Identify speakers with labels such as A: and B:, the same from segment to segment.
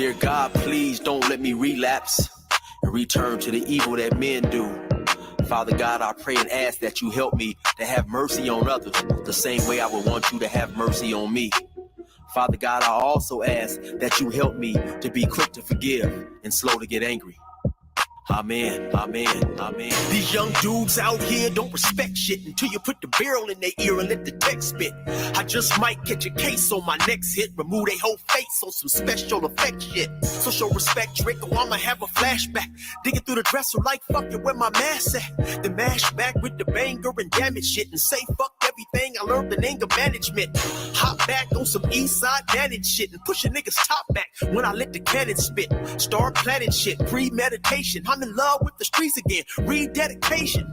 A: Dear God, please don't let me relapse and return to the evil that men do. Father God, I pray and ask that you help me to have mercy on others the same way I would want you to have mercy on me. Father God, I also ask that you help me to be quick to forgive and slow to get angry. Amen, amen, amen. These young dudes out here don't respect shit until you put the barrel in their ear and let the text spit. I just might catch a case on my next hit, remove their whole face on some special effect shit. So show respect, Drake, or I'ma have a flashback. Digging through the dresser like fuck it, where my mask at? Then mash back with the banger and damage shit and say fuck everything I learned in anger management. Hop back on some east side managed shit and push a nigga's top back when I let the cannon spit. Start planning shit, premeditation. I'm in love with the streets again, rededication.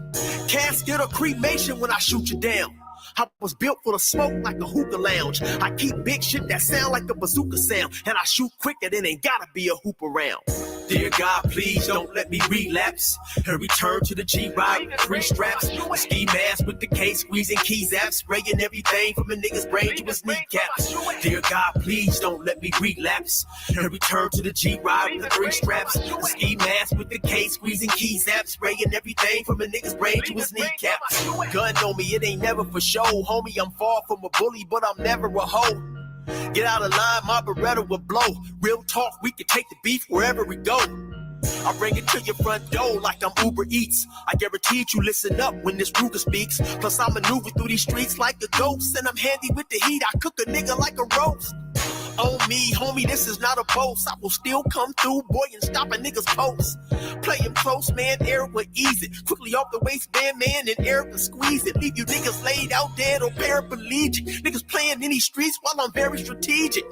A: Casket or cremation when I shoot you down. I was built for the smoke like a hookah lounge. I keep big shit that sound like a bazooka sound, and I shoot quicker than ain't gotta be a hoop around. Dear God, please don't let me relapse and return to the G-Ride with 3 straps. A ski mask with the case, squeezing keys apps, spraying everything from a nigga's brain to his kneecaps. Dear God, please don't let me relapse and return to the G-Ride with 3 straps. A ski mask with the case, squeezing keys apps, spraying everything from a nigga's brain to his kneecaps. Gun on me, it ain't never for show. Homie, I'm far from a bully, but I'm never a hoe. Get out of line, my Beretta will blow. Real talk, we can take the beef wherever we go. I bring it to your front door like I'm Uber Eats. I guarantee you listen up when this Ruger speaks. Plus I maneuver through these streets like a ghost, and I'm handy with the heat. I cook a nigga like a roast. On me, homie, this is not a boast. I will still come through, boy, and stop a nigga's post. Play him close, man, Eric will ease it. Quickly off the waistband, man, and Eric will squeeze it. Leave you niggas laid out dead or paraplegic. Niggas playing in these streets while I'm very strategic.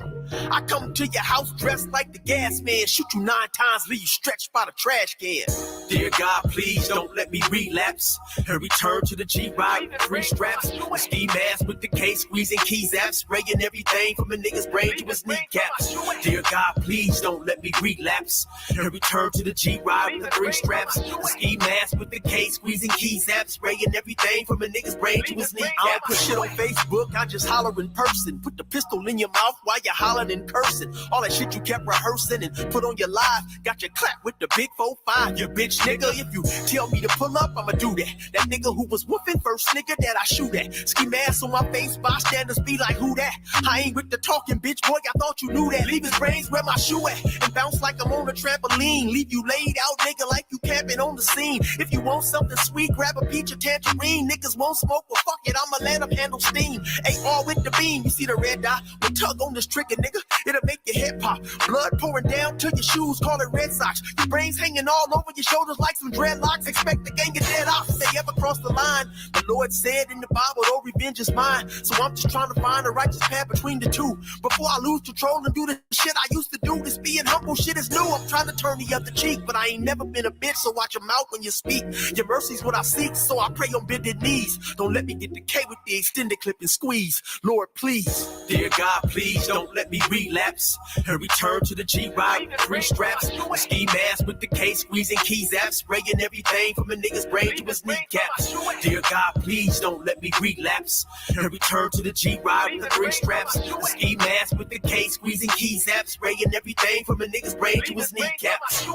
A: I come to your house dressed like the gas man. Shoot you 9 times, leave you stretched by the trash can. Dear God, please don't let me relapse and return to the G-Ride with 3 straps. A ski mask with the case, squeezing keys apps, spraying everything from a nigga's brain to his kneecaps. Dear God, please don't let me relapse and return to the G-Ride with 3 straps. A ski mask with the case, squeezing keys apps, spraying everything from a nigga's brain to his kneecaps. I don't put shit on Facebook, I just holler in person. Put the pistol in your mouth while you're hollering and cursing. All that shit you kept rehearsing and put on your live. Got your clap with the big 4-5. You bitch nigga, if you tell me to pull up, I'ma do that. That nigga who was whooping first nigga that I shoot at. Ski mask on my face, bystanders be like, who that? I ain't with the talking, bitch boy, I thought you knew that. Leave his brains where my shoe at and bounce like I'm on a trampoline. Leave you laid out, nigga, like you camping on the scene. If you want something sweet, grab a peach or tangerine. Niggas won't smoke, well fuck it, I'ma let them handle steam. AR with the beam, you see the red dot? We tug on this trigger, nigga, it'll make your head pop. Blood pouring down to your shoes, call it Red Sox. Your brains hanging all over your shoulders like some dreadlocks. Expect a gang of dead ops if they ever cross the line. The Lord said in the Bible, oh, revenge is mine. So I'm just trying to find a righteous path between the two. Before I lose control and do the shit I used to do. This being humble shit is new. I'm trying to turn the other cheek, but I ain't never been a bitch, so watch your mouth when you speak. Your mercy's what I seek, so I pray on bended knees. Don't let me get the K with the extended clip and squeeze. Lord, please. Dear God, please don't let me relapse and return to the G-Ride with 3 straps. A ski mask with the case, squeezing keys apps, spraying everything from a nigga's brain to his kneecaps. Dear God, please don't let me relapse and return to the G-Ride with 3 straps. A ski mask with the case, squeezing keys apps, spraying everything from a nigga's brain to his kneecaps.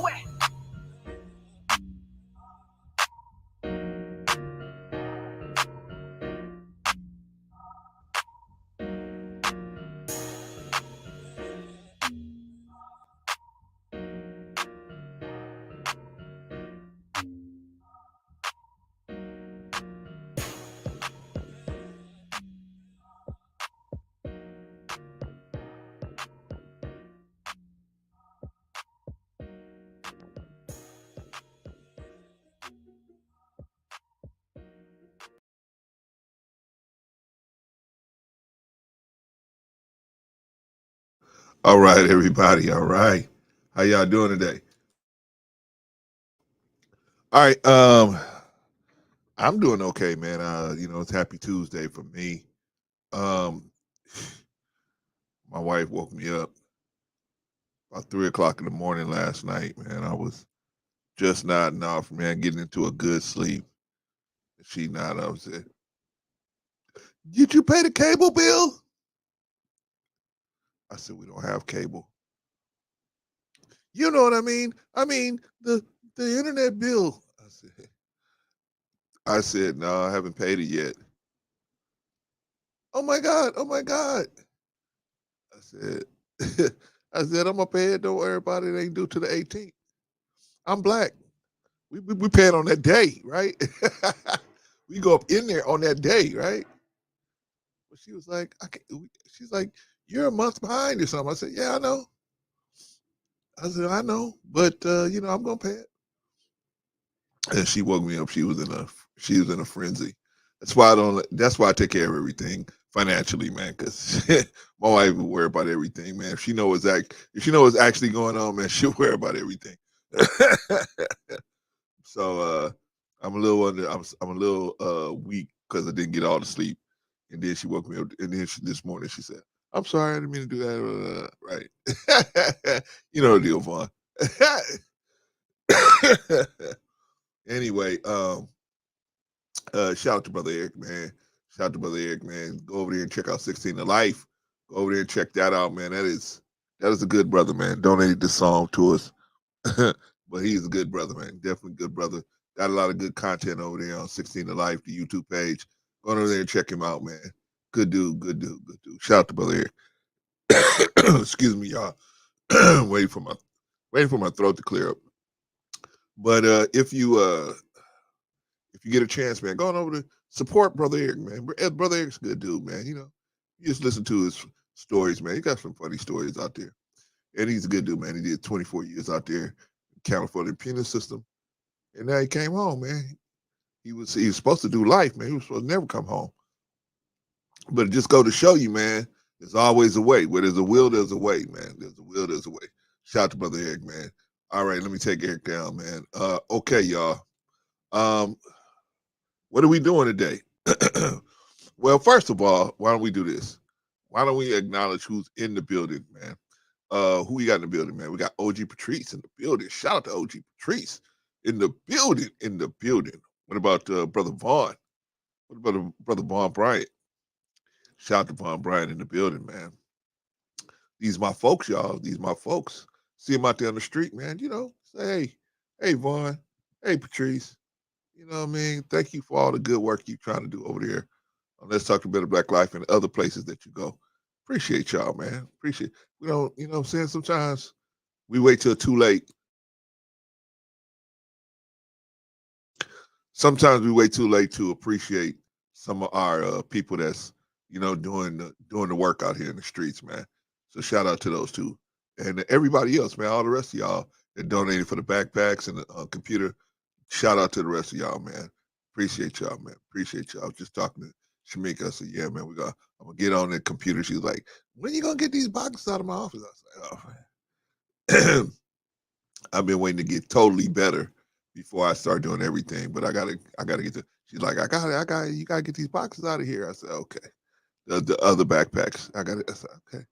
B: All right, everybody. All right. How y'all doing today? All right. I'm doing okay, man. It's Happy Tuesday for me. My wife woke me up about 3:00 in the morning last night, man. I was just nodding off, man, getting into a good sleep. She nodded up and said, "Did you pay the cable bill?" I said, "We don't have cable." You know what I mean? I mean, the internet bill. I said, no, I haven't paid it yet. Oh my God, oh my God. I said, I said, I'm gonna pay it. Don't worry about it. It ain't due to the 18th. I'm black. We pay it on that day, right? We go up in there on that day, right? But she was like, she's like, you're a month behind or something. I said, yeah, I know. I said, I know, but I'm gonna pay it. And she woke me up. She was in a frenzy. That's why I don't. That's why I take care of everything financially, man. Because my wife will worry about everything, man. If she knows what's actually going on, man, she'll worry about everything. So I'm a little I'm a little weak because I didn't get all the sleep. And then she woke me up. And then this morning she said, "I'm sorry, I didn't mean to do that." Right? You know the deal, Vaughn. Anyway, shout out to Brother Eric, man. Shout out to Brother Eric, man. Go over there and check out 16 to Life. Go over there and check that out, man. That is a good brother, man. Donated this song to us. But he's a good brother, man. Definitely good brother. Got a lot of good content over there on 16 to Life, the YouTube page. Go over there and check him out, man. Good dude, good dude, good dude. Shout out to Brother Eric. Excuse me, y'all. Waiting for my throat to clear up. But if you get a chance, man, go on over to support Brother Eric, man. Brother Eric's a good dude, man. You just listen to his stories, man. He got some funny stories out there. And he's a good dude, man. He did 24 years out there in California penal system. And now he came home, man. He was supposed to do life, man. He was supposed to never come home. But it just go to show you, man, there's always a way. Where there's a will, there's a way, man. There's a will, there's a way. Shout out to Brother Eric, man. All right, let me take Eric down, man. Okay, y'all. Um, what are we doing today? Well, first of all, why don't we do this? Why don't we acknowledge who's in the building, man? Who we got in the building, man? We got OG Patrice in the building. Shout out to OG Patrice in the building. In the building. What about Brother Vaughn? What about Brother Vaughn Bryant? Shout out to Vaughn Bryant in the building, man. These my folks, y'all. These my folks. See them out there on the street, man. Say, hey, Vaughn. Hey, Patrice. You know what I mean? Thank you for all the good work you're trying to do over there. Let's talk to Better Black Life and other places that you go. Appreciate y'all, man. Appreciate. We don't, you know what I'm saying? Sometimes we wait till too late. Sometimes we wait too late to appreciate some of our people that's doing the work out here in the streets, man. So shout out to those two and everybody else, man. All the rest of y'all that donated for the backpacks and the computer. Shout out to the rest of y'all, man. Appreciate y'all, man. Appreciate y'all. I was just talking to Shamika. I said, yeah, man, I'm gonna get on the computer. She's like, when are you gonna get these boxes out of my office? I was like, oh, I've been waiting to get totally better before I start doing everything. But I gotta get to. She's like, you gotta get these boxes out of here. I said, okay. The other backpacks, I said, okay.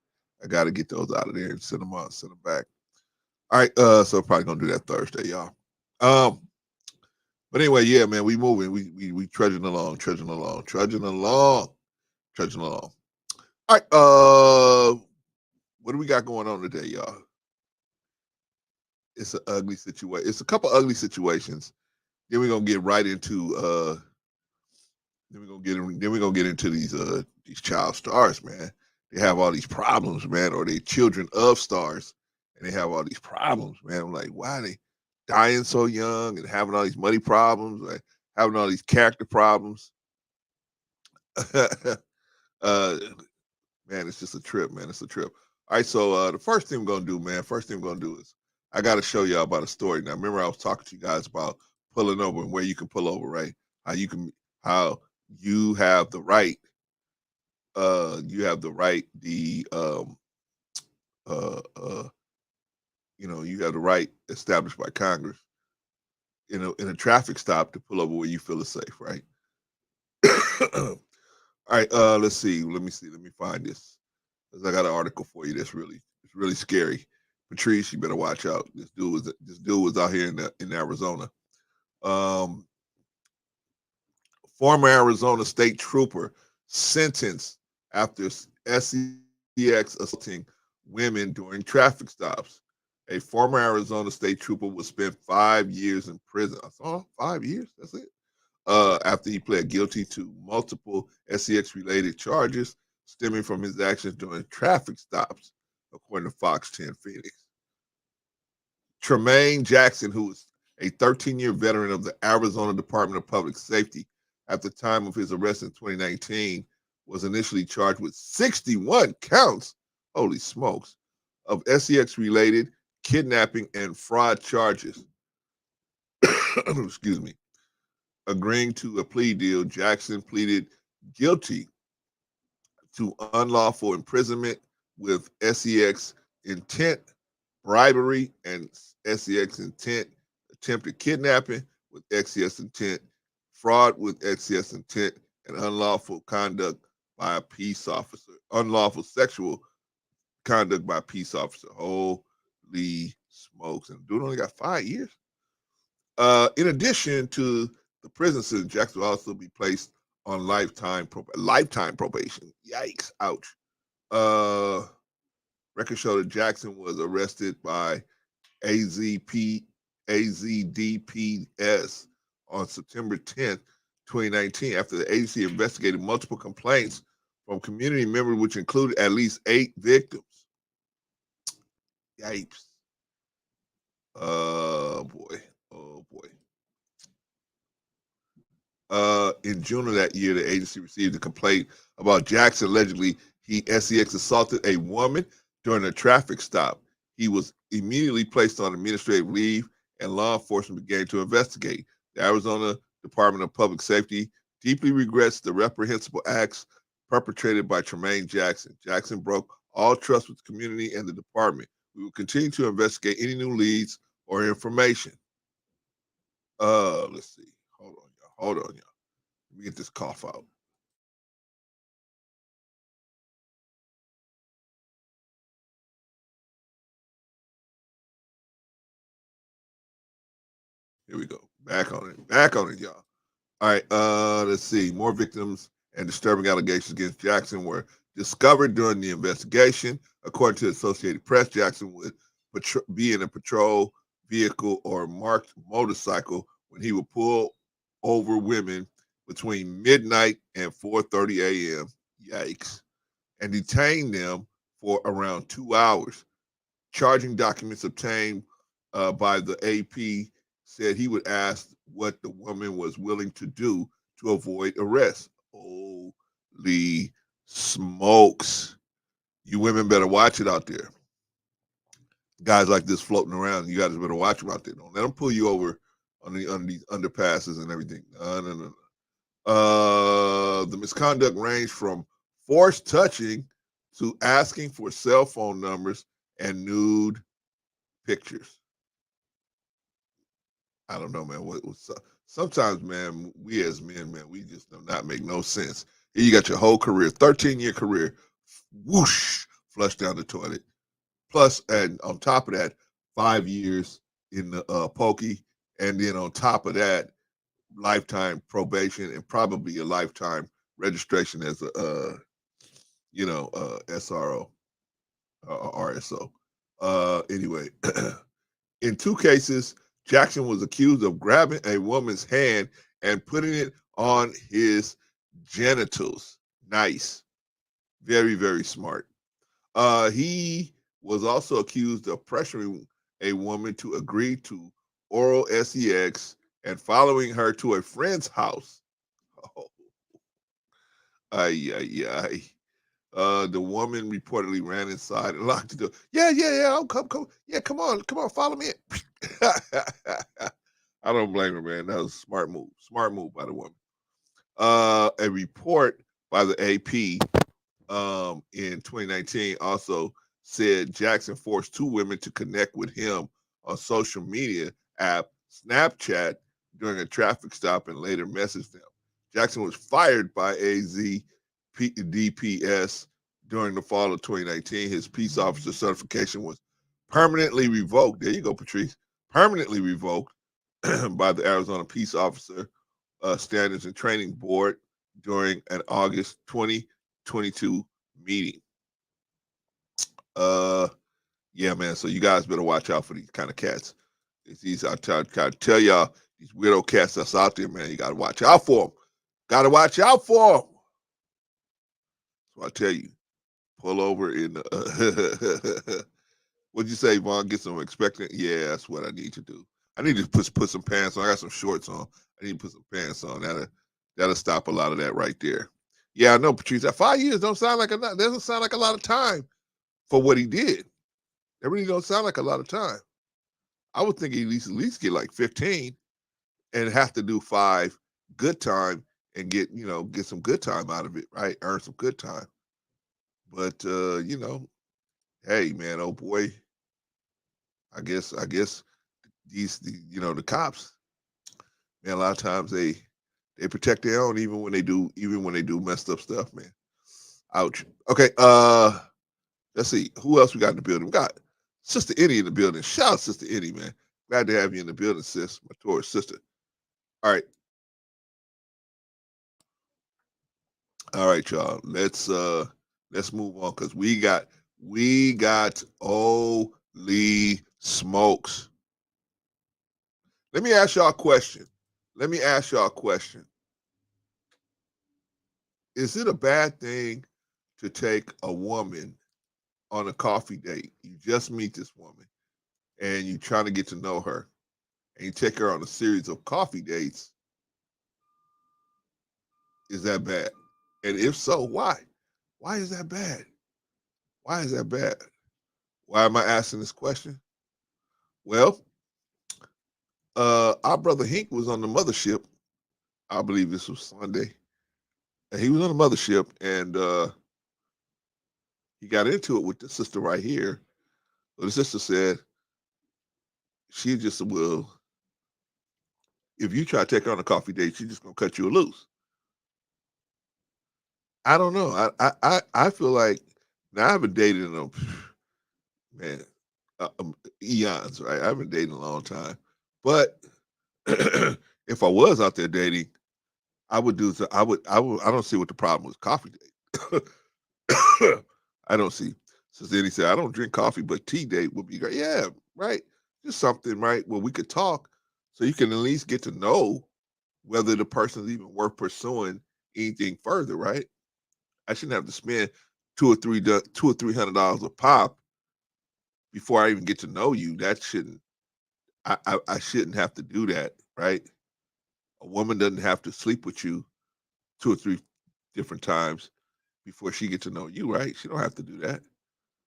B: I gotta get those out of there and send them on, send them back. All right, so probably gonna do that Thursday, y'all. Um, but anyway, yeah, man, we moving. We trudging along, trudging along, trudging along, trudging along. All right, what do we got going on today, y'all? It's an ugly situation. It's a couple ugly situations. Then we're gonna get right into then we're gonna get into these child stars, man. They have all these problems, man, or they children of stars, and they have all these problems, man. I'm like, why are they dying so young and having all these money problems, like having all these character problems? uh, Man, it's just a trip, man. It's a trip. All right, so the first thing we're gonna do, man. First thing we're gonna do is I gotta show y'all about a story. Now, remember I was talking to you guys about pulling over and where you can pull over, right? How you can, how you have the right, uh, uh, you have the right established by Congress in a traffic stop to pull over where you feel is safe, right? All right, let's see. Let me see. Let me find this. 'Cause I got an article for you it's really scary. Patrice, you better watch out. This dude was out here in Arizona. Um, Former Arizona state trooper sentenced after SEX assaulting women during traffic stops. A former Arizona state trooper will spend 5 years in prison. I saw 5 years. That's it. After he pled guilty to multiple SEX-related charges stemming from his actions during traffic stops, according to Fox 10 Phoenix. Tremaine Jackson, who is a 13-year veteran of the Arizona Department of Public Safety at the time of his arrest in 2019, was initially charged with 61 counts, holy smokes, of SEX-related kidnapping and fraud charges. Excuse me. Agreeing to a plea deal, Jackson pleaded guilty to unlawful imprisonment with SEX intent, bribery, and SEX intent, attempted kidnapping with SEX intent, fraud with SEX intent, and unlawful conduct by a peace officer, unlawful sexual conduct by a peace officer. Holy smokes. And dude only got 5 years. In addition to the prison sentence, Jackson will also be placed on lifetime probation. Yikes! Ouch. Records show that Jackson was arrested by AZP AZDPS on September 10th, 2019, after the agency investigated multiple complaints from community members, which included at least 8 victims. Yikes! Oh boy! Oh boy! In June of that year, the agency received a complaint about Jackson allegedly he SEX assaulted a woman during a traffic stop. He was immediately placed on administrative leave, and law enforcement began to investigate. The Arizona Department of Public Safety deeply regrets the reprehensible acts perpetrated by Tremaine Jackson. Jackson broke all trust with the community and the department. We will continue to investigate any new leads or information. Let's see. Hold on, y'all. Hold on, y'all. Let me get this cough out. Here we go. Back on it. Back on it, y'all. All right. Let's see. More victims and disturbing allegations against Jackson were discovered during the investigation. According to the Associated Press, Jackson would be in a patrol vehicle or marked motorcycle when he would pull over women between midnight and 4:30 a.m. Yikes! And detain them for around 2 hours. Charging documents obtained by the AP said he would ask what the woman was willing to do to avoid arrest. Holy smokes. You women better watch it out there. Guys like this floating around, you guys better watch them out there. Don't let them pull you over on these underpasses and everything. No. The misconduct ranged from forced touching to asking for cell phone numbers and nude pictures. I don't know, man. Sometimes, man, we as men, man, we just do not make no sense. Here you got your whole career, 13-year career, whoosh, flushed down the toilet. Plus, and on top of that, 5 years in the pokey, and then on top of that, lifetime probation and probably a lifetime registration as a, SRO or RSO. Anyway, in 2 cases, Jackson was accused of grabbing a woman's hand and putting it on his genitals. Nice. Very, very smart. He was also accused of pressuring a woman to agree to oral sex and following her to a friend's house. Oh, ay, ay, ay. The woman reportedly ran inside and locked the door. Yeah. I'll come. Yeah, come on, follow me. I don't blame her, man. That was a smart move. Smart move by the woman. A report by the AP in 2019 also said Jackson forced 2 women to connect with him on social media app Snapchat during a traffic stop and later messaged them. Jackson was fired by AZDPS during the fall of 2019. His peace officer certification was permanently revoked. There you go, Patrice. Permanently revoked by the Arizona Peace Officer Standards and Training Board during an August 2022 meeting. Yeah, man. So you guys better watch out for these kind of cats. It's these I tell y'all, these weirdo cats that's out there, man. You gotta watch out for them. Gotta watch out for them. So I tell you, pull over in. What'd you say, Vaughn? Get some expectant. Yeah, that's what I need to do. I need to put some pants on. I got some shorts on. I need to put some pants on. That'll stop a lot of that right there. Yeah, I know, Patrice. That 5 years don't sound like enough. Doesn't sound like a lot of time for what he did. That really don't sound like a lot of time. I would think he at least get like 15 and have to do 5 good time and get some good time out of it, right? Earn some good time. But hey man, oh boy, I guess the cops, man, a lot of times they protect their own even when they do messed up stuff, man. Ouch. Okay, let's see. Who else we got in the building? We got Sister Eddie in the building. Shout out Sister Eddie, man. Glad to have you in the building, sis. My Taurus sister. All right. All right, y'all. Let's move on because we got holy smokes. Let me ask y'all a question. Let me ask y'all a question. Is it a bad thing to take a woman on a coffee date? You just meet this woman and you trying to get to know her and you take her on a series of coffee dates. Is that bad? And if so, why? Why is that bad? Why is that bad? Why am I asking this question? Well, our brother Hink was on the mothership. I believe this was Sunday. And he was on the mothership and he got into it with the sister right here. But the sister said she just will, if you try to take her on a coffee date, she's just gonna cut you loose. I don't know. I feel like now I haven't dated in a man eons, right? I haven't dated in a long time, but if I was out there dating, I would do. I don't see what the problem was. Coffee date. I don't see. So then he said, I don't drink coffee, but tea date would be great. Yeah, right. Just something, right, where we could talk so you can at least get to know whether the person's even worth pursuing anything further, right? I shouldn't have to spend $200 or $300 a pop before I even get to know you. That shouldn't I shouldn't have to do that, right? A woman doesn't have to sleep with you 2 or 3 different times before she get to know you, right? She don't have to do that.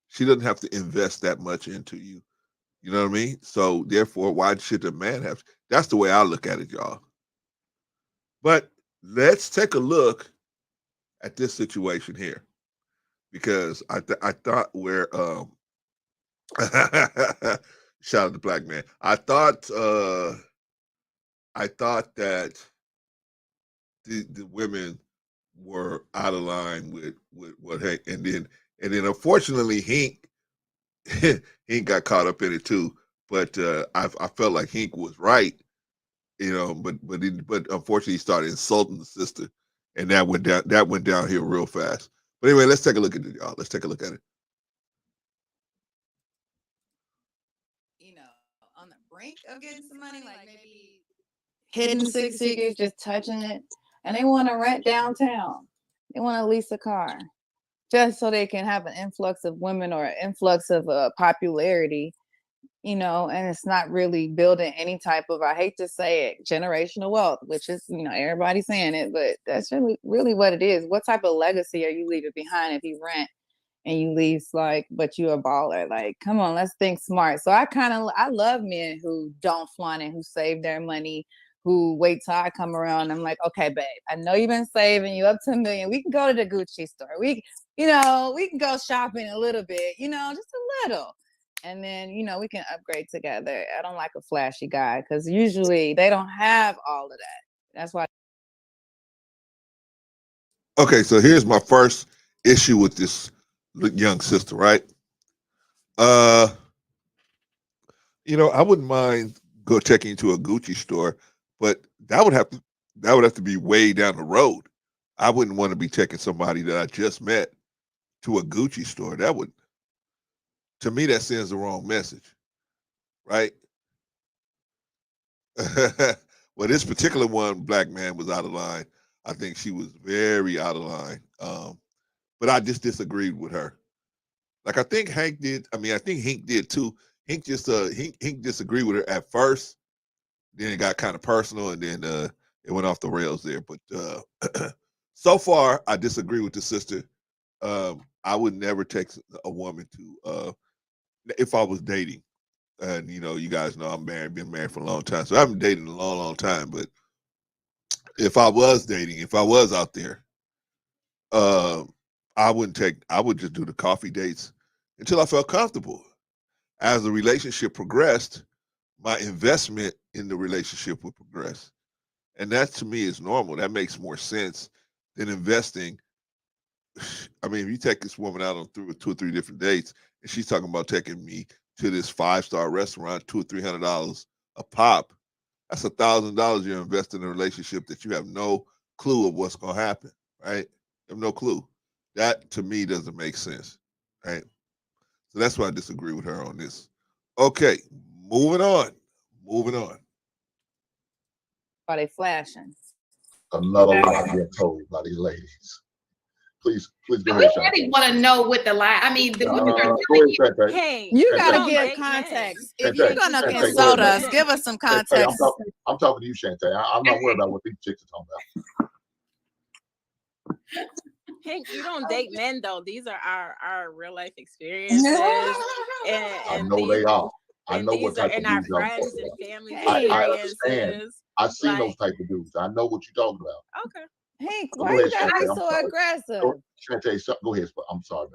B: She doesn't have to invest that much into you. You know what I mean? So therefore, why should the man have? That's the way I look at it, y'all. But let's take a look at this situation here because I thought where shout out to Black Man. I thought that the women were out of line with what Hank, and then unfortunately Hank Hank got caught up in it too. But I felt like Hank was right, but unfortunately he started insulting the sister, and that went downhill real fast. But anyway, let's take a look at it, y'all. Let's take a look at it.
C: On the brink of getting some money, like maybe hitting 6 figures, just touching it, and they want to rent downtown. They want to lease a car just so they can have an influx of women or an influx of popularity, and it's not really building any type of, I hate to say it, generational wealth, which is, everybody saying it, but that's really what it is. What type of legacy are you leaving behind if you rent and you leave, like, but you a baller? Like, come on, let's think smart. So I love men who don't flaunt it, who save their money, who wait till I come around. I'm like, okay, babe, I know you've been saving, you up to $1 million. We can go to the Gucci store. We can go shopping a little bit, just a little. And then, we can upgrade together. I don't like a flashy guy because usually they don't have all of that. That's why.
B: Okay, so here's my first issue with this young sister, right? Uh, I wouldn't mind go checking into a Gucci store, but that would have to be way down the road. I wouldn't want to be taking somebody that I just met to a Gucci store. That would to me that sends the wrong message, right? Well, this particular one, black man, was out of line. I think she was very out of line. But I just disagreed with her. Like I think Hank did. I mean, I think Hank did too. Hank just Hank disagreed with her at first. Then it got kind of personal, and then it went off the rails there. But so far, I disagree with the sister. I would never take a woman to if I was dating. And you guys know I'm married, been married for a long time, so I haven't dated in a long, long time. But if I was dating, if I was out there, uh, I wouldn't take. I would just do the coffee dates until I felt comfortable. As the relationship progressed, my investment in the relationship would progress, and that to me is normal. That makes more sense than investing. I mean, if you take this woman out on two or three different dates, and she's talking about taking me to this 5-star restaurant, $200 or $300 a pop, that's $1,000 you're investing in a relationship that you have no clue of what's going to happen, right? You have no clue. That to me doesn't make sense, right? So that's why I disagree with her on this. Okay, moving on. Moving on.
C: Are they flashing?
D: Another lie being told by these ladies. Please go
E: We
D: ahead,
E: really
D: Shantae.
E: want to know what the lie. I mean, the women are
D: Go
E: telling
D: ahead,
E: you.
D: Shantae.
F: Hey,
C: You
D: Shantae.
C: gotta
F: don't
C: give
F: date men.
C: context. If
D: Shantae,
C: you're gonna
D: Shantae, go
C: insult
D: ahead,
C: us, give us some
D: Shantae,
C: context.
D: I'm talking to you, Shantae. I'm not worried about what these chicks are talking about.
F: Hey, you don't date men though. These are our real life experiences,
D: I
F: and
D: know
F: these
D: they are. I
F: and
D: know what
F: these are
D: type of
F: in our
D: dudes I'm
F: friends
D: talking
F: and
D: about.
F: family
C: Hey.
D: I understand.
F: experiences.
D: I've seen those
F: Like,
D: type of dudes. I know what you're talking about.
F: okay.
C: Hank,
D: Go
C: why
D: ahead,
C: you gotta be
D: Shantae. I'm
C: so
D: sorry.
C: aggressive?
D: Shantae, go ahead. I'm sorry,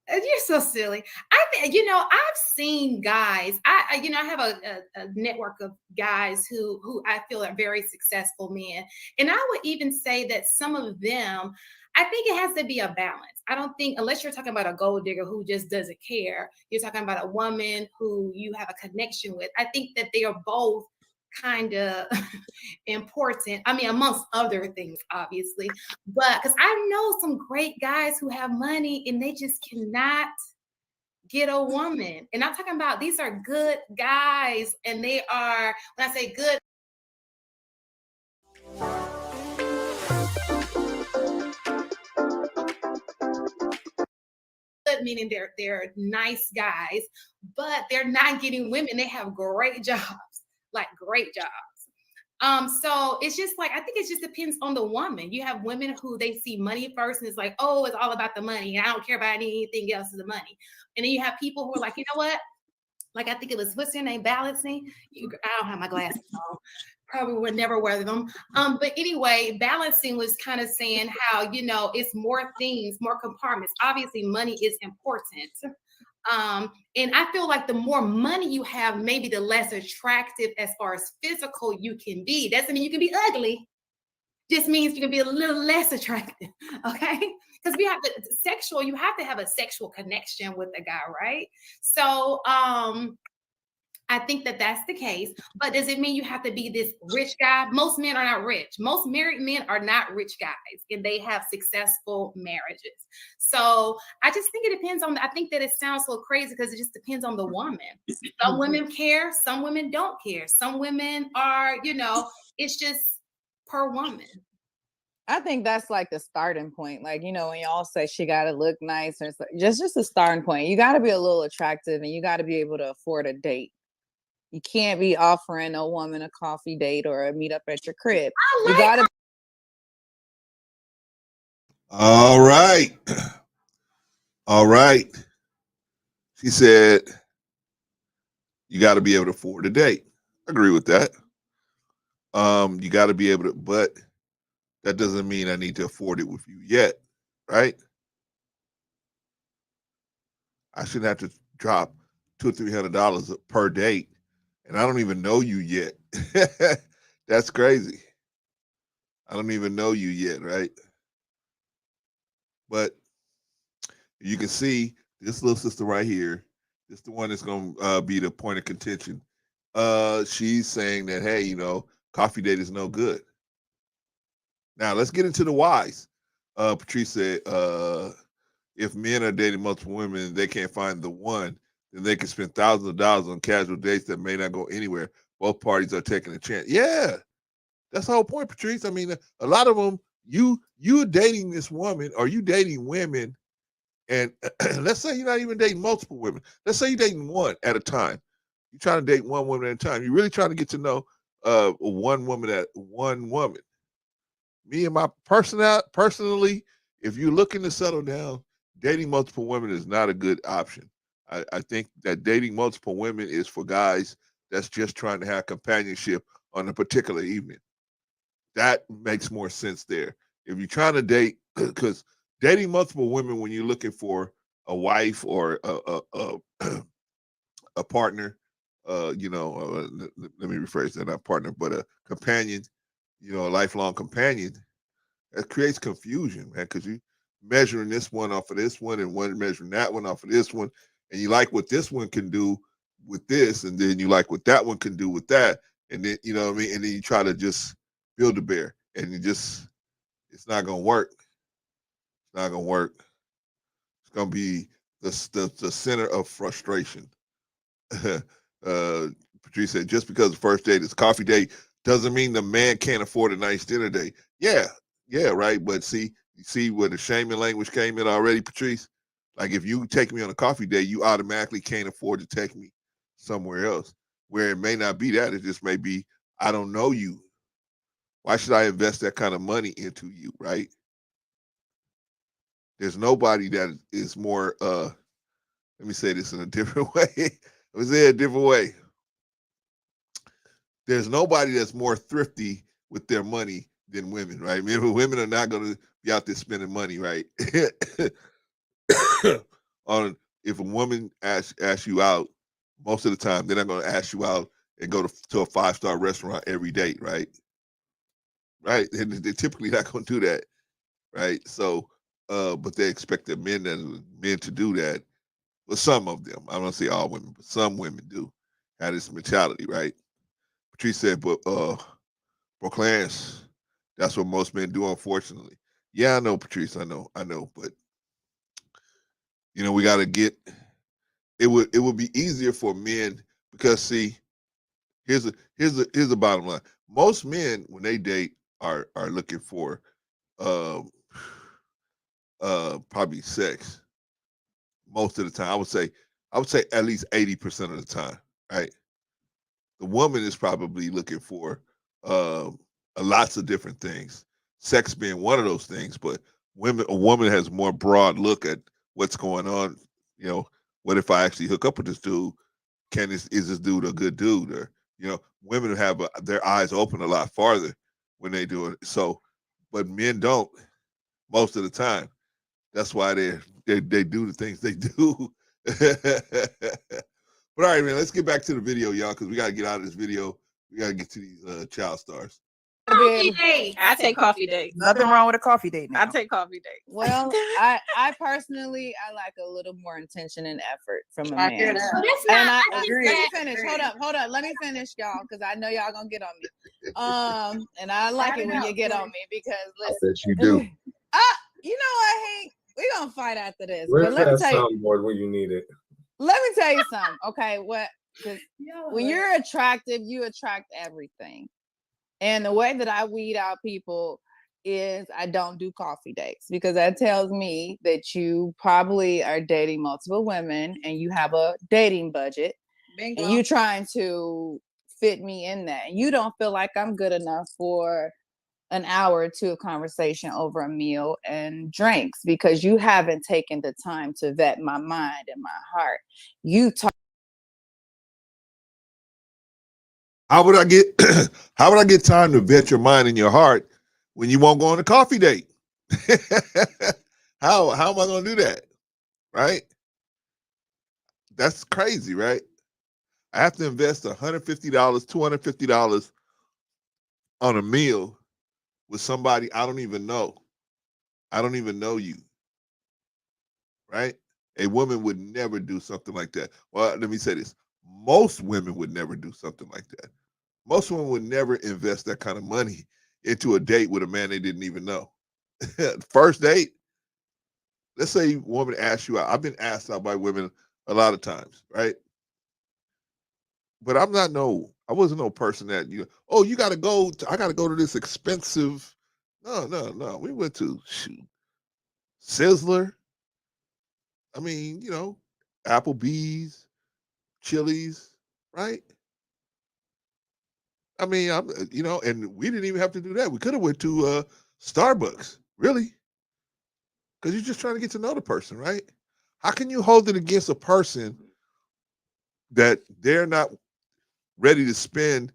D: man.
E: You're so silly. I think I've seen guys. I have a network of guys who I feel are very successful men, and I would even say that some of them. I think it has to be a balance. I don't think unless you're talking about a gold digger who just doesn't care, you're talking about a woman who you have a connection with. I think that they are both kind of important. I mean, amongst other things, obviously, but because I know some great guys who have money and they just cannot get a woman. And I'm talking about these are good guys, and they are, when I say good, meaning they're nice guys, but they're not getting women. They have great jobs, like great jobs. So it's just like I think it just depends on the woman. You have women who they see money first, and it's like, oh, it's all about the money. I don't care about anything else is the money. And then you have people who are like, you know what? Like I think it was what's your name, Balancing. I don't have my glasses on. Probably would never wear them. But anyway, Balancing was kind of saying how it's more things, more compartments. Obviously, money is important. And I feel like the more money you have, maybe the less attractive as far as physical you can be. Doesn't mean you can be ugly. Just means you can be a little less attractive. Okay. Because we have you have to have a sexual connection with a guy, right? So I think that that's the case, but does it mean you have to be this rich guy? Most men are not rich. Most married men are not rich guys, and they have successful marriages. So I just think it depends on. I think that it sounds so crazy because it just depends on the woman. Some women care, some women don't care. Some women are, it's just per woman.
C: I think that's like the starting point. Like, when y'all say she gotta look nice or just a starting point. You gotta be a little attractive and you gotta be able to afford a date. You can't be offering a woman a coffee date or a meet up at your crib. You gotta.
B: All right. All right. She said, you got to be able to afford a date. I agree with that. You got to be able to, but that doesn't mean I need to afford it with you yet, right? I shouldn't have to drop $200-$300 per date, and I don't even know you yet. That's crazy. I don't even know you yet, right? But you can see this little sister right here. This the one that's going to be the point of contention. She's saying that, hey, coffee date is no good. Now let's get into the whys. Patrice said, if men are dating multiple women and they can't find the one, then they can spend thousands of dollars on casual dates that may not go anywhere. Both parties are taking a chance. Yeah, that's the whole point, Patrice. I mean, a lot of them, you're dating this woman, or you dating women, and let's say you're not even dating multiple women. Let's say you're dating one at a time. You're trying to date one woman at a time. You're really trying to get to know one woman at one woman. Me and my personally, if you're looking to settle down, dating multiple women is not a good option. I think that dating multiple women is for guys that's just trying to have companionship on a particular evening. That makes more sense there. If you're trying to date, because dating multiple women when you're looking for a wife or a partner, let me rephrase that, not partner, but a companion, a lifelong companion, it creates confusion, man, because you measuring this one off of this one and one measuring that one off of this one, and you like what this one can do with this, and then you like what that one can do with that, and then you know what I mean, and then you try to just build a bear, and it's not gonna work. It's not gonna work. It's gonna be the center of frustration. Patrice said, just because the first date is a coffee date doesn't mean the man can't afford a nice dinner date. Yeah, right. But you see where the shaming language came in already, Patrice? Like if you take me on a coffee date, you automatically can't afford to take me somewhere else. Where it may not be that, it just may be, I don't know you. Why should I invest that kind of money into you, right? There's nobody that is more let me say this in a different way. Let me say it a different way. There's nobody that's more thrifty with their money than women, right? I mean, women are not going to be out there spending money, right? On if a woman asks you out, most of the time they're not going to ask you out and go to a 5-star restaurant every date, right? Right? And they're typically not going to do that, right? So, but they expect the men to do that. Well, some of them, I don't say all women, but some women do have this mentality, right? Patrice said, but Clarence, that's what most men do, unfortunately. Yeah, I know, Patrice. I know, but we got to get. It would be easier for men because see, here's the bottom line. Most men when they date are looking for um probably sex most of the time. I would say at least 80% of the time, right? The woman is probably looking for lots of different things. Sex being one of those things, but a woman has more broad look at what's going on. You know, what if I actually hook up with this dude? Is this dude a good dude? Or women have their eyes open a lot farther when they do it. So, but men don't most of the time. That's why they do the things they do. But all right, man, let's get back to the video, y'all, because we got to get out of this video. We got to get to these child stars.
E: Coffee date.
F: I take coffee dates.
G: Nothing wrong with a coffee date now.
F: I take coffee dates.
C: Well, I personally I like a little more intention and effort from a
G: I hear
C: man.
G: that.
E: Well, that's
C: And
E: not.
C: let
G: agree.
C: me finish. Hold up. Let me finish, y'all, because I know y'all gonna get on me. And I like it when you get on me because
D: I
C: listen,
D: bet you do.
C: I hate. We gonna fight after this.
H: Where's
C: But let me
H: that
C: tell you.
H: soundboard when you need it?
C: Let me tell you something. Okay, when you're attractive, you attract everything. And the way that I weed out people is I don't do coffee dates because that tells me that you probably are dating multiple women and you have a dating budget.
G: Bingo.
C: And you trying to fit me in that. And you don't feel like I'm good enough for an hour or two of conversation over a meal and drinks because you haven't taken the time to vet my mind and my heart. You talk.
B: How would I get how would I get time to vet your mind and your heart when you won't go on a coffee date? How am I gonna do that? Right? That's crazy, right? I have to invest $150, $250 on a meal with somebody I don't even know. I don't even know you. Right? A woman would never do something like that. Well, let me say this. Most women would never do something like that. Most women would never invest that kind of money into a date with a man they didn't even know. First date, let's say a woman asks you out. I've been asked out by women a lot of times, right? But I wasn't no person that you gotta go I gotta go to this expensive. No. We went to Sizzler. I mean, Applebee's, Chili's, right? I mean, and we didn't even have to do that. We could have went to Starbucks, really, because you're just trying to get to know the person, right? How can you hold it against a person that they're not ready to spend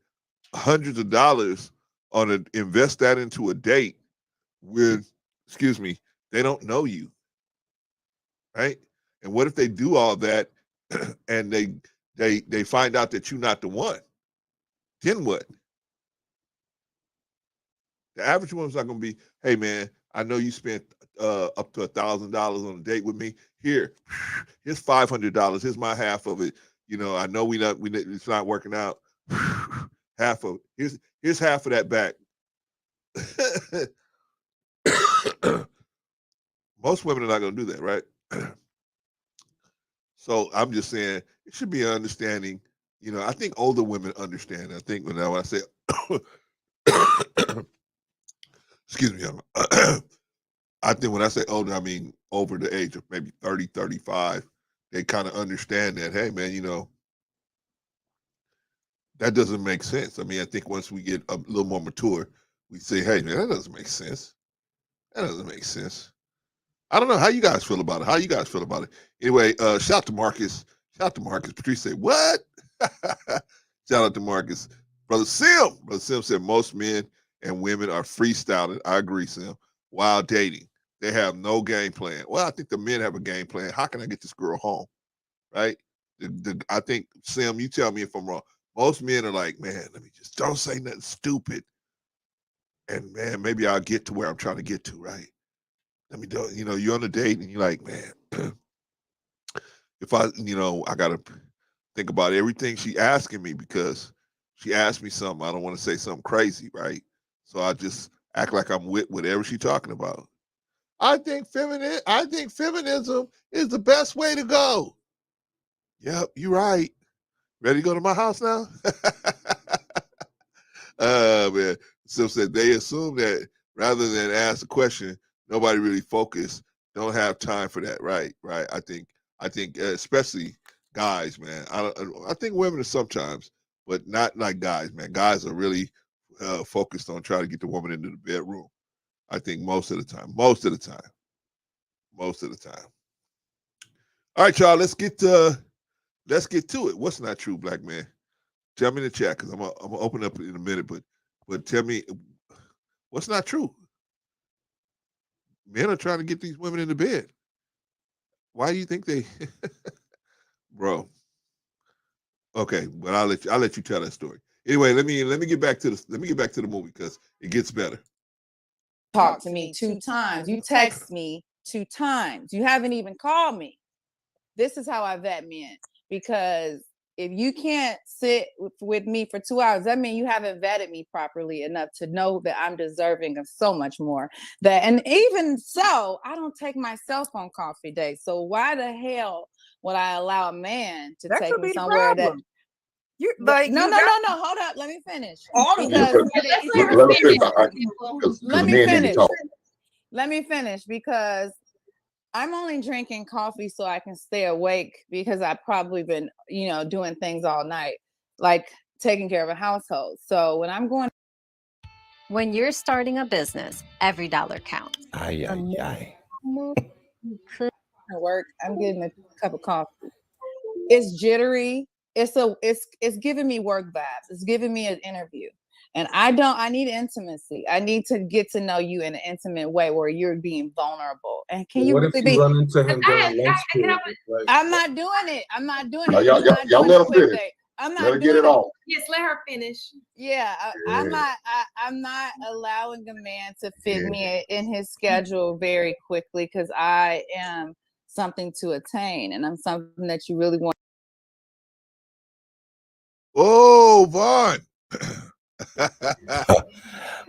B: hundreds of dollars on invest that into a date with, excuse me, they don't know you, right? And what if they do all that and they find out that you're not the one? Then what? The average woman's not going to be, hey man, I know you spent up to $1,000 on a date with me. Here's $500. Here's my half of it. I know it's not working out. Half of here's half of that back. Most women are not going to do that, right? So I'm just saying it should be an understanding. I think older women understand. I think when I say, excuse me, I think when I say older, I mean over the age of maybe 30, 35. They kind of understand that, hey, man, that doesn't make sense. I mean, I think once we get a little more mature, we say, hey, man, that doesn't make sense. That doesn't make sense. I don't know how you guys feel about it. Anyway, shout out to Marcus. Patrice said, what? Shout out to Marcus. Brother Sim said most men and women are freestyling. I agree, Sim. While dating, they have no game plan. Well, I think the men have a game plan. How can I get this girl home? Right? I think, Sim, you tell me if I'm wrong. Most men are like, man, let me just don't say nothing stupid. And man, maybe I'll get to where I'm trying to get to, right? Let me do it. You're on a date and you're like, man, if I got to think about everything she asking me because she asked me something. I don't want to say something crazy, right? So I just act like I'm with whatever she's talking about. I think feminism is the best way to go. Yep, you're right. Ready to go to my house now? Man. So said they assume that rather than ask a question, nobody really focused, don't have time for that. Right. I think especially guys, man. I think women are sometimes, but not like guys, man. Guys are really focused on trying to get the woman into the bedroom. I think most of the time. All right, y'all. Let's get to it. What's not true, black man? Tell me in the chat because I'm gonna open up in a minute, but tell me what's not true. Men are trying to get these women into bed. Why do you think they, bro? Okay, but I'll let you tell that story. Anyway, let me get back to the movie because it gets better.
C: Talk to me 2 times. You text me 2 times. You haven't even called me. This is how I vet men, because if you can't sit with me for 2 hours, that means you haven't vetted me properly enough to know that I'm deserving of so much more. And even so, I don't take myself on coffee dates. So why the hell would I allow a man to take me somewhere that
G: you like?
C: No, hold up. Let me finish. Let me finish because I'm only drinking coffee so I can stay awake because I've probably been, doing things all night, like taking care of a household. So
H: when you're starting a business, every dollar counts.
C: Work, I'm getting a cup of coffee. It's jittery. It's giving me work vibes. It's giving me an interview. And I need intimacy. I need to get to know you in an intimate way where you're being vulnerable. And can you really be?
D: Run into him during lunch period?
C: I'm not doing it. I'm not doing
D: No,
C: it.
D: y'all let her finish.
C: I'm not
D: let her get it off.
E: Yes, let her finish.
C: Yeah, I'm not allowing a man to fit me in his schedule very quickly because I am something to attain and I'm something that you really want.
B: Oh, Vaughn.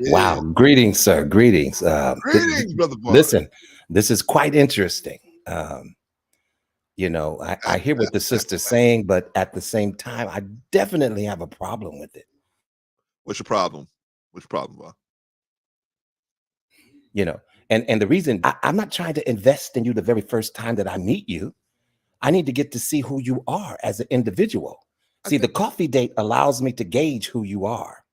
I: Wow. Greetings, sir. Greetings.
B: Greetings, Brother Vaughn.
I: Listen,
G: This is quite interesting. I hear what the sister's saying, but at the same time, I definitely have a problem with it.
B: What's your problem? What's your problem, Bob?
G: And the reason I'm not trying to invest in you the very first time that I meet you. I need to get to see who you are as an individual. See, the coffee date allows me to gauge who you are.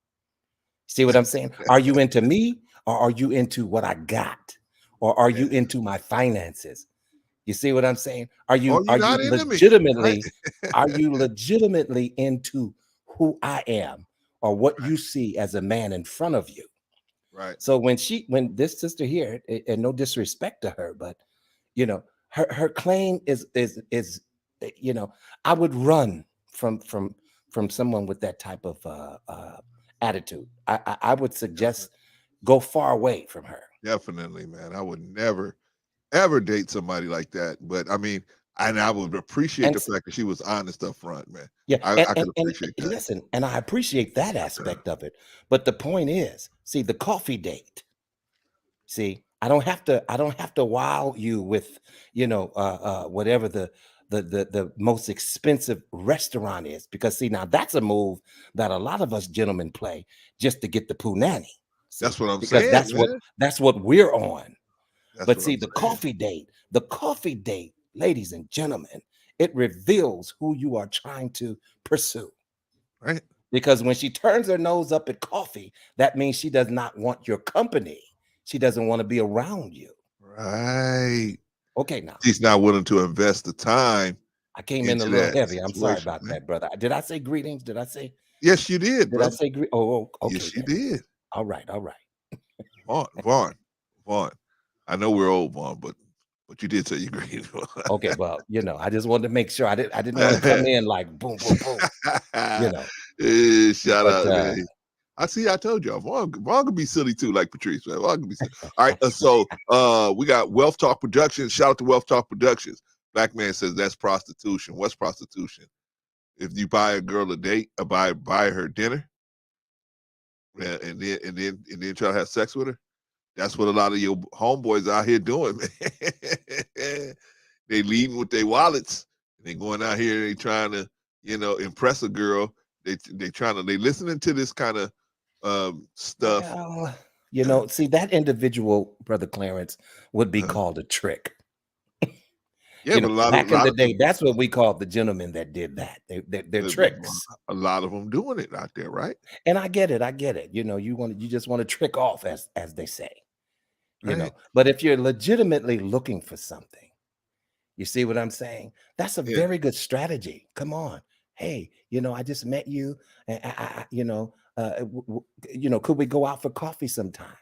G: See what I'm saying? Are you into me, or are you into what I got? Or are you into my finances? You see what I'm saying? Are
B: Or
G: you
B: you're
G: are you
B: not into me, right?
G: legitimately into who I am, or what you see as a man in front of you?
B: Right.
G: So when this sister here, and no disrespect to her, but her claim is I would run from someone with that type of attitude. I would suggest go far away from her.
B: Definitely, man. I would never ever date somebody like that. But I mean, and I would appreciate
G: And
B: the fact that she was honest up front, man.
G: yeah,
B: I could appreciate that.
G: listen, and I appreciate that aspect of it. But the point is, see, the coffee date. See, I don't have to wow you with, whatever the most expensive restaurant is, because see, now that's a move that a lot of us gentlemen play just to get the poo nanny. See,
B: That's what I'm
G: because
B: saying, man.
G: that's what we're on.
B: That's
G: But
B: what
G: see,
B: I'm saying.
G: the coffee date, ladies and gentlemen, it reveals who you are trying to pursue.
B: Right.
G: Because when she turns her nose up at coffee, that means she does not want your company. She doesn't want to be around you.
B: Right.
G: Okay, now
B: She's not willing to invest the time
G: I came in a
B: into
G: little
B: that
G: heavy. I'm sorry
B: situation,
G: about
B: man.
G: that, brother. Did I say greetings?
B: Yes, you did,
G: Did I
B: brother.
G: say greet? Oh, okay
B: Yes, you
G: then.
B: did.
G: All right, all right.
B: Vaughn. I know we're old, Vaughn, but you did say you agreed.
G: Okay, well, I just wanted to make sure I didn't want to come in like boom, boom, boom.
B: Shout
G: But
B: out, man. I see. I told y'all, Vaughn could be silly too, like Patrice. Man. Vaughn could be silly. All right, so we got Wealth Talk Productions. Shout out to Wealth Talk Productions. Black man says that's prostitution. What's prostitution? If you buy a girl a date, buy her dinner, and then try to have sex with her. That's what a lot of your homeboys out here doing, man. They leading with their wallets. They going out here. They trying to, impress a girl. They listening to this kind of stuff.
G: Well, see, that individual, Brother Clarence, would be called a trick.
B: Yeah, but a lot
G: Back in the
B: of
G: day, that's what we called the gentlemen that did that. They're tricks.
B: a lot of them doing it out there, right?
G: And I get it. You just want to trick off, as they say.
B: Right.
G: But if you're legitimately looking for something, you see what I'm saying? That's a
B: Yeah.
G: very good strategy. Come on. Hey, I just met you, and could we go out for coffee sometime?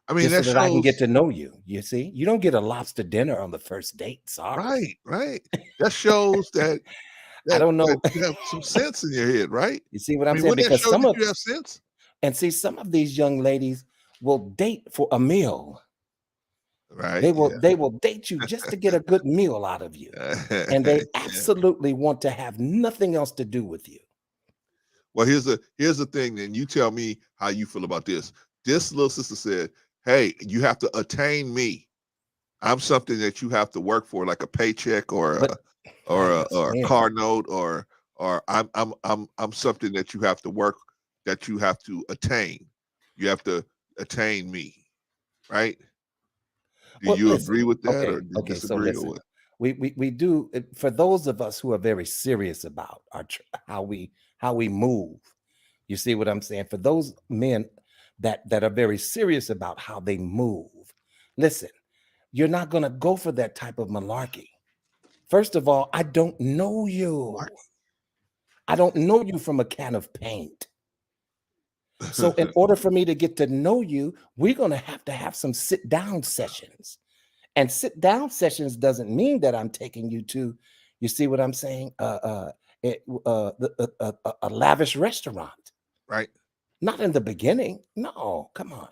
B: I mean,
G: Just so
B: that
G: that I can get
B: shows.
G: to know you. You see, you don't get a lobster dinner on the first date. Sorry.
B: Right. That shows that
G: I don't know.
B: you have some sense in your head, right?
G: You see what
B: I
G: I'm
B: mean,
G: saying?
B: wouldn't that
G: Because
B: show that you have sense?
G: some of these young ladies will date for a meal.
B: Right.
G: They will date you just to get a good meal out of you. And they
B: Yeah.
G: absolutely want to have nothing else to do with you.
B: Well, here's the thing, and you tell me how you feel about this. This little sister said, "Hey, you have to attain me. I'm something that you have to work for, like a paycheck or
G: But I
B: or a
G: understand.
B: car note or I'm something that you have to work, that you have to attain. You have to attain me, right? Do
G: Well,
B: you
G: listen.
B: agree with that or
G: Okay. So
B: disagree or
G: listen,
B: what?
G: we do, for those of us who are very serious about how we move. You see what I'm saying? For those men that are very serious about how they move, listen, you're not going to go for that type of malarkey. First of all, I don't know you. I don't know you from a can of paint. So in order for me to get to know you, we're going to have some sit down sessions. And sit down sessions doesn't mean that I'm taking you to, you see what I'm saying? A lavish restaurant.
B: Right.
G: Not in the beginning. No, come on.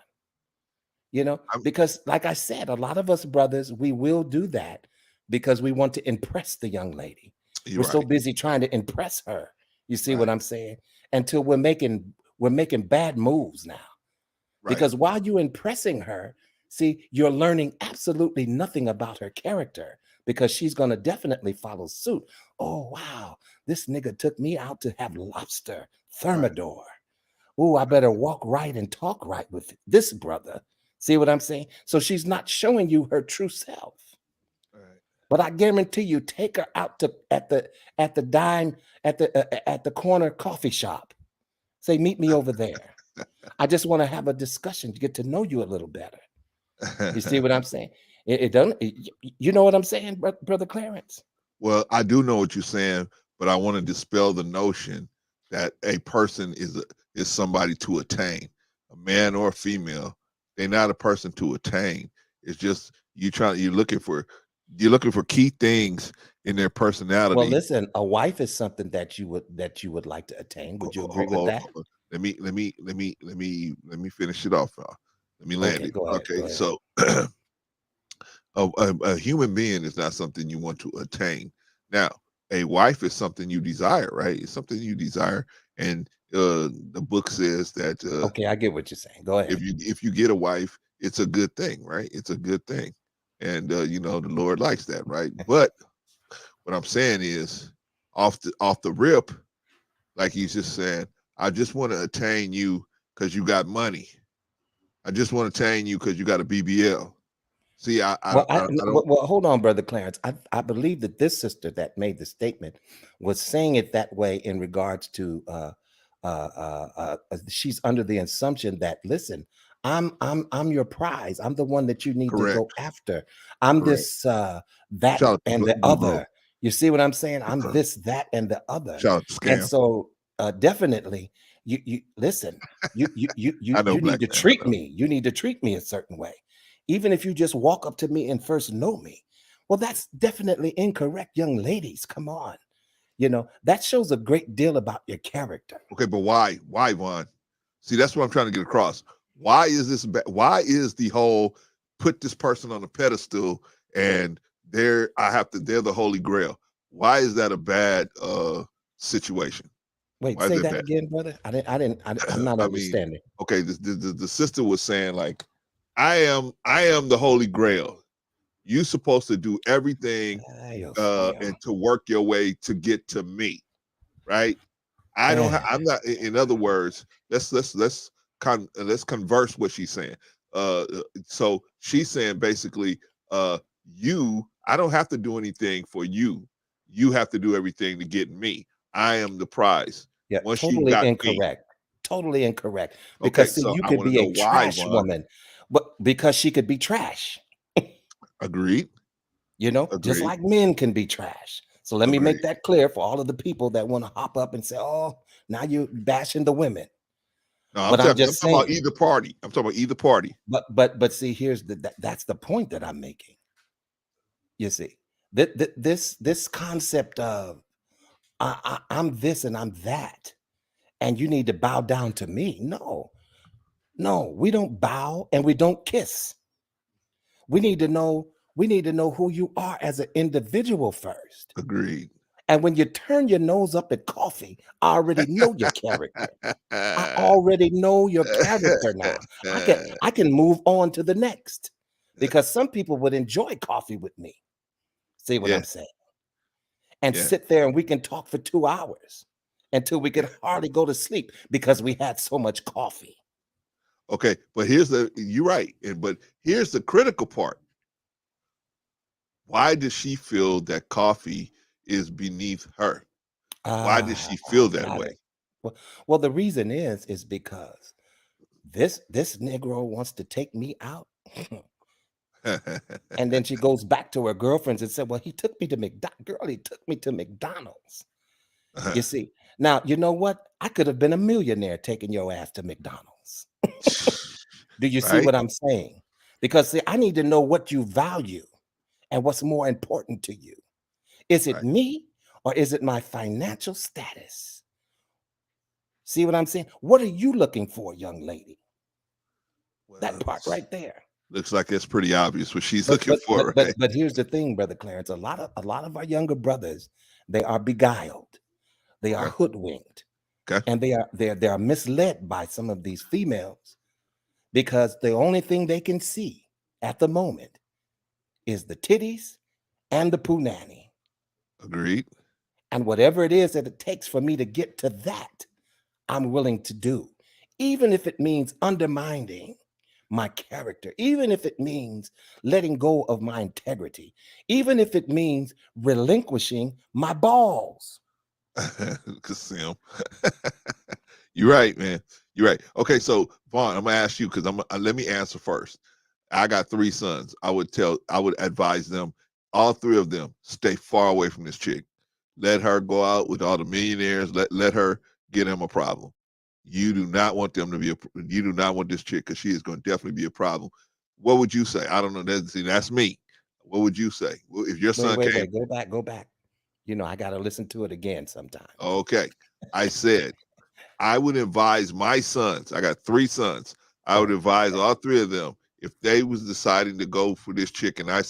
B: I'm,
G: Because like I said, a lot of us brothers, we will do that because we want to impress the young lady.
B: you're
G: We're so
B: right.
G: busy trying to impress her. You see what
B: Right.
G: I'm saying? Until we're making bad moves now.
B: Right.
G: Because while you're impressing her, See, you're learning absolutely nothing about her character because she's going to definitely follow suit. Oh, wow. This nigga took me out to have lobster thermidor. Oh, I better walk right and talk right with this brother. See what I'm saying? So she's not showing you her true self.
B: Right.
G: But I guarantee you, take her out to at the dime at the corner coffee shop. Say, meet me over there. I just want to have a discussion to get to know you a little better. You see what I'm saying? It doesn't. You know what I'm saying, brother Clarence?
B: Well, I do know what you're saying, but I want to dispel the notion that a person is somebody to attain, a man or a female. They're not a person to attain. It's just you're looking for key things in their
G: Well,
B: personality.
G: listen, a wife is something that you would like to attain. Would you agree with that?
B: Hold on. Let me finish it off. Let me land
G: Okay,
B: it.
G: go ahead.
B: Okay,
G: Go ahead.
B: so a human being is not something you want to attain. Now, a wife is something you desire, right? It's something you desire, and the book says that
G: Okay, I get what you're saying. Go ahead.
B: if you get a wife, it's a good thing, right? It's a good thing, and you know the Lord likes that, right? But what I'm saying is, off the rip, like he's just saying, I just want to attain you because you got money. I just want to attain you because you got a BBL. See, I
G: Well,
B: don't.
G: well, hold on, brother Clarence. I believe that this sister that made the statement was saying it that way in regards to she's under the assumption that listen, I'm your prize. I'm the one that you need to go
B: Correct.
G: after. I'm
B: Correct.
G: this that
B: Shout out to
G: and the
B: Blue Bro.
G: other. You see what I'm saying? I'm this, that, and the other.
B: Shout out to
G: And
B: Scam.
G: so definitely you listen,
B: I know
G: you need
B: Black
G: to
B: Man. I
G: treat
B: know.
G: me. You need to treat me a certain way. Even if you just walk up to me and first know me. Well, that's definitely incorrect, young ladies. Come on. You know, that shows a great deal about your character.
B: Okay, but why? Why, Vaughn? See, that's what I'm trying to get across. Why is this? Why is the whole put this person on a pedestal and they're the Holy Grail? Why is that a bad situation?
G: Wait,
B: Why is
G: say
B: that
G: that
B: bad?
G: again, brother. I'm not
B: I mean,
G: understanding.
B: okay, the sister was saying like, I am the Holy Grail. You're supposed to do everything
G: Ay, Dios mío.
B: and to work your way to get to me, right?
G: Man,
B: I'm not. In other words, let's converse what she's saying. So she's saying basically, I don't have to do anything for you. You have to do everything to get me. I am the prize.
G: yeah,
B: Once you
G: totally
B: got me,
G: incorrect. Totally incorrect.
B: okay.
G: Because see,
B: So
G: you
B: I
G: could
B: want to
G: be
B: know
G: a
B: why,
G: trash
B: Vaughn.
G: woman, but because she could be trash.
B: Agreed.
G: You know, just
B: Agreed.
G: like men can be trash. So let me
B: Agreed.
G: make that clear for all of the people that want to hop up and say, "Oh, now you're bashing the women."
B: No,
G: But I'm
B: I'm
G: just
B: talking about
G: saying.
B: either party. I'm talking about either party.
G: But see, here's that's the point that I'm making. You see, this concept of I'm this and I'm that, and you need to bow down to me. No, no, we don't bow and we don't kiss. We need to know. We need to know who you are as an individual first.
B: Agreed.
G: And when you turn your nose up at coffee, I already know your character. I already know your character now. I can move on to the next because some people would enjoy coffee with me. See what
B: Yeah.
G: I'm saying? And
B: Yeah.
G: sit there and we can talk for 2 hours until we
B: Yeah.
G: can hardly go to sleep because we had so much coffee.
B: Okay, but you're right, but here's the critical part. Why does she feel that coffee is beneath her? Why does
G: Ah,
B: she
G: I
B: feel that
G: got
B: way?
G: it. Well, the reason is because this Negro wants to take me out. And then she goes back to her girlfriends and said, "Well, he took me to Girl, he took me to McDonald's." You see, now you know what? I could have been a millionaire taking your ass to McDonald's. Do you see
B: Right?
G: what I'm saying? Because see, I need to know what you value and what's more important to you. Is it
B: Right.
G: me or is it my financial status? See what I'm saying? What are you looking for, young lady? That
B: Well,
G: part right there.
B: looks like it's pretty obvious what she's
G: But
B: looking
G: but but
B: for,
G: but
B: right?
G: but here's the thing, brother Clarence. A lot of our younger brothers, they are beguiled, they are
B: Okay.
G: hoodwinked,
B: Okay.
G: and they are misled by some of these females because the only thing they can see at the moment is the titties and the punani.
B: Agreed.
G: And whatever it is that it takes for me to get to that, I'm willing to do, even if it means undermining my character, even if it means letting go of my integrity, even if it means relinquishing my balls.
B: Sim. You're right, man. You're right. Okay, so Vaughn, I'm gonna ask you because let me answer first. I got 3 sons. I would advise them, all 3 of them, stay far away from this chick. Let her go out with all the millionaires. Let her get him a problem. You do not want them to be you do not want this chick because she is going to definitely be a problem. What would you say? I don't know. That's me. What would you say? Well, if your son
G: Wait,
B: came,
G: go back. You know, I got to listen to it again sometime.
B: okay. I said I would advise my sons. I got 3 sons. I would advise all 3 of them if they was deciding to go for this chick, and I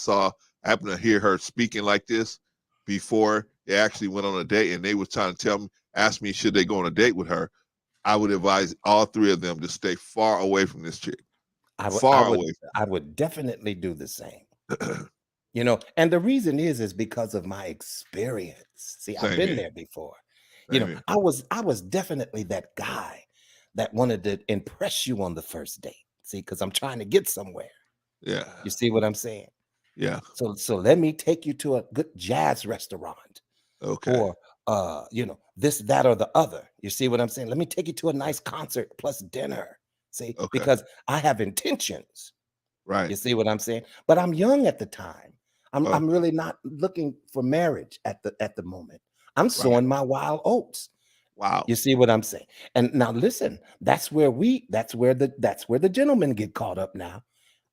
B: happened to hear her speaking like this before they actually went on a date, and they was trying to ask me should they go on a date with her. I would advise all 3 of them to stay far away from this chick. Far away.
G: I would definitely do the same. You know, and the reason is because of my experience. See, I've been there before. You know, I was definitely that guy that wanted to impress you on the first date. See, because I'm trying to get somewhere.
B: Yeah.
G: You see what I'm saying?
B: Yeah.
G: So let me take you to a good jazz restaurant.
B: Okay.
G: Or you know, this, that, or the other. You see what I'm saying? Let me take you to a nice concert plus dinner. See,
B: Okay.
G: because I have intentions.
B: Right.
G: You see what I'm saying? But I'm young at the time. I'm really not looking for marriage at the moment. I'm sowing my wild oats.
B: Wow.
G: You see what I'm saying? And now listen, that's where the gentlemen get caught up now.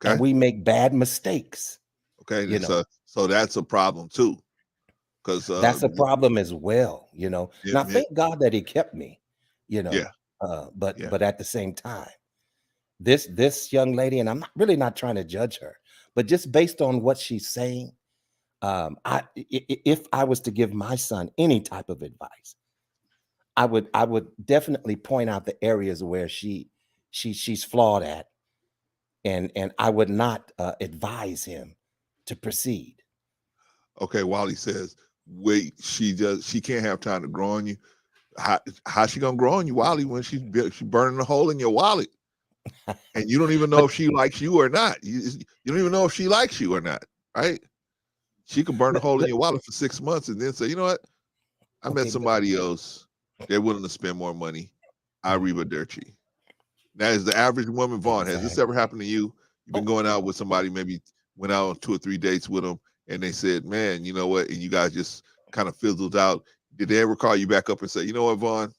B: Okay.
G: And we make bad mistakes.
B: Okay.
G: You know,
B: so that's a problem too. Because
G: that's a problem as well, you know. Now,
B: yeah,
G: thank God that he kept me, you know.
B: yeah.
G: But at the same time, this young lady, and I'm not trying to judge her, but just based on what she's saying, if I was to give my son any type of advice, I would definitely point out the areas where she's flawed at, and I would not advise him to proceed.
B: Okay, Wally says, wait, she can't have time to grow on you. How she gonna grow on you, Wally, when she's burning a hole in your wallet? And you don't even know if she likes you or not. You don't even know if she likes you or not, right? She could burn a hole in your wallet for 6 months and then say, you know what? I met somebody else. They're willing to spend more money. Arrivederci. Now, is the average woman, Vaughn, has this ever happened to you? You've been going out with somebody, maybe went out on 2 or 3 dates with them, and they said, man, you know what? And you guys just kind of fizzled out. Did they ever call you back up and say, you know what, Vaughn?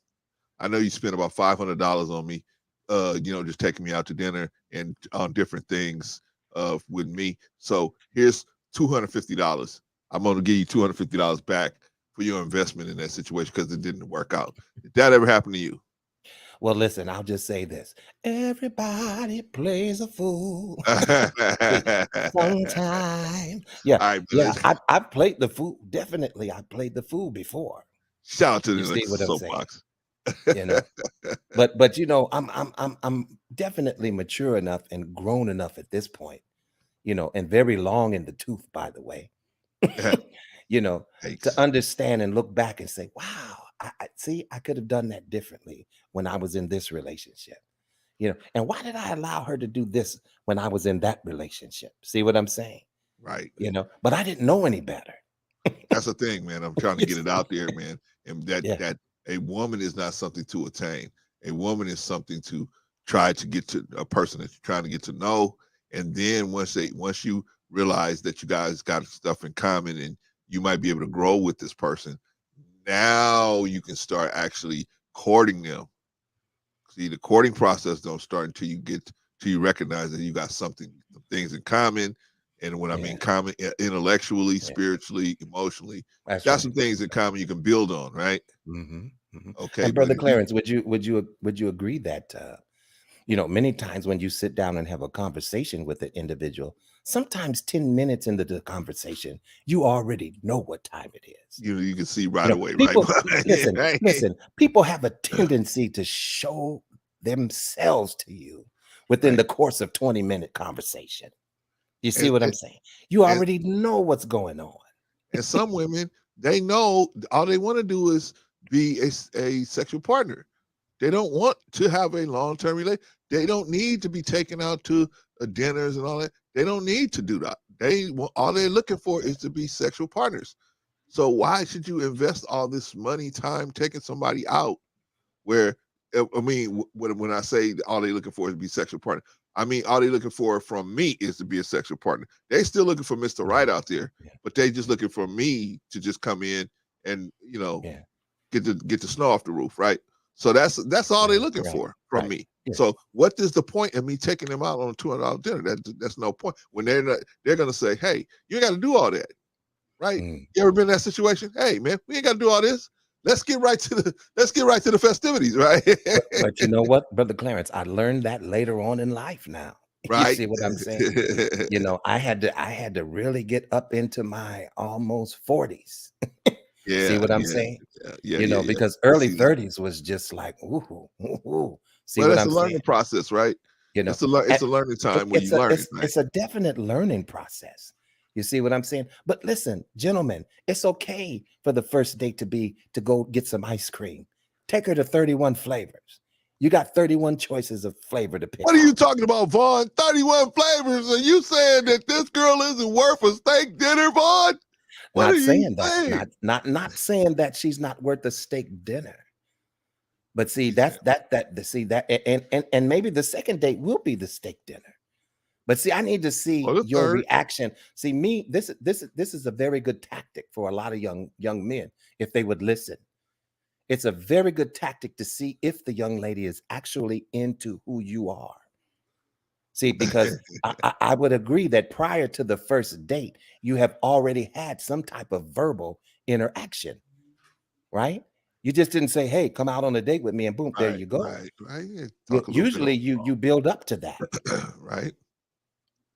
B: I know you spent about $500 on me, just taking me out to dinner and on different things with me. So here's $250. I'm going to give you $250 back for your investment in that situation because it didn't work out. Did that ever happen to you?
G: Well, listen, I'll just say this. Everybody plays a fool. Sometime. Yeah.
B: All right,
G: Yeah. I've played the fool. Definitely. I played the fool before.
B: Shout out to
G: You
B: the
G: see what I'm saying?
B: soapbox.
G: You know, but you know, I'm definitely mature enough and grown enough at this point, you know, and very long in the tooth, by the way, you know, to understand and look back and say, wow, I see, I could have done that differently when I was in this relationship, you know, and why did I allow her to do this when I was in that relationship? See what I'm saying?
B: Right.
G: You know, but I didn't know any better.
B: That's the thing, man. I'm trying to get it out there, man. And
G: Yeah.
B: that a woman is not something to attain. A woman is something to try to get to, a person that you're trying to get to know. And then once you realize that you guys got stuff in common and you might be able to grow with this person, now you can start actually courting them. See, the courting process don't start until you recognize that you got some things in common. And when I mean common, intellectually, spiritually, emotionally,
G: That's
B: got
G: right.
B: some things in common you can build on, right? Okay,
G: And Brother
B: but
G: Clarence, would you agree that you know, many times when you sit down and have a conversation with an individual, sometimes 10 minutes into the conversation, you already know what time it is.
B: you can see right
G: You know,
B: away,
G: people,
B: right?
G: listen, people have a tendency to show themselves to you within
B: Right.
G: the course of 20-minute conversation. You see
B: And,
G: what I'm
B: and,
G: saying? You
B: and,
G: already know what's going on.
B: and some women, they know all they want to do is be a sexual partner. They don't want to have a long-term relationship. They don't need to be taken out to dinners and all that. They don't need to do that. All they're looking for is to be sexual partners. So why should you invest all this money, time, taking somebody out where, I mean, when I say all they're looking for is to be sexual partner, I mean, all they're looking for from me is to be a sexual partner. They still looking for Mr. Right out there, but they just looking for me to just come in and, get the snow off the roof, right? So that's all they're looking for from me.
G: Yeah.
B: So what is the point of me taking them out on a $200 dinner? That's no point. When they're gonna say, hey, you ain't got to do all that, right? You ever been in that situation? Hey, man, we ain't got to do all this. Let's get right to the festivities, right?
G: But you know what, Brother Clarence, I learned that later on in life now.
B: Right.
G: You see what I'm saying? I had to really get up into my almost 40s. See what I'm saying?
B: Yeah,
G: because early 30s was just like, ooh. See
B: well,
G: what
B: that's
G: I'm
B: a learning
G: saying?
B: process, right? It's a learning time where you learn.
G: It's a definite learning process. You see what I'm saying? But listen, gentlemen, it's okay for the first date to go get some ice cream. Take her to 31 flavors. You got 31 choices of flavor to pick.
B: What are you talking about, Vaughn? 31 flavors. Are you saying that this girl isn't worth a steak dinner, Vaughn? What
G: Not
B: are
G: saying
B: you
G: that.
B: saying?
G: Not saying that she's not worth a steak dinner. But see, and maybe the second date will be the steak dinner. But see, I need to see your reaction. See, this is a very good tactic for a lot of young men if they would listen. It's a very good tactic to see if the young lady is actually into who you are. See, because I would agree that prior to the first date, you have already had some type of verbal interaction, right? You just didn't say, hey, come out on a date with me and boom, there you go.
B: Right.
G: Usually you build up to that.
B: Right.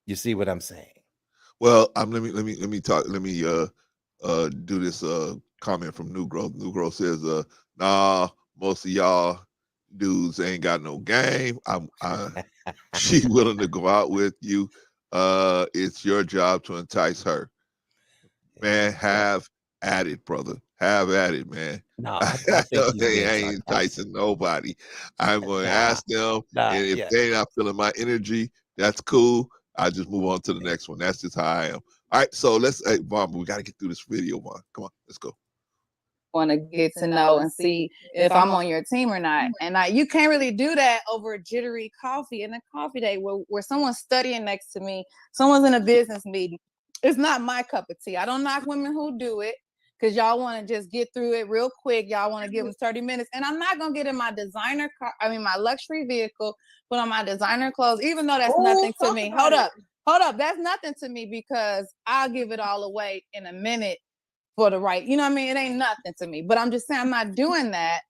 G: You see what I'm saying?
B: Well, let me talk. Let me do this comment from New Growth. New Growth says, nah, most of y'all dudes ain't got no game. She willing to go out with you. It's your job to entice her. Man, have at it, brother. Have at it, man.
G: No, I think he's being
B: I ain't enticing nobody. I'm going to ask them, and if they're not feeling my energy, that's cool. I just move on to the next one. That's just how I am. All right, so hey, Vaughn, we got to get through this video, Vaughn. Come on, let's go.
C: Want to get to know and see if I'm on your team or not. And you can't really do that over a jittery coffee in a coffee date where someone's studying next to me, someone's in a business meeting. It's not my cup of tea. I don't knock women who do it because y'all want to just get through it real quick. Y'all want to give them 30 minutes. And I'm not going to get in my designer car, my luxury vehicle, put on my designer clothes, even though that's nothing to me. Hold up. That's nothing to me because I'll give it all away in a minute for the right. You know what I mean? It ain't nothing to me. But I'm just saying I'm not doing that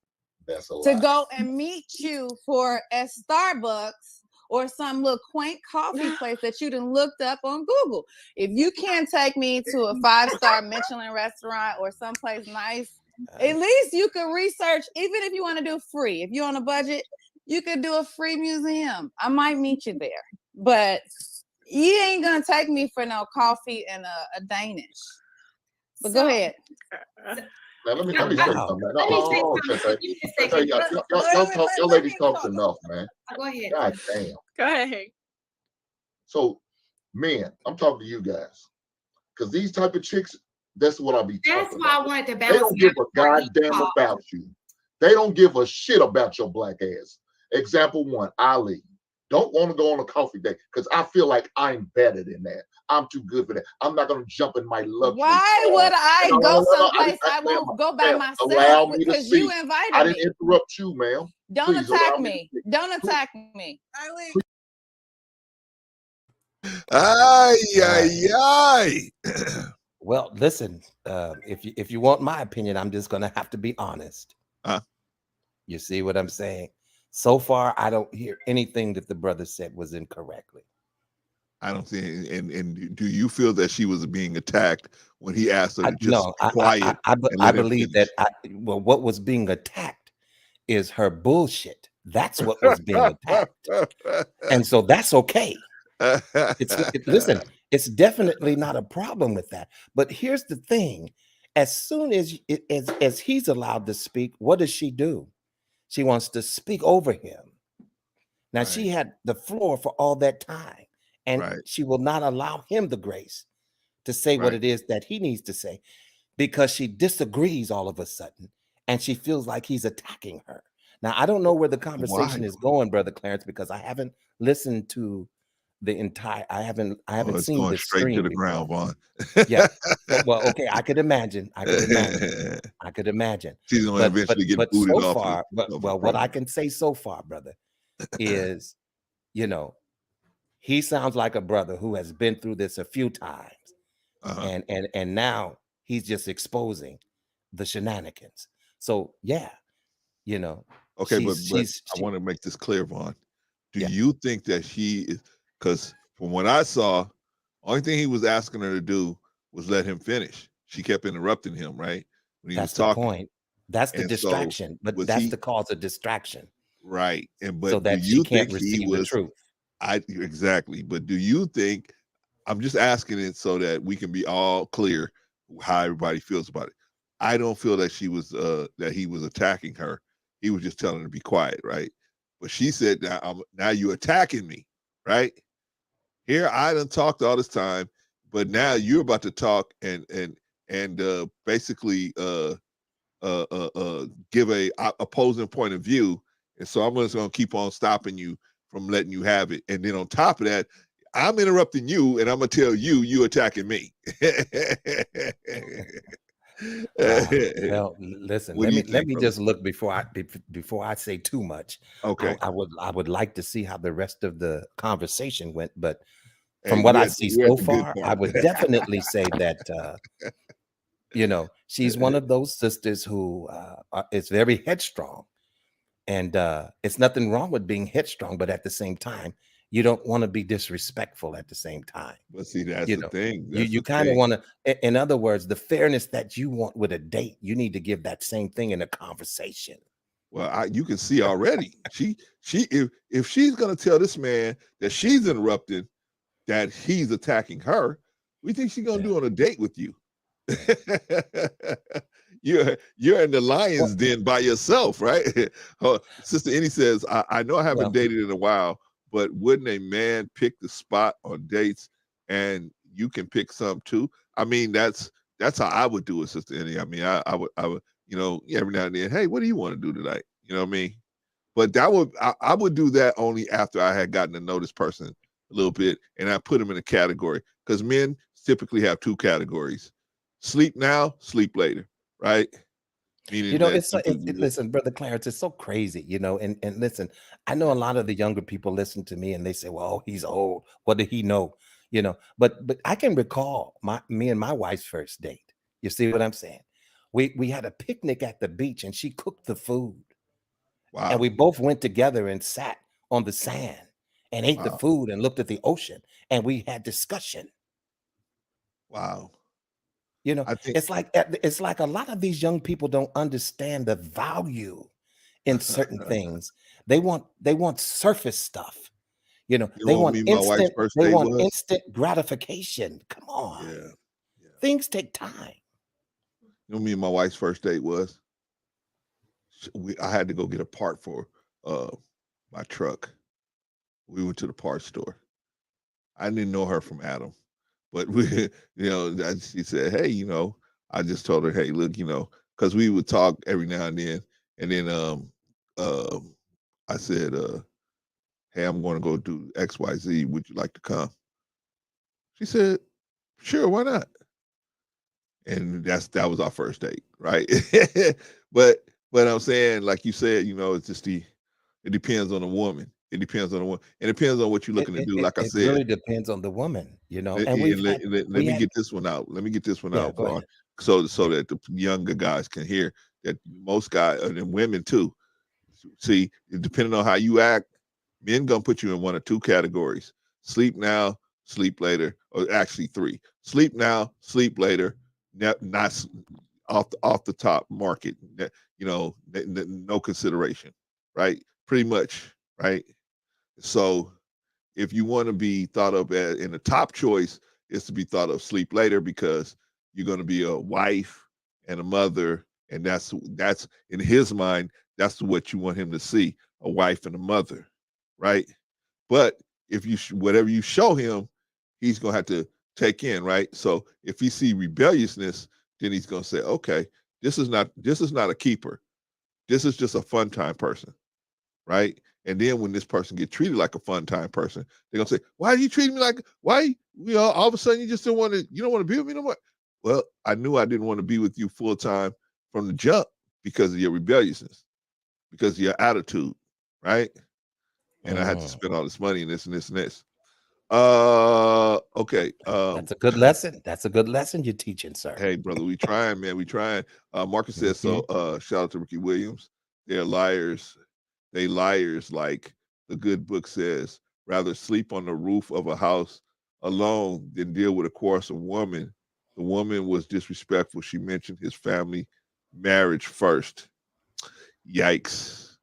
C: to go and meet you for a Starbucks or some little quaint coffee place that you done looked up on Google. If you can't take me to a 5-star Michelin restaurant or someplace nice, at least you can research, even if you want to do free. If you're on a budget, you could do a free museum. I might meet you there. But you ain't going to take me for no coffee and a Danish. But go ahead.
D: Now, let me say something. Y'all ladies talk enough, man.
E: Go ahead.
D: God damn.
F: Go ahead.
D: So, men, I'm talking to you guys. Because these type of chicks, that's what I'll be talking about.
E: That's why I wanted to bounce.
D: They don't give a goddamn about you. They don't give a shit about your black ass. Example one, Ali. Don't want to go on a coffee date because I feel like I'm better than that. I'm too good for that. I'm not going to jump in my luxury.
C: Why would I go someplace I won't go by myself?
D: Allow me to
C: because
D: speak.
C: you invited
D: I didn't
C: me.
D: interrupt you, ma'am.
C: Don't attack me. Don't attack me.
B: Ay.
G: Well, listen, if you want my opinion, I'm just gonna have to be honest. You see what I'm saying? So far, I don't hear anything that the brother said was incorrectly.
B: I don't see. And do you feel that she was being attacked when he asked her to just be quiet?
G: I believe that. What was being attacked is her bullshit. That's what was being attacked, and so that's okay. Listen, It's definitely not a problem with that. But here's the thing: as soon as as he's allowed to speak, what does she do? She wants to speak over him. Now
B: Right.
G: she had the floor for all that time, and
B: Right.
G: she will not allow him the grace to say what
B: Right.
G: it is that he needs to say because she disagrees all of a sudden and she feels like he's attacking her. Now, I don't know where the
B: Why?
G: conversation is going, Brother Clarence, because I haven't listened to the entire I
B: Oh,
G: haven't
B: it's
G: seen
B: going
G: this
B: straight to
G: stream
B: the
G: before.
B: ground, Vaughn.
G: Yeah. Well, okay, I could imagine. I could imagine. I could imagine.
B: She's gonna eventually get
G: But
B: booted
G: so
B: off
G: far, but
B: of the
G: well, what I
B: program.
G: can say so far, brother, is, you know, he sounds like a brother who has been through this a few times,
B: Uh-huh.
G: and now he's just exposing the shenanigans. So yeah, you know,
B: Okay, but I
G: she
B: want to make this clear, Vaughn. Do
G: yeah,
B: you think that she is, because from what I saw, only thing he was asking her to do was let him finish. She kept interrupting him, right? When he was
G: that's the
B: talking.
G: point. That's the
B: And so
G: distraction, but
B: was
G: that's
B: he
G: the cause of distraction,
B: right? And
G: so
B: but do
G: that she
B: you
G: can't
B: think he
G: receive the
B: was
G: truth.
B: exactly, but do you think, I'm just asking it so that we can be all clear how everybody feels about it. I don't feel that that he was attacking her. He was just telling her to be quiet, right? But she said, now you attacking me, right? Here I done talked all this time, but now you're about to talk and basically give a opposing point of view, and so I'm just going to keep on stopping you from letting you have it. And then on top of that, I'm interrupting you, and I'm going to tell you attacking me.
G: Wow. Well, listen,
B: What do you
G: let
B: think,
G: me
B: brother?
G: just look before I say too much.
B: Okay.
G: I would like to see how the rest of the conversation went, but
B: Hey,
G: from what I see
B: we're at
G: so
B: the good
G: far, I
B: part.
G: would definitely say that you know, she's one of those sisters who is very headstrong, and it's nothing wrong with being headstrong, but at the same time, you don't want to be disrespectful at the same time.
B: But see, that's
G: You
B: the
G: know,
B: thing. That's
G: you
B: the
G: kind of
B: thing.
G: want to, in other words, the fairness that you want with a date, you need to give that same thing in a conversation.
B: Well, you can see already. She if she's gonna tell this man that she's interrupted, that he's attacking her, what do you think she's gonna
G: Yeah.
B: do on a date with you? You're in the lion's
G: Well,
B: den by yourself, right? Sister Annie says, I know I haven't
G: well,
B: dated in a while, but wouldn't a man pick the spot on dates and you can pick some too? I mean, that's how I would do it, Sister Annie. I mean, I would, every now and then, hey, what do you want to do tonight? You know what I mean? But I would do that only after I had gotten to know this person a little bit, and I put them in a category, because men typically have two categories: sleep now, sleep later, right?
G: you
B: Meaning
G: know,
B: that
G: it's so,
B: you could,
G: listen, Brother Clarence, it's so crazy, you know, and listen, I know a lot of the younger people listen to me and they say, well, he's old. What did he know? You know, but I can recall me and my wife's first date. You see what I'm saying? We had a picnic at the beach and she cooked the food. And
B: wow,
G: we both went together and sat on the sand and ate the
B: wow,
G: food and looked at the ocean and we had discussion.
B: wow.
G: You know,
B: I think
G: it's like a lot of these young people don't understand the value in certain things. They want surface stuff. You know,
B: you know what me and my wife's first
G: they
B: date
G: want
B: was?
G: instant gratification. Come on.
B: Yeah, yeah.
G: Things take time.
B: You know what me and my wife's first date was? I had to go get a part for uh my truck. We went to the parts store. I didn't know her from Adam. But she said, "Hey, I just told her, hey, look, because we would talk every now and then um, I said, hey, I'm going to go do X, Y, Z. Would you like to come?" She said, "Sure, why not?" And that was our first date, right? but I'm saying, like you said, it's just it depends on the woman. It depends on the woman. It depends on what you're looking to do. Like I
G: It
B: said,
G: really depends on the woman, you know.
B: let,
G: And
B: and let, let, let
G: we
B: me
G: had
B: get this one out. Let me get this one
G: yeah,
B: out,
G: go
B: Vaughn,
G: ahead.
B: so
G: Yeah.
B: that the younger guys can hear that most guys and women too. See, depending on how you act, men gonna put you in one or two categories: sleep now, sleep later, or actually three: sleep now, sleep later, not off the top market. No consideration, right? Pretty much, right? So if you want to be thought of as in the top choice, is to be thought of sleep later because you're going to be a wife and a mother, and that's in his mind, that's what you want him to see, a wife and a mother, right? But if you whatever you show him, he's going to have to take in, right? So if he see rebelliousness, then he's going to say, okay, this is not a keeper. This is just a fun time person, right? And then when this person get treated like a fun time person, they're gonna say, "Why do you treat me like? Why all of a sudden you just don't want to be with me no more?" Well, I knew I didn't want to be with you full time from the jump because of your rebelliousness, because of your attitude, right? And I had to spend all this money and this and this and this. Okay.
G: That's a good lesson. That's a good lesson you're teaching, sir.
B: Hey, brother, we trying, man. We trying. Marcus says so. Shout out to Ricky Williams. They're liars. They liars, like the good book says. Rather sleep on the roof of a house alone than deal with a course of woman. The woman was disrespectful. She mentioned his family marriage first. Yikes.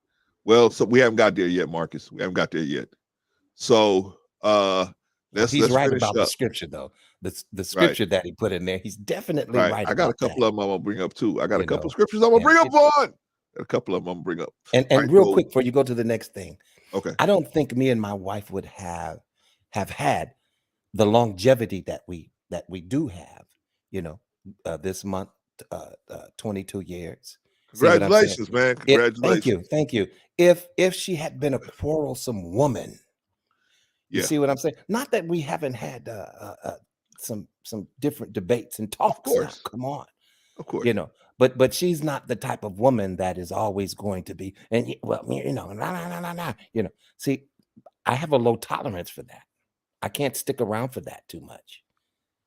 B: Well, so we haven't got there yet, Marcus. We haven't got there yet. So let's
G: right
B: finish
G: about
B: up.
G: the scripture, though. The scripture that he put in there, he's definitely right.
B: I got a couple
G: that.
B: of them I'm gonna bring up too. I got a couple of scriptures I'm gonna bring up on. Got a couple of them I'm gonna bring up.
G: And
B: right,
G: real quick before you go to the next thing.
B: Okay.
G: I don't think me and my wife would have had the longevity that we do have, this month, 22 years.
B: Congratulations, man. Congratulations.
G: Thank you. If she had been a quarrelsome woman, you see what I'm saying? Not that we haven't had some different debates and talks. Of
B: course.
G: Now. Come on.
B: Of course.
G: But she's not the type of woman that is always going to be, and see, I have a low tolerance for that. I can't stick around for that too much.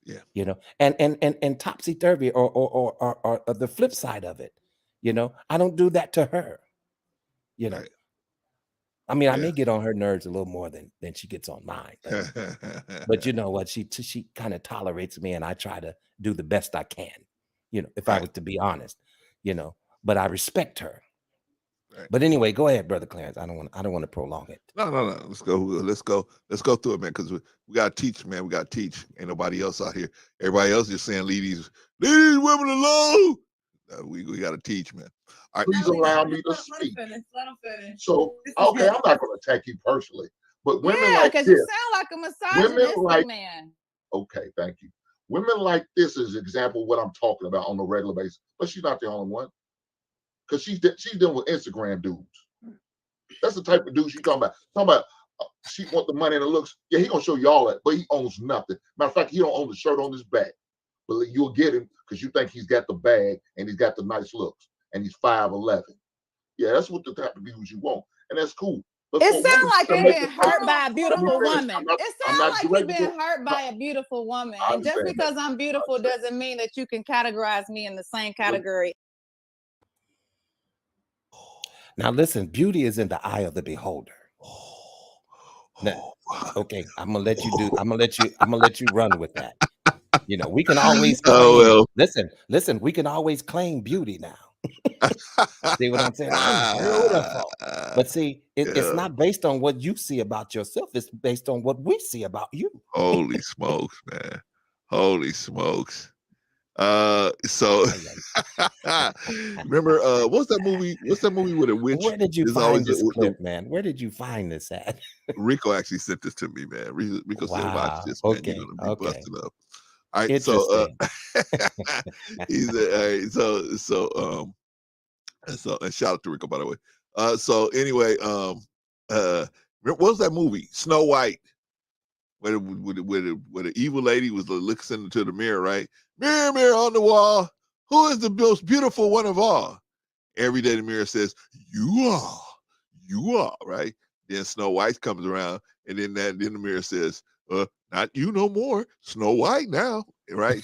B: Yeah.
G: And topsy-turvy or the flip side of it, I don't do that to her.
B: Right.
G: I mean, I may get on her nerves a little more than she gets on mine. But you know what? She kind of tolerates me, and I try to do the best I can, if I was to be honest, but I respect her. Right. But anyway, go ahead, Brother Clarence. I don't want to prolong it.
B: No. Let's go through it, man, because we gotta teach, man. We gotta teach. Ain't nobody else out here. Everybody else just saying leave these women alone. We gotta teach, man.
D: All right. Please allow me to speak. Let him finish. So okay, I'm not gonna attack you personally, but women like this,
C: because you sound like a misogynistic man.
D: Okay, thank you. Women like this is an example of what I'm talking about on a regular basis, but she's not the only one. Because she's dealing with Instagram dudes. That's the type of dude she's talking about. She want the money and the looks. Yeah, he gonna show you all that, but he owns nothing. Matter of fact, he don't own the shirt on his back. But you'll get him because you think he's got the bag and he's got the nice looks and he's 5'11". Yeah, that's what the type of dudes you want, and that's cool. But
C: it sounds like you're being hurt by a beautiful woman. It sounds like you're being hurt by a beautiful woman. And just because I'm beautiful doesn't mean that you can categorize me in the same category.
G: Now listen, beauty is in the eye of the beholder. Now, okay, I'm gonna let you run with that. We can always claim, listen, we can always claim beauty now. See what I'm saying? I'm beautiful. But see, it's not based on what you see about yourself, it's based on what we see about you.
B: Holy smokes, man. Holy smokes. So remember what's that movie with a witch?
G: Where did you find this clip, man? Where did you find this at?
B: Rico actually sent this to me, man. Rico said, watch this, man. You're gonna be busted up. All right, so he's so and shout out to Rico, by the way. So anyway, what was that movie? Snow White. Where the evil lady was looking into the mirror, right? Mirror, mirror on the wall, who is the most beautiful one of all? Every day the mirror says, you are, right? Then Snow White comes around, and then the mirror says, not you no more, Snow White now, right?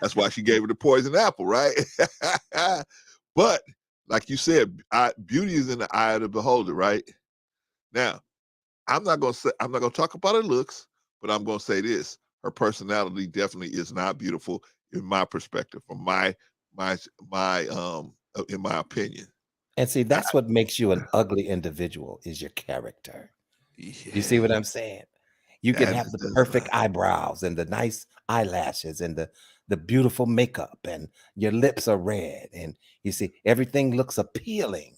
B: That's why she gave her the poison apple, right? But like you said, beauty is in the eye of the beholder, right? Now, I'm not gonna talk about her looks, but I'm gonna say this: her personality definitely is not beautiful in my perspective, from my in my opinion.
G: And see, that's what makes you an ugly individual, is your character. You see what I'm saying? You can
B: That
G: have the
B: does
G: perfect
B: not.
G: eyebrows and the nice eyelashes and the beautiful makeup, and your lips are red, and you see everything looks appealing.
B: Yeah.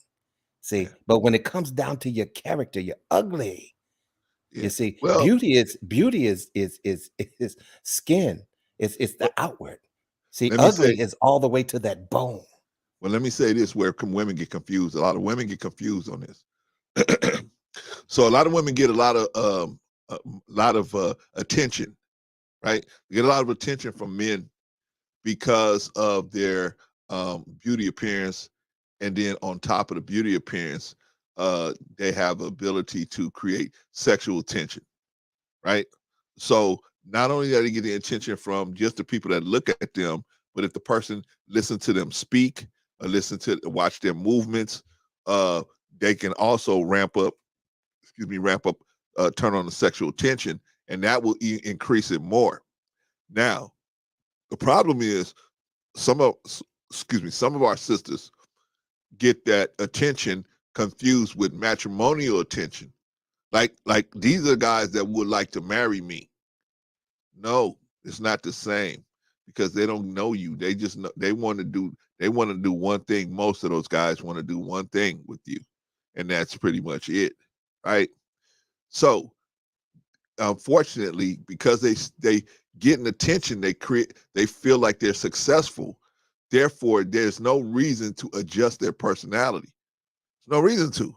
G: See, but when it comes down to your character, you're ugly.
B: Yeah.
G: You see,
B: Well,
G: beauty is skin. It's the
B: well,
G: outward. See,
B: let me say.
G: ugly is all the way to that bone.
B: Well, let me say this: where women get confused. A lot of women get confused on this. So a lot of women get a lot of attention, right? They get a lot of attention from men because of their beauty appearance, and then on top of the beauty appearance, they have ability to create sexual tension, right? So not only do they get the attention from just the people that look at them, but if the person listens to them speak or watch their movements, uh, they can also ramp up, turn on the sexual tension, and that will increase it more. Now, the problem is some of some of our sisters get that attention confused with matrimonial attention. Like these are guys that would like to marry me. No, it's not the same because they don't know you. They just know they want to do one thing. Most of those guys want to do one thing with you, and that's pretty much it, right? So unfortunately, because they get an attention, they feel like they're successful. Therefore, there's no reason to adjust their personality. There's no reason to.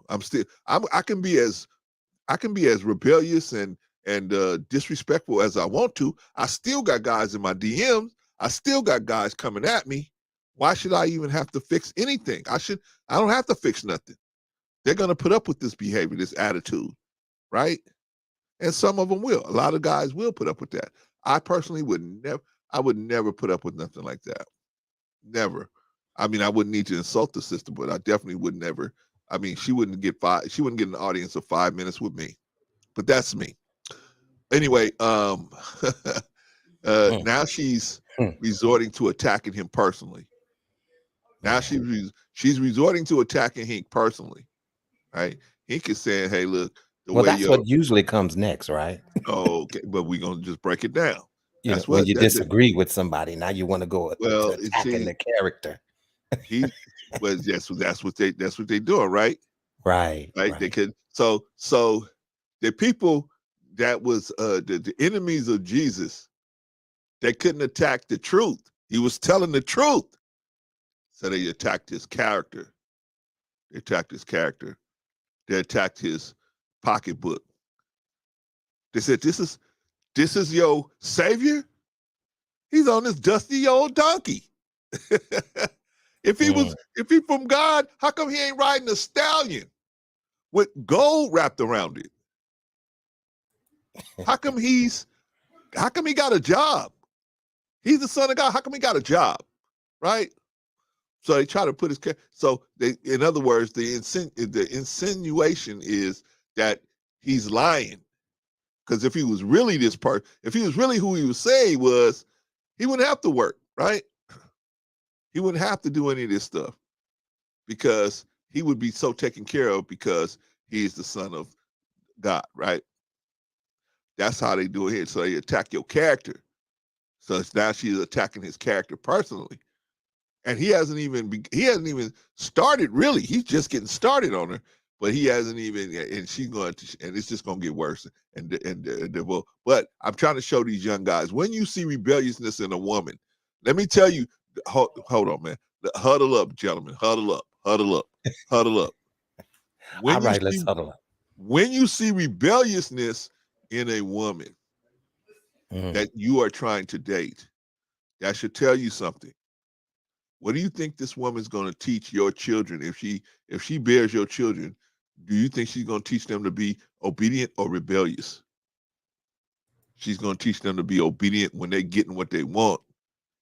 B: I can be as rebellious and disrespectful as I want to. I still got guys in my DMs. I still got guys coming at me. Why should I even have to fix anything? I don't have to fix nothing. They're gonna put up with this behavior, this attitude, right? And some of them will. A lot of guys will put up with that. I personally would never. I would never put up with nothing like that. Never. I mean, I wouldn't need to insult the sister, but I definitely would never. I mean, she wouldn't get She wouldn't get an audience of 5 minutes with me. But that's me. Anyway,
G: Mm,
B: now she's
G: mm,
B: resorting to attacking him personally. Now
G: man.
B: she's resorting to attacking Hink personally, right? Hink is saying, "Hey, look, the
G: Well,
B: way
G: that's
B: you're
G: what usually comes next, right?
B: okay, but we're gonna just break it down.
G: You know,
B: That's
G: when
B: what
G: you
B: that
G: disagree with somebody, now you want to go to
B: well, it
G: attacking
B: seems
G: the character.
B: he was that's what they doing, right?
G: Right,
B: Right? They
G: right.
B: could so the people that was the enemies of Jesus, they couldn't attack the truth. He was telling the truth. So they attacked his character. They attacked his character. They attacked his pocketbook. They said, this is your savior? He's on this dusty old donkey.
G: Mm.
B: If he from God, how come he ain't riding a stallion with gold wrapped around it? How come he got a job? He's the son of God. How come he got a job? Right? So they try to put in other words, the insinuation is that he's lying. Because if he was really if he was really who he was saying he was, he wouldn't have to work, right? He wouldn't have to do any of this stuff because he would be so taken care of because he is the son of God, right? That's how they do it here. So they attack your character. So now she's attacking his character personally. And he hasn't even started really. He's just getting started on her, but he hasn't even. And she's going to, and it's just going to get worse. But I'm trying to show these young guys when you see rebelliousness in a woman. Let me tell you. Hold on, man. Huddle up, gentlemen. Huddle up. Huddle up. Huddle up.
G: All
B: When you
G: right, let's
B: see
G: huddle up.
B: when you see rebelliousness in a woman
G: Mm.
B: that you are trying to date, that should tell you something. What do you think this woman's going to teach your children if she bears your children? Do you think she's going to teach them to be obedient or rebellious? She's going to teach them to be obedient when they're getting what they want,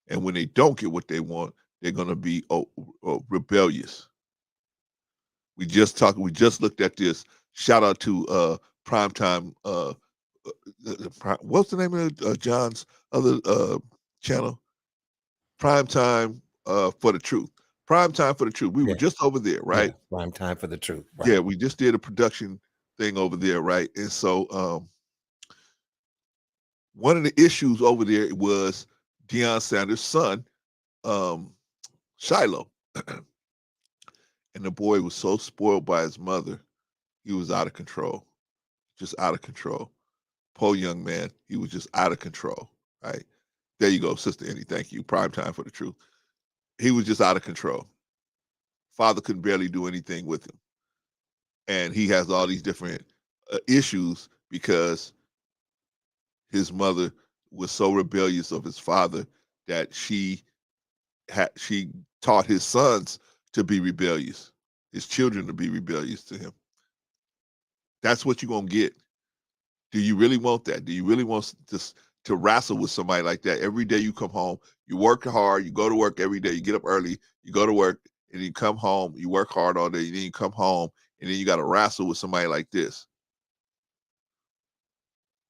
B: and when they don't get what they want, they're going to be rebellious. We just looked at this. Shout out to Primetime. What's the name of John's other channel? Primetime for the Truth. Primetime for the Truth. We were
G: Yeah,
B: just over there,
G: yeah.
B: right?
G: Prime time for the truth.
B: Yeah,
G: Right.
B: we just did a production thing over there, right? And so one of the issues over there was Deion Sanders' son, Shiloh. And the boy was so spoiled by his mother, he was out of control, just out of control. Poor young man, he was just out of control, right? There you go, Sister Annie. Thank you. Prime time for the truth. He was just out of control. Father couldn't barely do anything with him. And he has all these different issues because his mother was so rebellious of his father that she taught his sons to be rebellious, his children to be rebellious to him. That's what you're going to get. Do you really want that? Do you really want to wrestle with somebody like that? Every day you come home, you work hard, you go to work every day, you get up early, you go to work, and you come home, you work hard all day, and then you come home, and then you got to wrestle with somebody like this.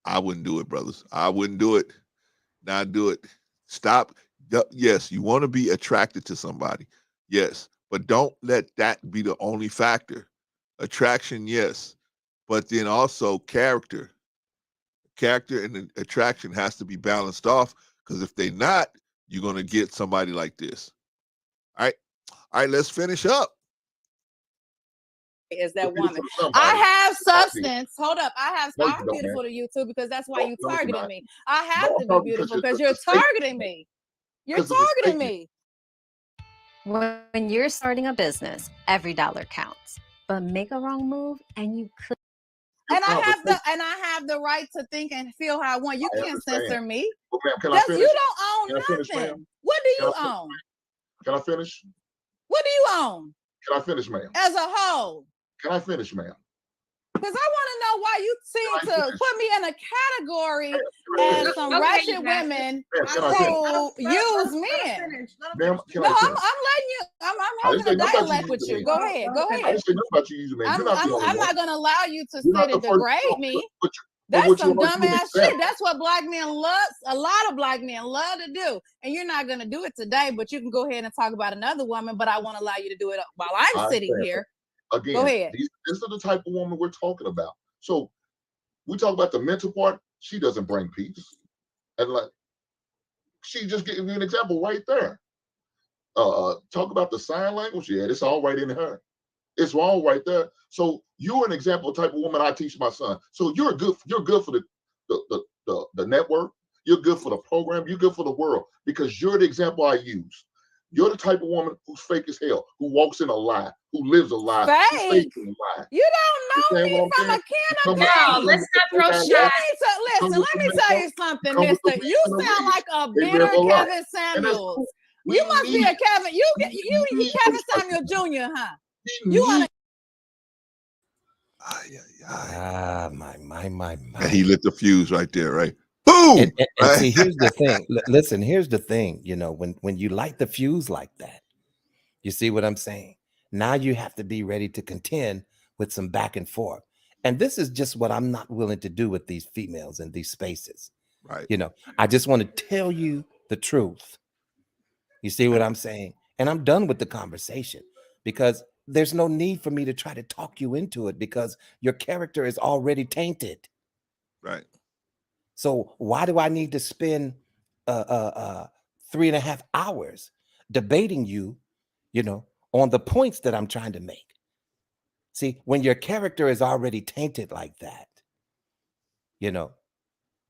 B: I wouldn't do it, brothers. I wouldn't do it. Not do it. Stop. Yes, you want to be attracted to somebody. Yes, but don't let that be the only factor. Attraction, yes, but then also character. Character and attraction has to be balanced off, because if they're not, you're going to get somebody like this. All right, let's finish up.
C: Is that woman? I have substance. Hold up. I'm beautiful to you too, because that's why you targeted me. I have to be beautiful because you're targeting me. You're targeting me.
H: When you're starting a business, every dollar counts. But make a wrong move and you could.
C: And I have the right to think and feel how I want. You can't censor me.
D: Well, ma'am, can I finish?
C: You don't own
D: Can I finish,
C: nothing.
D: ma'am?
C: What do you own?
D: Can I finish?
C: What do you own?
D: Can I finish, ma'am?
C: As a whole.
D: Can I finish, ma'am?
C: Because I want to know why you seem to put me in a category as some ratchet women who use men.
D: Ma'am,
C: no, I'm letting you. I'm having a dialect with you. Go ahead. Go
D: I
C: ahead.
D: didn't say nothing about you using men.
C: I'm not going to allow you to
D: You're not
C: sit and
D: the first
C: degrade
D: one.
C: me.
D: But
C: That's some
D: you are doing
C: dumbass
D: is that.
C: shit. That's what black men love. A lot of black men love to do. And you're not going to do it today, but you can go ahead and talk about another woman, but I won't allow you to do it while I'm sitting here.
D: Again,
C: go ahead.
D: These are the type of woman we're talking about. So we talk about the mental part. She doesn't bring peace. And like, she just gave you an example right there. Talk about the sign language. Yeah, it's all right in her. It's all right there. So you're an example type of woman I teach my son. So you're good for the network. You're good for the program. You're good for the world, because you're the example I use. You're the type of woman who's fake as hell, who walks in a lie, who lives a lie.
C: Fake? You don't know me from a can of
E: No, let's not throw shots.
C: Listen, let me tell you something, mister. You sound like a bitter Kevin Samuels. You must be a Kevin. You Kevin Samuel Jr., huh? You want
G: to... my.
B: And he lit the fuse right there, right? Boom!
G: And see, here's the thing. Listen, here's the thing. You know, when you light the fuse like that, you see what I'm saying? Now you have to be ready to contend with some back and forth. And this is just what I'm not willing to do with these females in these spaces.
B: Right.
G: You know, I just want to tell you the truth. You see what I'm saying? And I'm done with the conversation, because there's no need for me to try to talk you into it, because your character is already tainted.
B: Right.
G: So why do I need to spend 3.5 hours debating you, you know, on the points that I'm trying to make? See, when your character is already tainted like that, you know.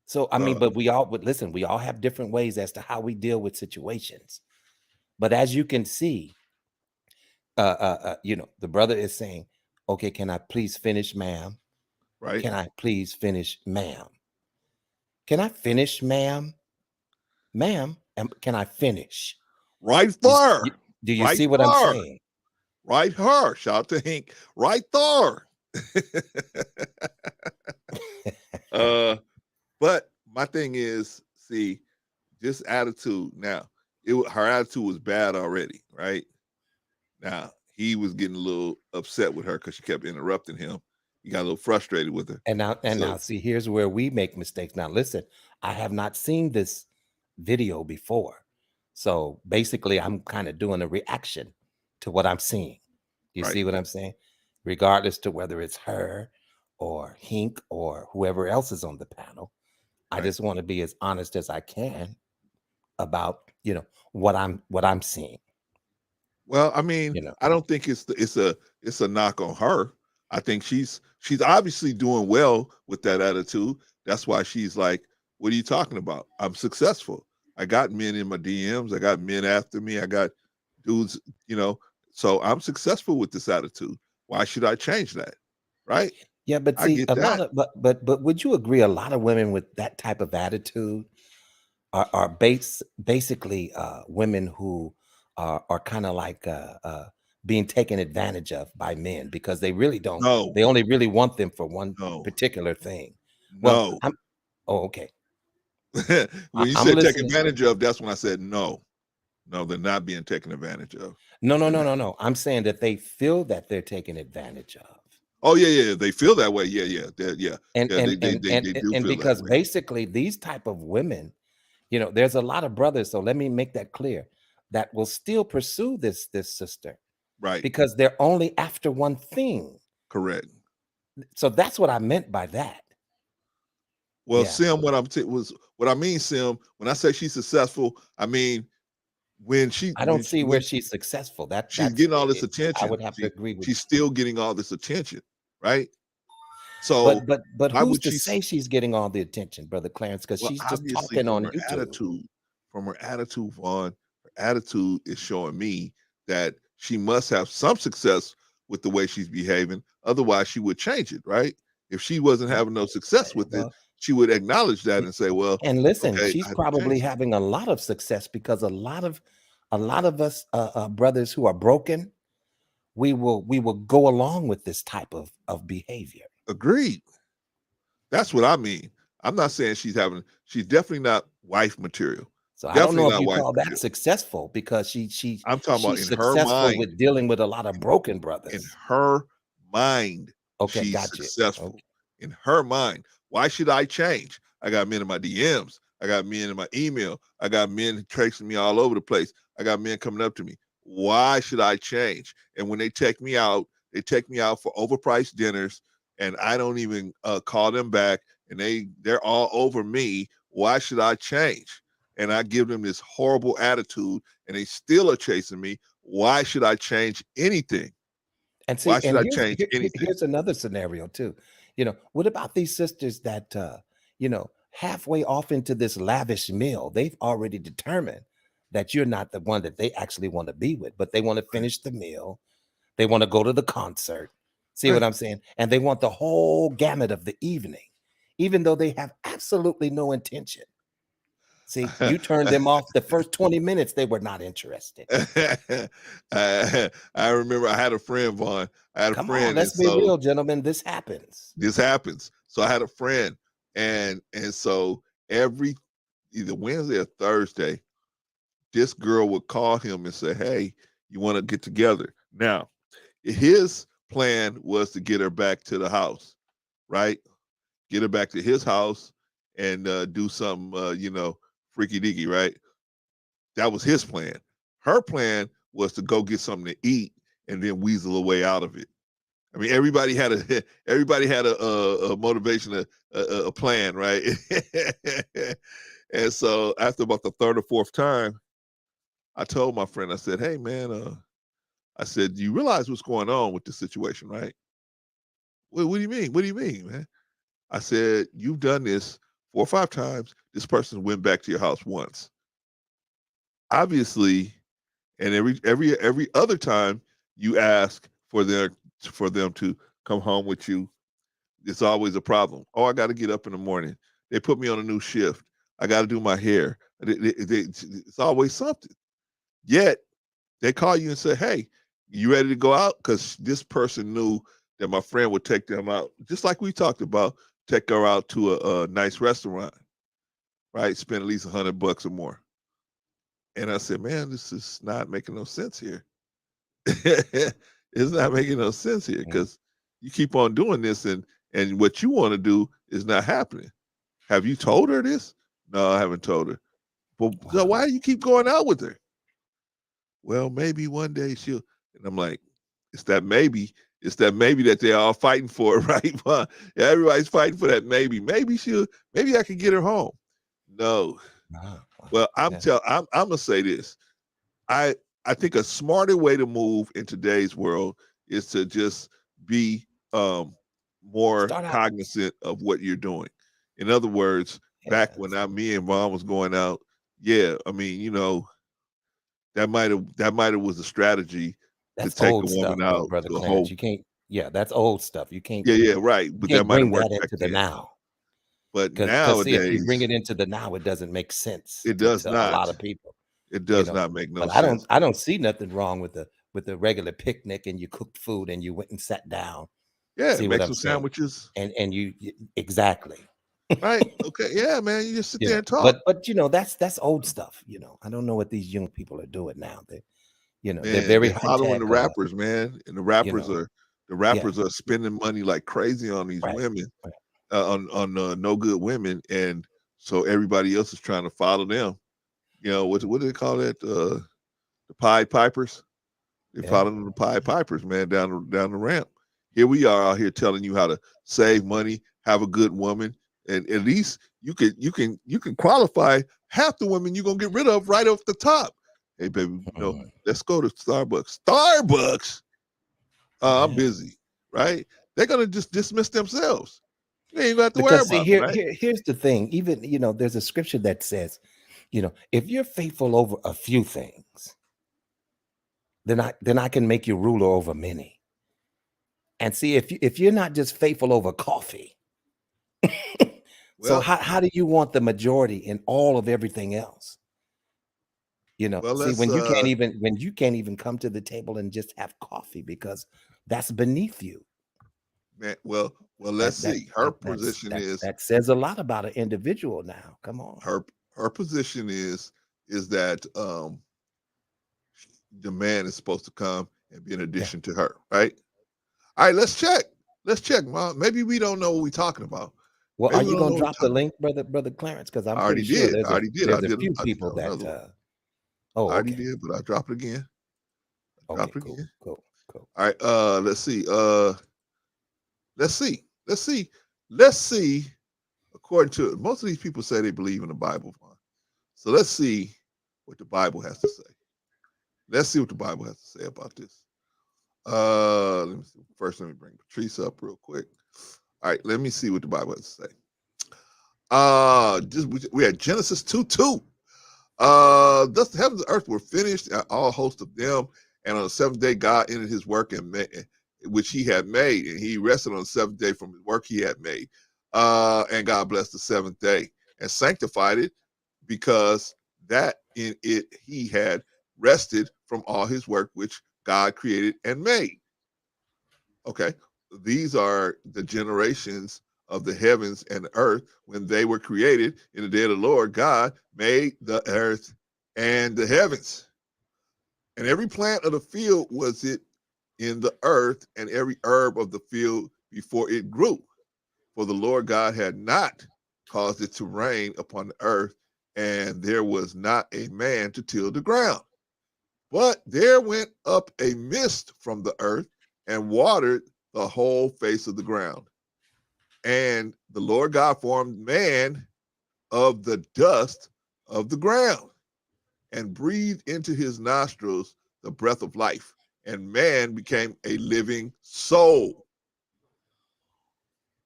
G: So I mean, but we all have different ways as to how we deal with situations. But as you can see, you know, the brother is saying, okay, can I please finish, ma'am?
B: Right.
G: Can I please finish, ma'am? Can I finish, ma'am? Ma'am, can I finish?
B: Right there.
G: Do you see what I'm saying?
B: Right her. Shout out to Hank. Right there. But my thing is, see, this attitude now, her attitude was bad already, right? Now, he was getting a little upset with her because she kept interrupting him. He got a little frustrated with her.
G: And now, see, here's where we make mistakes. Now, listen, I have not seen this video before. So basically, I'm kind of doing a reaction to what I'm seeing. You see what I'm saying? Regardless to whether it's her or Hink or whoever else is on the panel, I
B: Right.
G: just want to be as honest as I can about, what I'm seeing,
B: Well, I mean,
G: you know.
B: I don't think it's a knock on her. I think she's obviously doing well with that attitude. That's why she's like, "What are you talking about? I'm successful. I got men in my DMs. I got men after me. I got dudes, so I'm successful with this attitude. Why should I change that?" Right?
G: Yeah, but
B: I
G: see,
B: get
G: a lot
B: that.
G: of but would you agree a lot of women with that type of attitude are basically women who are kind of like being taken advantage of by men because they really don't.
B: No,
G: They only really want them for one
B: no,
G: particular thing. Well,
B: no.
G: okay.
B: When you
G: I'm
B: said take
G: listening.
B: advantage of, that's when I said no. No, they're not being taken advantage of.
G: No, no,
B: They're
G: no,
B: not.
G: no, no. I'm saying that they feel that they're taken advantage of.
B: Oh yeah, yeah. They feel that way. Yeah, yeah, yeah,
G: And
B: yeah.
G: and
B: They,
G: and
B: they
G: and
B: they do
G: and
B: feel that
G: because
B: way.
G: basically these type of women, there's a lot of brothers, so let me make that clear, that will still pursue this sister
B: Right.
G: because they're only after one thing.
B: Correct.
G: So that's what I meant by that.
B: Well,
G: Yeah.
B: Sim, what I mean, Sim, when I say she's successful, I mean when she
G: I don't
B: when, she,
G: see where
B: when
G: she's successful.
B: she's
G: That's
B: getting all this
G: it. I
B: attention.
G: would have to agree with
B: She's still getting all this attention, right?
G: but
B: So
G: but
B: why
G: who's
B: would
G: to
B: she?
G: say she's getting all the attention, Brother Clarence? Because
B: Well,
G: she's just
B: obviously
G: talking on YouTube.
B: from her attitude, Vaughn, her attitude is showing me that she must have some success with the way she's behaving. Otherwise, she would change it, right? If she wasn't
G: Well,
B: having no success with it,
G: well,
B: she would acknowledge that and say, "Well,
G: and listen,
B: okay,
G: she's
B: I have to
G: probably
B: change it."
G: having a lot of success because a lot of us brothers who are broken, we will go along with this type of behavior.
B: Agreed. That's what I mean. I'm not saying she's definitely not wife material.
G: So I don't
B: Definitely
G: know if
B: not
G: you
B: wife
G: call that
B: material.
G: successful because
B: I'm talking about
G: she's
B: in her
G: successful
B: mind.
G: with dealing with a lot of broken
B: In
G: brothers.
B: her mind,
G: Okay,
B: she's
G: got you.
B: successful.
G: Okay.
B: In her mind. Why should I change? I got men in my DMs. I got men in my email. I got men tracing me all over the place. I got men coming up to me. Why should I change? And when they take me out for overpriced dinners, and I don't even call them back, and they're all over me. Why should I change? And I give them this horrible attitude, and they still are chasing me. Why should I change anything?
G: And
B: Why
G: see,
B: should
G: and
B: I change anything?
G: here's another scenario too. What about these sisters that halfway off into this lavish meal, they've already determined that you're not the one that they actually want to be with, but they want to
B: Right.
G: finish the meal. They want to go to the concert. See what
B: Right.
G: I'm saying? And they want the whole gamut of the evening, even though they have absolutely no intention. See, you turned them off the first 20 minutes, they were not interested.
B: I remember I had a friend, Vaughn. I had a
G: Come on,
B: friend, and
G: let's be
B: so
G: real, gentlemen. This happens.
B: this happens. So I had a friend, and so every either Wednesday or Thursday, this girl would call him and say, "Hey, you want to get together?" Now, his plan was to get her back to the house, right? Get her back to his house and do something, freaky deaky, right? That was his plan. Her plan was to go get something to eat and then weasel a way out of it. I mean, everybody had a everybody had a motivation, a plan, right? And so after about the third or fourth time, I told my friend, I said, "Hey, man, I said, you realize what's going on with this situation, right?" What do you mean? What do you mean, man? I said, "You've done this 4 or 5 times. This person went back to your house once. Obviously, and every other time you ask for them to come home with you, it's always a problem. Oh, I got to get up in the morning. They put me on a new shift. I got to do my hair. It's always something. Yet they call you and say, "Hey, you ready to go out?" Because this person knew that my friend would take them out, just like we talked about, take her out to a nice restaurant, right? Spend at least $100 or more. And I said, "Man, this is not making no sense here." It's not making no sense here
G: Mm.
B: because you keep on doing this, and what you want to do is not happening. Have you told her this? No, I haven't told her. But so
G: Wow.
B: why do you keep going out with her? Well, maybe one day she'll. And I'm like, it's that maybe. It's that maybe that they're all fighting for, right? Well, everybody's fighting for that maybe. Maybe I can get her home. No.
G: Wow.
B: Well, I'm
G: Yeah.
B: gonna say this. I think a smarter way to move in today's world is to just be more
G: Start out.
B: cognizant of what you're doing. In other words, back when
G: Yes.
B: me and Mom was going out, yeah, I mean, that might have was a strategy to
G: That's
B: take a
G: old stuff,
B: woman
G: though,
B: out
G: brother
B: to a
G: Clarence.
B: whole.
G: You can't. Yeah, that's old stuff.
B: Yeah, right.
G: You
B: But that
G: can't
B: might have
G: bring that
B: worked back
G: into the
B: then.
G: now.
B: But
G: Because see, if you bring
B: nowadays,
G: it into the now, it doesn't make sense
B: it does
G: to a lot
B: not.
G: of people.
B: It
G: You
B: does
G: know,
B: not make no
G: but
B: sense.
G: I don't see nothing wrong with the regular picnic and you cooked food and you went and sat down.
B: Yeah,
G: See what
B: make
G: I'm
B: some
G: saying?
B: sandwiches.
G: And exactly.
B: Right. Okay. Yeah, man. You just sit
G: You
B: there
G: know,
B: and talk.
G: but that's old stuff. I don't know what these young people are doing now. They're
B: Man,
G: very
B: they
G: high
B: following the
G: tech.
B: rappers, man. And
G: You know,
B: the
G: yeah,
B: rappers are spending money like crazy on these
G: right,
B: women,
G: right.
B: on no good women, and so everybody else is trying to follow them. What do they call that? The Pied Pipers. They
G: Yeah.
B: following the Pied Pipers, man, down the ramp. Here we are out here telling you how to save money, have a good woman, and at least you can qualify half the women you're gonna get rid of right off the top. Hey, baby,
G: Mhm.
B: let's go to Starbucks. Starbucks. I'm
G: Yeah.
B: busy, right? They're gonna just dismiss themselves. They ain't even have to worry
G: Because see,
B: about it, right?
G: here's the thing. Even there's a scripture that says, if you're faithful over a few things, then I can make you ruler over many. And see, if you're not just faithful over coffee, so
B: Well,
G: how do you want the majority in all of everything else? See,
B: let's
G: when you can't even come to the table and just have coffee because that's beneath you.
B: man, let's
G: That that
B: see. Her
G: that that's
B: position
G: that
B: is
G: that says a lot about an individual now. Come on.
B: her position is that the man is supposed to come and be an
G: Yeah.
B: addition to her, right? All right, let's check. Let's check, Mom. Maybe we don't know what we're talking about.
G: Well, are
B: Maybe we
G: you
B: don't
G: gonna
B: know what
G: drop
B: we're
G: the
B: talking
G: link, brother Clarence? Because I'm
B: about. I
G: pretty
B: already
G: sure
B: did. I already did.
G: there's a few
B: I did
G: people
B: on
G: that
B: another one. I
G: oh,
B: already
G: okay.
B: did, but I'll drop it again.
G: Okay,
B: Drop it
G: cool,
B: again.
G: cool, cool.
B: All right, let's see. Let's see. Let's see. Let's see. According to most of these people say they believe in the Bible. So let's see what the Bible has to say. Let's see what the Bible has to say about this. Let me see. First, let me bring Patrice up real quick. All right, let me see what the Bible has to say. We had Genesis 2:2. Thus the heavens and earth were finished, all hosts of them, and on the seventh day God ended his work which he had made, and he rested on the seventh day from his work he had made. And God blessed the seventh day and sanctified it, because that in it he had rested from all his work which God created and made. Okay, these are the generations of the heavens and the earth when they were created in the day of the Lord. God made the earth and the heavens. And every plant of the field was it in the earth, and every herb of the field before it grew. For the Lord God had not caused it to rain upon the earth, and there was not a man to till the ground. But there went up a mist from the earth and watered the whole face of the ground. And the Lord God formed man of the dust of the ground and breathed into his nostrils the breath of life. And man became a living soul.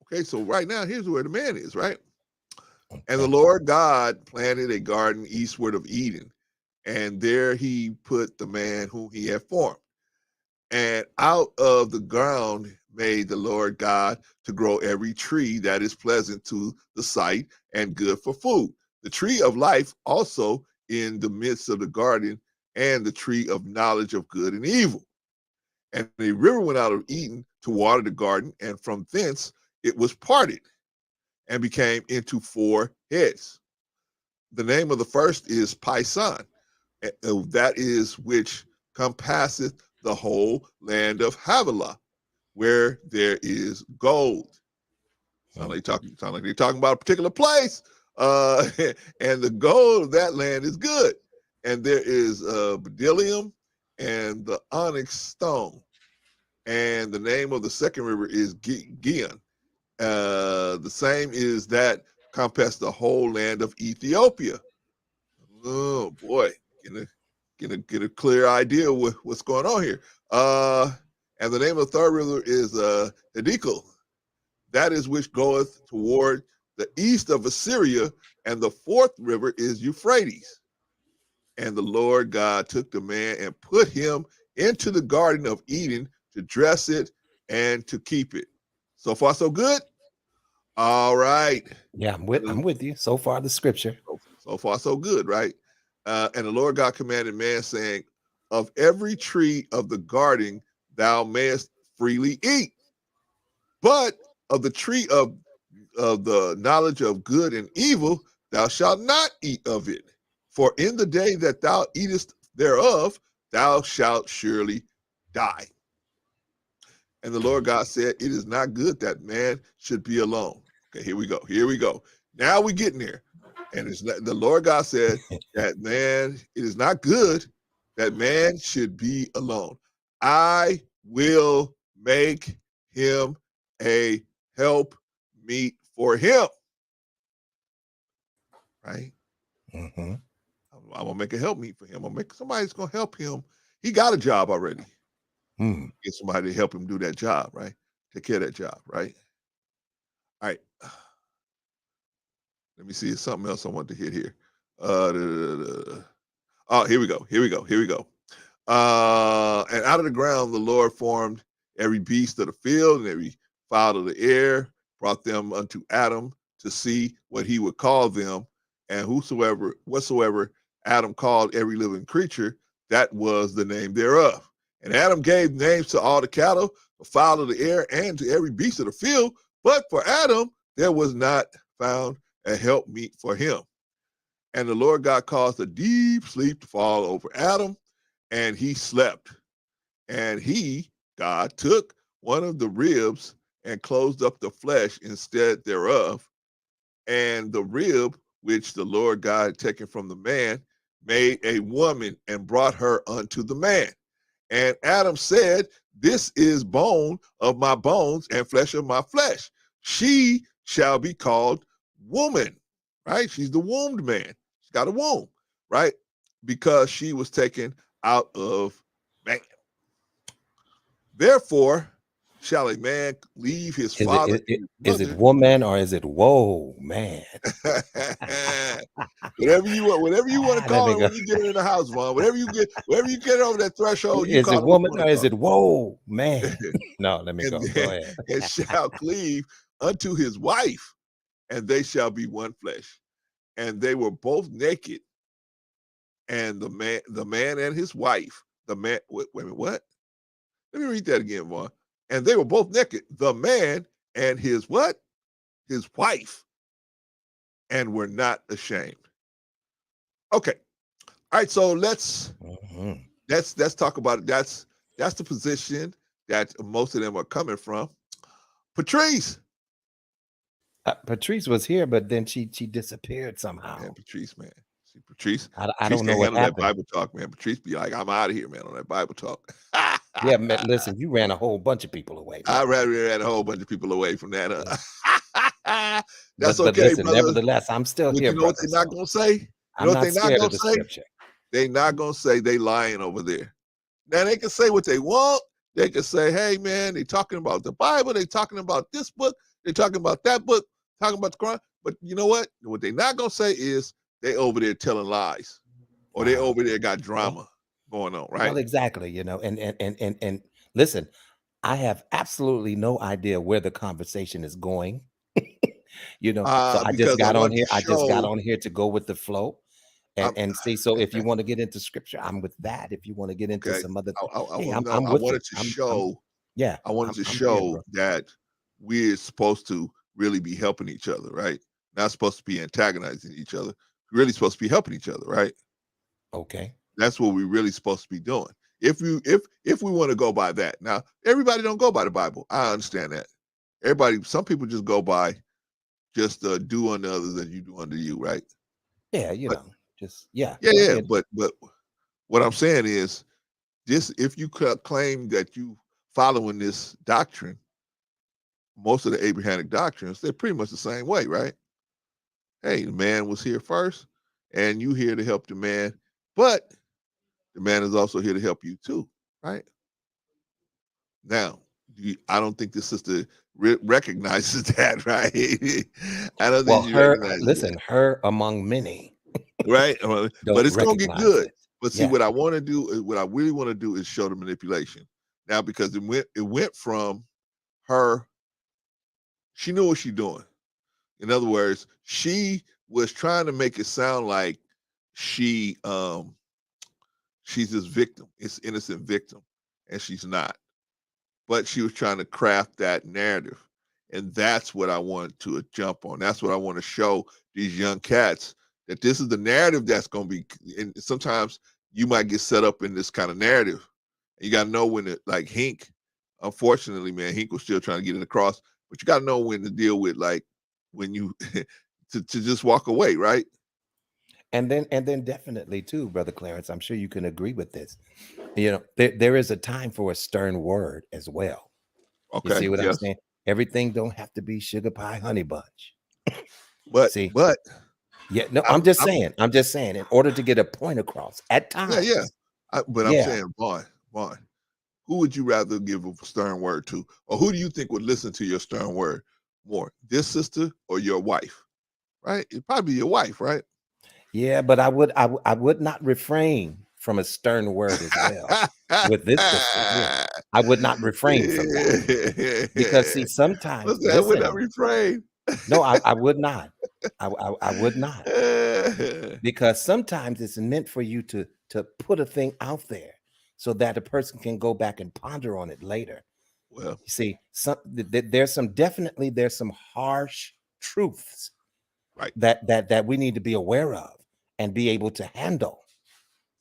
B: Okay, so right now, here's where the man is, right? And the
G: Okay.
B: Lord God planted a garden eastward of Eden, and there he put the man whom he had formed. And out of the ground made the Lord God to grow every tree that is pleasant to the sight and good for food. The tree of life also in the midst of the garden, and the tree of knowledge of good and evil. And a river went out of Eden to water the garden, and from thence it was parted and became into four heads. The name of the first is Pison, that is which compasseth the whole land of Havilah, where there is gold. Sound like they're talking about a particular place. Uh, and the gold of that land is good. And there is bdellium and the onyx stone. and the name of the second river is Gihon. The same is that compassed the whole land of Ethiopia. Oh boy, get a clear idea of what's going on here. And the name of the third river is Hiddekel. That is which goeth toward the east of Assyria, and the fourth river is Euphrates. And the Lord God took the man and put him into the garden of Eden to dress it and to keep it. So far, so good. All right.
G: Yeah, I'm with you. So far, the scripture.
B: So far, so good, right? And the Lord God commanded man, saying, of every tree of the garden thou mayest freely eat, but of the tree of the knowledge of good and evil thou shalt not eat of it. For in the day that thou eatest thereof, thou shalt surely die. And the Lord God said, it is not good that man should be alone. Okay, here we go. Here we go. Now we're getting there. And it's not, the Lord God said that man, it is not good that man should be alone. I will make him a help meet for him. Right?
G: Mm-hmm.
B: I'm gonna make a help meet for him. I'm gonna make somebody's gonna help him. He got a job already. Get somebody to help him do that job, right? Take care of that job, right? All right. Let me see. It's something else I want to hit here. Oh, here we go. Here we go. Here we go. And out of the ground, the Lord formed every beast of the field and every fowl of the air, brought them unto Adam to see what he would call them. And whatsoever Adam called every living creature, that was the name thereof. And Adam gave names to all the cattle, the fowl of the air, and to every beast of the field. But for Adam, there was not found a help meet for him. And the Lord God caused a deep sleep to fall over Adam, and he slept. And he, God, took one of the ribs and closed up the flesh instead thereof. And the rib which the Lord God had taken from the man made a woman and brought her unto the man. And Adam said, this is bone of my bones and flesh of my flesh. She shall be called woman, right? She's the wombed man. She's got a womb, right? Because she was taken out of man. Therefore, shall a man leave his father?
G: Is it woman or is it whoa, man?
B: whatever you want to call it when you get it in the house, Vaughn. Whatever you get over that threshold, you
G: is
B: call
G: it woman or is it whoa, man? No, let me
B: and
G: go.
B: then,
G: Go ahead.
B: And shall cleave unto his wife, and they shall be one flesh. And they were both naked, and the man and his wife, the man. Wait a minute, what? Let me read that again, Vaughn. And they were both naked, the man and his what? His wife, and were not ashamed. Okay. All right. So let's talk about it. That's the position that most of them are coming from. Patrice.
G: Patrice was here, but then she disappeared somehow.
B: Man, Patrice, man. See, Patrice.
G: I don't know what happened.
B: That Bible talk, man. Patrice be like, I'm out of here, man, on that Bible talk.
G: Yeah, man, listen, you ran a whole bunch of people away. Man.
B: I ran a whole bunch of people away from that. That's
G: but
B: okay,
G: listen,
B: brother.
G: nevertheless, I'm still here.
B: You know what they're not gonna say? You know what they're not gonna say? They're not gonna say they lying over there. Now they can say what they want. They can say, hey man, they talking about the Bible, they talking about this book, they talking about that book, talking about the Quran. But you know what? What they're not gonna say is they over there telling lies. Or they over there got drama going on, right?
G: Well, exactly, you know, and listen, I have absolutely no idea where the conversation is going. You know, so I just got on here. I just got on here to go with the flow and see. So if you want to get into scripture, I'm with that. If you want to get into some other,
B: I wanted to show that we're supposed to really be helping each other, right? Not supposed to be antagonizing each other. We're really supposed to be helping each other, right?
G: Okay.
B: That's what we're really supposed to be doing. If we want to go by that. Now, everybody don't go by the Bible. I understand that. Some people just go by just do unto others as you do unto you, right?
G: Yeah, just
B: yeah. But what I'm saying is, just if you claim that you following this doctrine, most of the Abrahamic doctrines, they're pretty much the same way, right? Hey, the man was here first, and you here to help the man, but the man is also here to help you too, right? Now, I don't think the sister recognizes that, right? I don't
G: Well,
B: think she
G: her
B: recognizes
G: listen, her among many
B: that, right? But
G: don't
B: it's gonna get
G: recognize
B: good.
G: it.
B: But see,
G: Yeah.
B: what I want to do is what I really want to do is show the manipulation. Now, because it went from her, she knew what she's doing. In other words, she was trying to make it sound like she she's this victim, it's innocent victim, and she's not. But she was trying to craft that narrative. And that's what I want to jump on. That's what I want to show these young cats, that this is the narrative that's going to be. And sometimes you might get set up in this kind of narrative. And you got to know when it, like Hink, unfortunately, man, Hink was still trying to get it across, but you got to know when to deal with, like, when you, to just walk away, right?
G: And then definitely too, Brother Clarence, I'm sure you can agree with this. You know, there is a time for a stern word as well. You
B: Okay.
G: see what I'm
B: Yes.
G: saying? Everything don't have to be sugar pie, honey bunch.
B: But
G: See,
B: but
G: yeah, no,
B: I'm,
G: I'm just saying, in order to get a point across at times.
B: yeah. But I'm
G: Yeah.
B: saying, Vaughn, who would you rather give a stern word to? Or who do you think would listen to your stern word more? This sister or your wife? Right? It'd probably be your wife, right?
G: Yeah, but I would not refrain from a stern word as well with this sister here. I would not refrain from that. Because see, sometimes,
B: What's that? I would not
G: listen,
B: refrain.
G: no, I would not. I would not. Because sometimes it's meant for you to put a thing out there so that a person can go back and ponder on it later.
B: Well,
G: You see, there's some harsh truths
B: right.
G: that we need to be aware of and be able to handle.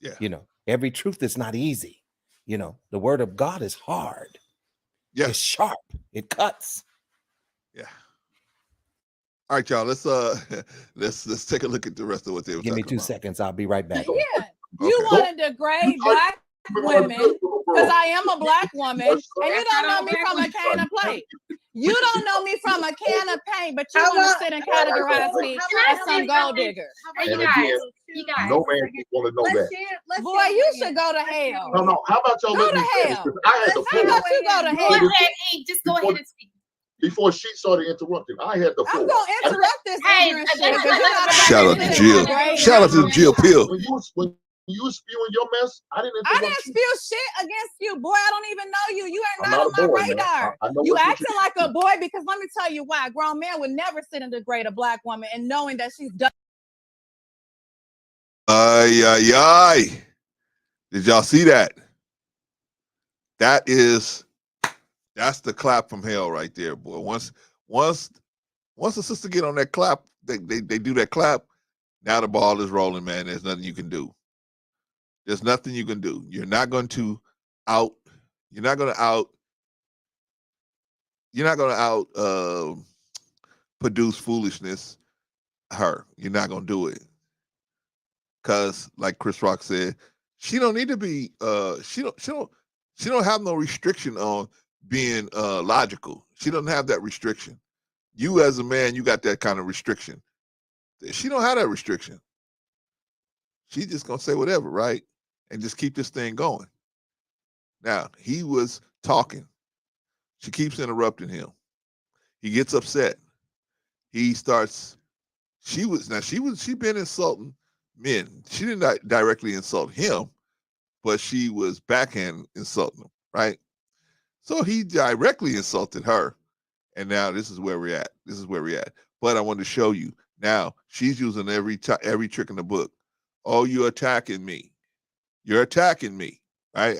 B: Yeah.
G: You know, every truth is not easy. You know, the word of God is hard.
B: Yeah.
G: It's sharp. It cuts.
B: Yeah. All right, y'all. Let's let's take a look at the rest of what they were
G: Give me
B: talking
G: 2
B: about.
G: seconds. I'll be right back.
C: Yeah. You
B: Okay.
C: want to degrade black women because I am a black woman, and you don't know me from a can of plate. You don't know me from a can of paint, but you want to sit and categorize me as some gold digger.
E: Hey,
D: And
E: you guys,
D: again,
E: you guys.
D: no man want to know that.
C: Boy, you should go to hell.
D: No. How about y'all
C: Go
D: let me
C: to
D: finish?
C: hell.
D: 'Cause I had the
C: How
D: floor
C: about you go to
E: Go
C: hell?
E: ahead, hey, just go ahead and speak.
D: before she started interrupting. I had the
C: I'm
D: floor.
C: gonna interrupt this
E: Hey,
C: ignorant shit because you gotta
B: Shout out to Jill. Shout out to Jill Pill.
D: When you was spewing your mess, I didn't
C: I
D: interrupt
C: didn't
D: you.
C: spew shit against you, boy. I don't even know you. You are
D: I'm
C: not
D: not
C: on
D: a
C: my
D: boy, man.
C: radar.
D: I know
C: You
D: what
C: acting like a boy because let me tell you why. A grown man would never sit and degrade a black woman and knowing that she's done.
B: Ay. Did y'all see that? That's the clap from hell right there, boy. Once the sister get on that clap, they do that clap. Now the ball is rolling, man. There's nothing you can do. There's nothing you can do. You're not going to out. You're not going to out. You're not going to out produce foolishness. Her. You're not going to do it. Cause like Chris Rock said, she don't need to be. She don't have no restriction on being logical. She doesn't have that restriction. You as a man, you got that kind of restriction. She don't have that restriction. She's just gonna say whatever, right? And just keep this thing going. Now, he was talking. She keeps interrupting him. He gets upset. He starts, she been insulting men. She did not directly insult him, but she was backhand insulting him, right? So he directly insulted her. And now this is where we're at. But I wanted to show you. Now she's using every trick in the book. Oh, you're attacking me. You're attacking me, right?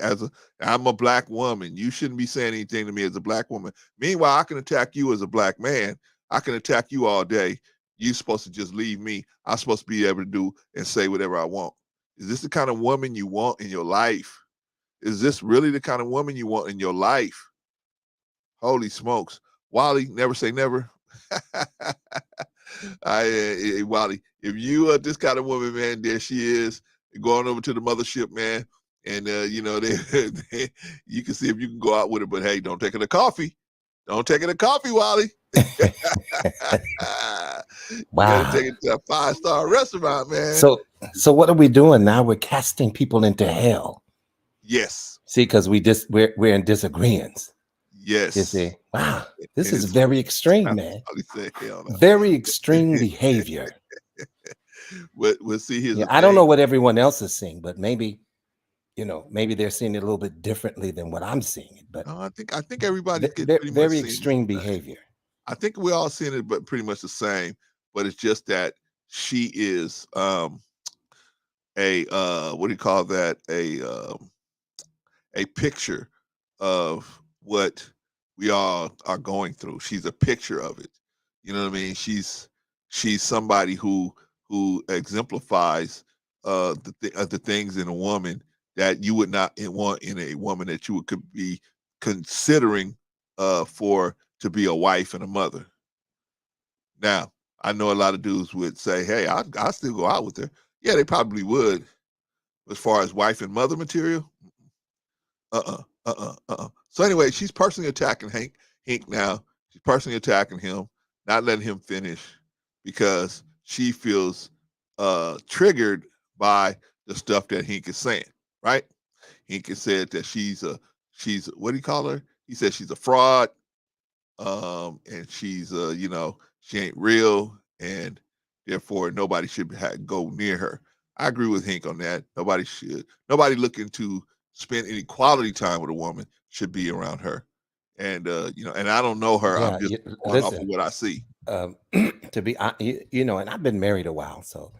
B: I'm a black woman. You shouldn't be saying anything to me as a black woman. Meanwhile, I can attack you as a black man. I can attack you all day. You're supposed to just leave me. I'm supposed to be able to do and say whatever I want. Is this the kind of woman you want in your life? Is this really the kind of woman you want in your life? Holy smokes. Wally, never say never. Wally, if you are this kind of woman, man, there she is, going over to the mothership, man. and you know you can see if you can go out with her, but hey, don't take her to coffee. Don't take her to coffee, Wally. You got to
G: Wow.
B: take it to a 5-star restaurant, man.
G: So what are we doing now? We're casting people into hell.
B: Yes.
G: See, because we're in disagreements.
B: Yes.
G: You see, wow, this
B: And
G: is
B: it's
G: very extreme, man.
B: Wally said, hell no.
G: Very extreme behavior.
B: We'll see. Here's
G: Yeah,
B: the
G: I don't know
B: thing.
G: what everyone else is seeing, but maybe, maybe they're seeing it a little bit differently than what I'm seeing it. But
B: No, I think everybody's getting pretty much
G: very
B: seeing
G: extreme
B: the same.
G: behavior.
B: I think we're all seeing it, but pretty much the same. But it's just that she is a what do you call that? A picture of what we all are going through. She's a picture of it. You know what I mean? She's somebody who exemplifies the things in a woman that you would not want in a woman that you could be considering for to be a wife and a mother. Now, I know a lot of dudes would say, "Hey, I still go out with her." Yeah, they probably would. As far as wife and mother material, So anyway, she's personally attacking Hink now. She's personally attacking him, not letting him finish because she feels triggered by the stuff that Hink is saying, right? Hink has said that she's what do you call her? He said she's a fraud, and she's she ain't real, and therefore nobody should go near her. I agree with Hink on that. Nobody should. Nobody looking to spend any quality time with a woman should be around her. And and I don't know her. I'm
G: Yeah,
B: just going off of
G: listen.
B: what I see.
G: To be, and I've been married a while, so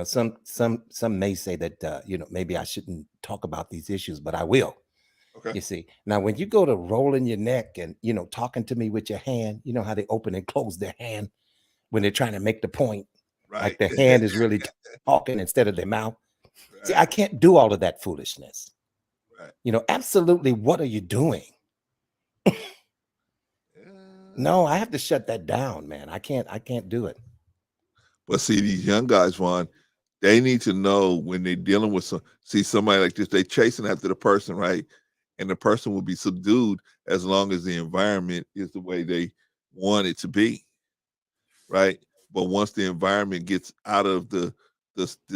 G: some may say that maybe I shouldn't talk about these issues, but I will.
B: Okay.
G: You see, now when you go to rolling your neck and talking to me with your hand, you know how they open and close their hand when they're trying to make the point,
B: Right.
G: like the hand is really talking instead of their mouth.
B: Right.
G: See, I can't do all of that foolishness.
B: Right.
G: Absolutely. What are you doing? No, I have to shut that down, man. I can't do it.
B: But see, these young guys, Juan, they need to know when they're dealing with somebody like this, they chasing after the person, right? And the person will be subdued as long as the environment is the way they want it to be, right? But once the environment gets out of the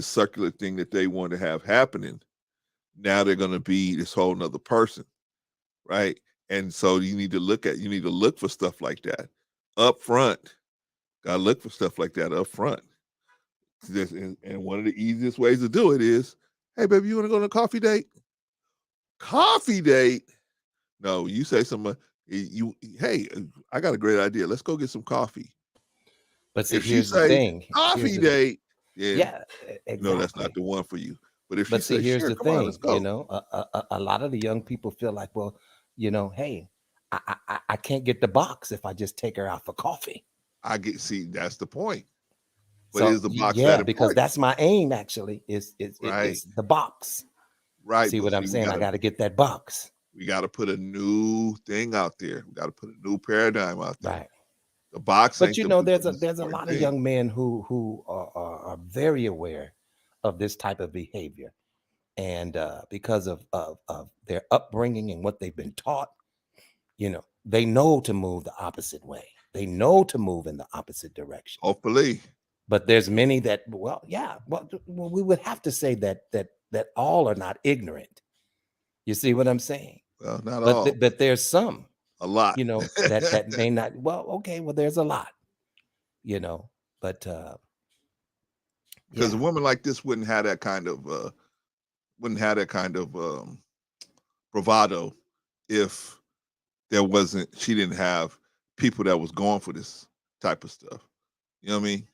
B: circular thing that they want to have happening, now they're going to be this whole nother person, right? And so you need to look for stuff like that up front. Got to look for stuff like that up front. And one of the easiest ways to do it is, hey, baby, you want to go on a coffee date? Coffee date? No, you say something. Hey, I got a great idea. Let's go get some coffee.
G: But see,
B: if she
G: here's the
B: say
G: thing.
B: coffee date,
G: yeah, exactly.
B: No, that's not the one for you. But if she
G: see,
B: say,
G: here's
B: sure,
G: the
B: come
G: thing.
B: on, let's go.
G: A lot of the young people feel like, well, hey, I can't get the box if I just take her out for coffee.
B: See, that's the point. But
G: So,
B: is the box
G: yeah,
B: that
G: because
B: important?
G: that's my aim actually is
B: Right.
G: is the box.
B: Right.
G: See what I'm saying? I got to get that box.
B: We got to put a new thing out there. We got to put a new paradigm out there.
G: Right.
B: The box.
G: But there's a lot of young men who are very aware of this type of behavior, and because of their upbringing and what they've been taught, they know to move the opposite way. They know to move in the opposite direction.
B: Hopefully.
G: But there's many that, we would have to say that all are not ignorant. You see what I'm saying?
B: Well, not all.
G: But there's some.
B: A lot.
G: That may not. Well, okay. Well, there's a lot. But
B: because a woman like this wouldn't have that kind of bravado if she didn't have people that was going for this type of stuff. You know what I mean?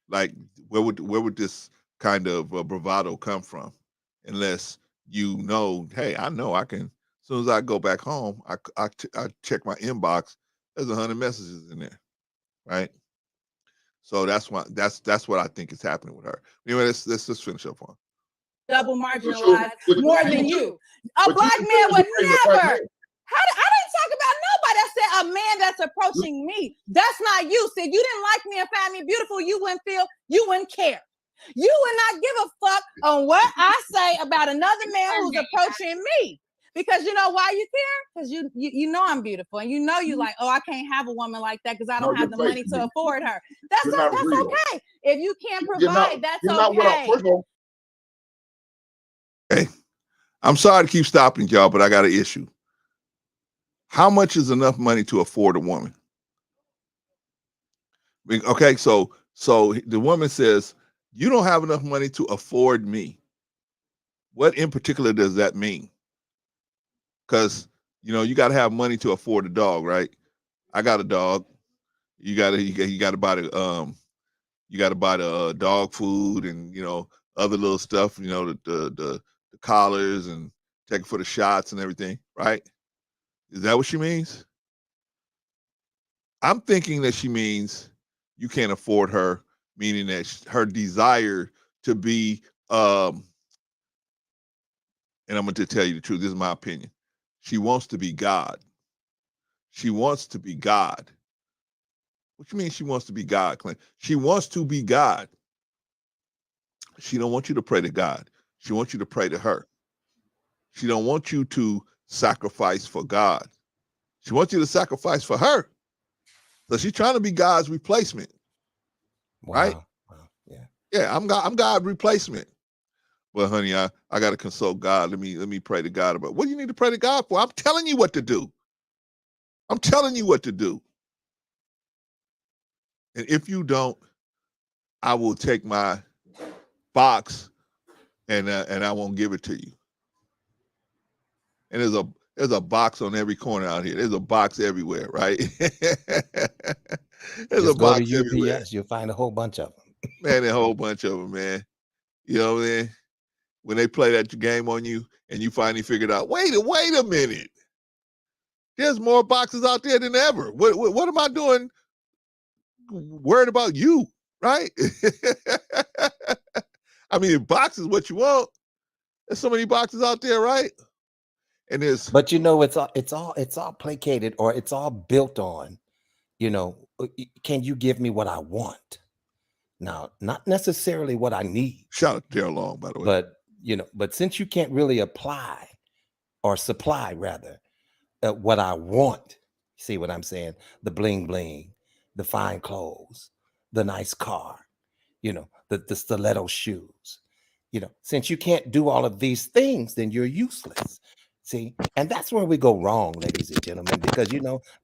B: Like, where would this kind of bravado come from? Unless hey, I know I can. As soon as I go back home, I check my inbox. There's 100 messages in there, right? So that's what I think is happening with her. Anyway, let's just finish up on.
C: Double marginalized more than you. A black man would never. I didn't talk about nobody. I said a man that's approaching me. That's not you. See, if you didn't like me and find me beautiful, you wouldn't care. You would not give a fuck on what I say about another man who's approaching me. Because you know why you care? Because you know I'm beautiful, and you know you like, oh, I can't have a woman like that because I don't have the money to afford her. That's okay. If you can't provide, that's okay.
D: First of all,
B: Hey, I'm sorry to keep stopping y'all, but I got an issue. How much is enough money to afford a woman? Okay, so the woman says, you don't have enough money to afford me. What in particular does that mean? Because you got to have money to afford a dog, right? I got a dog. You got to buy the dog food and other little stuff. The collars and take it for the shots and everything, right? Is that what she means? I'm thinking that she means you can't afford her, meaning that her desire to be, and I'm going to tell you the truth, this is my opinion. She wants to be God. She wants to be God. What you mean she wants to be God, Clint? She wants to be God. She don't want you to pray to God. She wants you to pray to her. She don't want you to sacrifice for God. She wants you to sacrifice for her. So she's trying to be God's replacement. Right?
G: Wow. Yeah.
B: Yeah, I'm God's replacement. Well, honey, I got to consult God. Let me pray to God about. What do you need to pray to God for? I'm telling you what to do. I'm telling you what to do. And if you don't, I will take my box and I won't give it to you. And there's a box on every corner out here. There's a box everywhere, right? There's
G: Just
B: a
G: go to
B: box
G: UPS.
B: everywhere.
G: You'll find a whole bunch of them.
B: Man, a whole bunch of them, man. You know what I mean? When they play that game on you and you finally figured out, wait a minute. There's more boxes out there than ever. What am I doing worried about you, right? I mean, if box is what you want, there's so many boxes out there, right? And there's
G: But it's all placated, or it's all built on, can you give me what I want? Now, not necessarily what I need.
B: Shout out to Daryl Long, by the way.
G: But since you can't really apply or supply rather what I want, see what I'm saying? The bling bling, the fine clothes, the nice car, the stiletto shoes. Since you can't do all of these things, then you're useless. See, and that's where we go wrong, ladies and gentlemen, because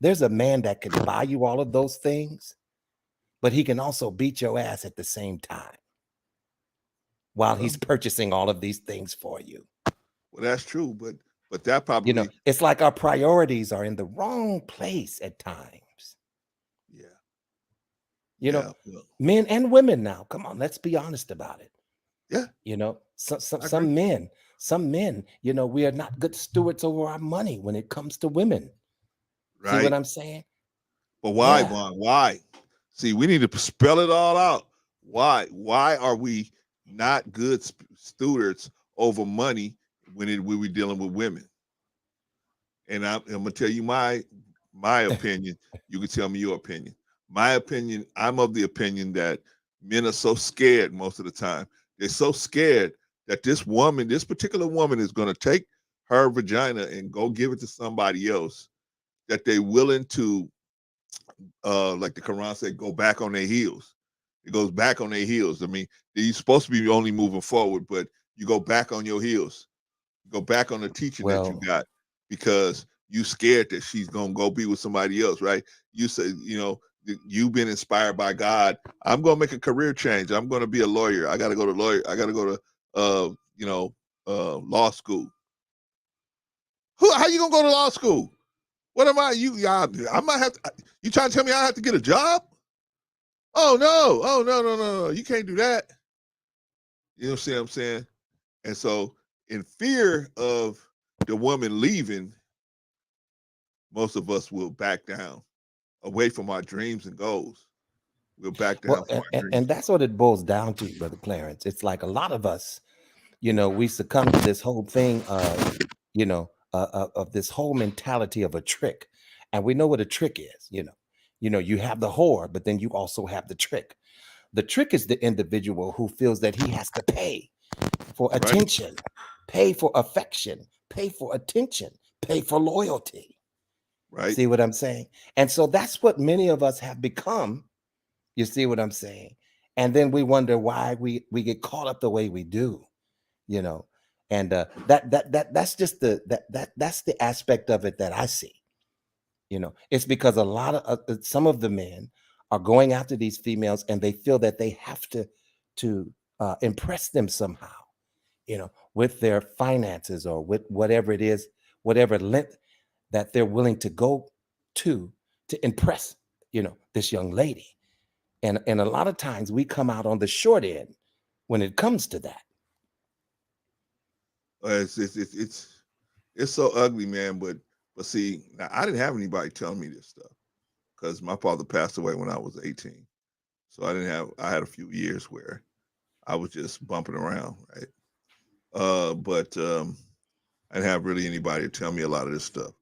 G: there's a man that can buy you all of those things, but he can also beat your ass at the same time while he's purchasing all of these things for you.
B: Well, that's true, but that probably
G: it's like our priorities are in the wrong place at times.
B: Yeah.
G: Men and women now. Come on, let's be honest about it.
B: Yeah.
G: Some men, we are not good stewards over our money when it comes to women. Right. See what I'm saying?
B: But why, Vaughn? Why? See, we need to spell it all out. Why? Why are we not good stewards over money when we're dealing with women? And I'm gonna tell you my opinion. You can tell me your opinion. My opinion, I'm of the opinion that men are so scared most of the time. They're so scared that this particular woman is going to take her vagina and go give it to somebody else, that they're willing to, like the Quran said, go back on their heels. It goes back on their heels. I mean, you're supposed to be only moving forward, but you go back on your heels. You go back on the teaching that you got because you scared that she's going to go be with somebody else, right? You say, you've been inspired by God. I'm going to make a career change. I'm going to be a lawyer. I got to go to law school. How you going to go to law school? What am I? I might have to. You trying to tell me I have to get a job? Oh no. You can't do that. You know what I'm saying? And so in fear of the woman leaving, most of us will back down away from our dreams and goals. We'll back down from our dreams.
G: And that's what it boils down to, Brother Clarence. It's like a lot of us, we succumb to this whole thing of, of this whole mentality of a trick. And we know what a trick is, you have the whore, but then you also have the trick. The trick is the individual who feels that he has to pay for
B: Right.
G: attention, pay for affection, pay for attention, pay for loyalty.
B: Right.
G: See what I'm saying? And so that's what many of us have become. You see what I'm saying? And then we wonder why we get caught up the way we do, you know. And that's just that's the aspect of it that I see. You know, it's because a lot of some of the men are going after these females and they feel that they have to impress them somehow, you know, with their finances or with whatever it is, whatever length that they're willing to go to impress, you know, this young lady. And a lot of times we come out on the short end when it comes to that.
B: It's so ugly, man. But see, now, I didn't have anybody telling me this stuff because my father passed away when I was 18. So I had a few years where I was just bumping around, right? But I didn't have really anybody to tell me a lot of this stuff.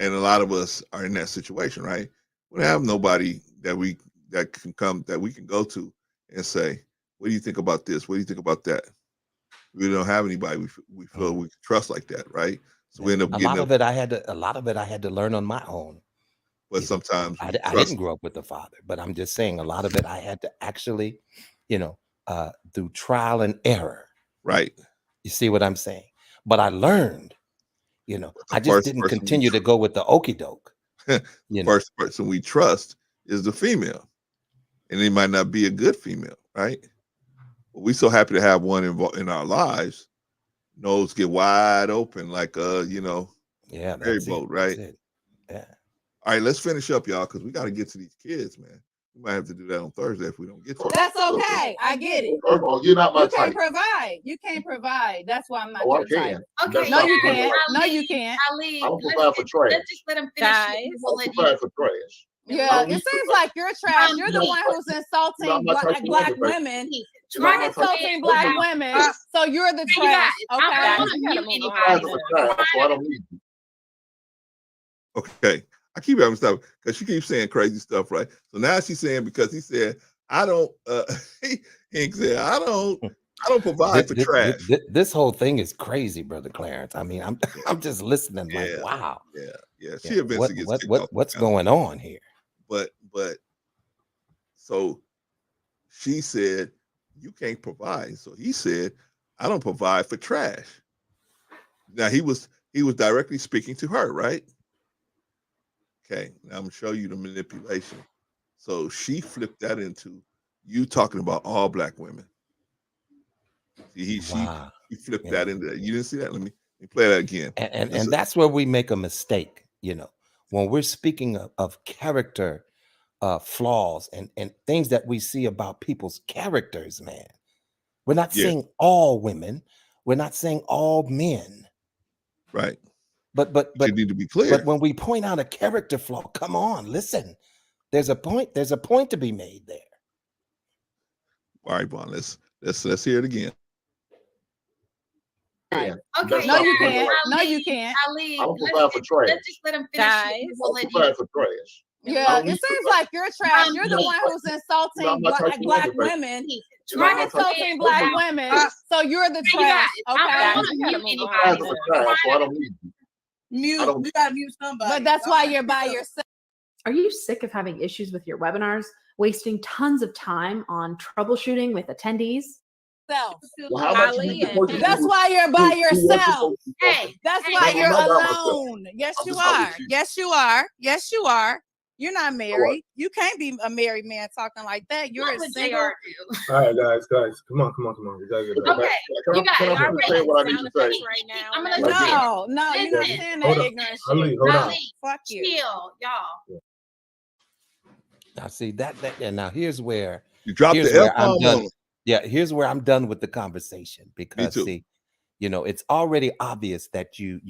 B: And a lot of us are in that situation, right? We don't have nobody that we can go to and say, what do you think about this? What do you think about that? We don't have anybody we feel we can trust like that, right? So we end up
G: a
B: getting
G: lot of it I had to learn on my own.
B: but sometimes
G: I didn't grow up with a father, but I'm just saying a lot of it I had to actually, you know, through trial and error.
B: Right.
G: You see what I'm saying? But I learned, you know,
B: The
G: I just
B: first
G: didn't
B: person
G: continue to go with the okey doke.
B: The first person we trust is the female. And it might not be a good female, right? But we so happy to have one in our lives. Nose get wide open like you know,
G: yeah,
B: ferry
G: that's
B: boat,
G: it.
B: right?
G: That's it. Yeah.
B: All right, let's finish up, y'all, because we got to get to these kids, man. We might have to do that on Thursday if we don't get to it.
C: That's okay. I get it.
D: First of all, you're not my
C: You can't
D: type.
C: provide. You can't provide. That's why I'm not
D: Oh, I
C: your type.
D: can.
E: Okay.
C: No, you
D: not
C: can't.
D: my
C: No, you can't.
E: Ali,
D: I don't
E: let's
D: provide for trash.
E: just let him finish.
F: Guys.
E: it. We'll
D: I
E: let
D: provide
E: you.
D: for trash.
C: Yeah,
D: don't
C: it
D: need
C: seems
D: to-
C: like you're trash.
E: Um,
C: You're the one who's insulting
D: I'm not
C: black
D: touching women, baby.
C: women.
D: You're not
C: You're
D: my type.
C: insulting black women. So you're the
E: Hey, you guys,
C: trash.
E: I
C: Okay.
E: don't want
F: Guys,
E: to
F: we gotta
E: mute
F: move
D: I
F: on.
D: provide
E: anybody.
D: for trash, so I don't need you.
B: Okay. I keep having stuff because she keeps saying crazy stuff, right? So now she's saying because he said, I don't he said, I don't provide for trash.
G: This whole thing is crazy, Brother Clarence. I mean, I'm just listening like,
B: Yeah.
G: wow.
B: Yeah. She eventually gets kicked off.
G: What's going on here?
B: But so she said, you can't provide. So he said, I don't provide for trash. Now he was directly speaking to her, right? Okay, now I'm gonna show you the manipulation. So she flipped that into you talking about all black women. See,
G: Wow.
B: he flipped
G: Yeah.
B: that into that. You didn't see that? Let me play that again.
G: And that's where we make a mistake, you know, when we're speaking of character flaws and things that we see about people's characters, man. We're not saying all women, we're not saying all men.
B: Right.
G: But
B: you need to be clear.
G: But when we point out a character flaw, come on, listen. There's a point to be made there.
B: All right, Vaughn, let's hear it again.
C: Right.
E: Okay.
C: No, you
E: Ali,
C: can't. No, you can't.
E: Ali,
D: I don't provide for trash.
E: let's just let him finish.
F: Guys.
E: it. We'll
D: I
E: let
D: provide
E: you.
D: for trash.
C: Yeah,
D: don't
C: it
D: need to
C: seems
D: provide.
C: like you're trash. You're the
D: No,
C: one who's insulting
D: I'm not touching
C: black
D: women, baby.
C: women.
D: You're not
C: You're
D: my type.
C: insulting black women. So you're the
E: Hey, you guys,
C: trash.
E: I don't
C: Okay.
E: want to
F: We gotta
E: mute
F: move on.
D: I
E: anybody.
D: provide for trash, so I don't need you.
I: Mute.
D: I don't-
I: We gotta mute somebody.
C: But that's why you're by yourself.
J: Are you sick of having issues with your webinars, wasting tons of time on troubleshooting with attendees?
D: Well, how about you
F: Ali
D: meet the
F: and
D: person
C: That's
D: who-
C: why you're by
D: who wasn't
C: yourself.
D: supposed to be talking?
E: Hey,
C: That's
E: hey,
C: why
D: I'm
C: you're
D: not by myself.
C: alone. Yes,
D: I'm
C: you
D: just talking
C: are.
D: to you.
C: Yes, you are. Yes, you are. You're not married. You can't be a married man talking like that. You're
E: what
C: a
E: would
C: single.
E: JR do?
K: All right, guys, come on. We gotta get back.
E: Okay, you guys,
D: Can I
E: y'all
D: finish
E: ready?
D: saying what I need
F: Sound
D: to say?
F: effects right now.
E: I'm gonna
F: and
E: let you
F: everything.
E: finish.
C: No, you're not
E: Listen.
C: saying
K: Hold
C: that
K: on.
C: ignorant
K: Ali,
C: shit.
K: hold on.
C: No, fuck you.
E: Chill, y'all.
G: Now see that and now here's where
B: You dropped
G: here's
B: the
G: where
B: F
G: I'm
B: bomb
G: done.
B: on him.
G: Yeah, here's where I'm done with the conversation because
B: too.
G: see, you know, it's already obvious that you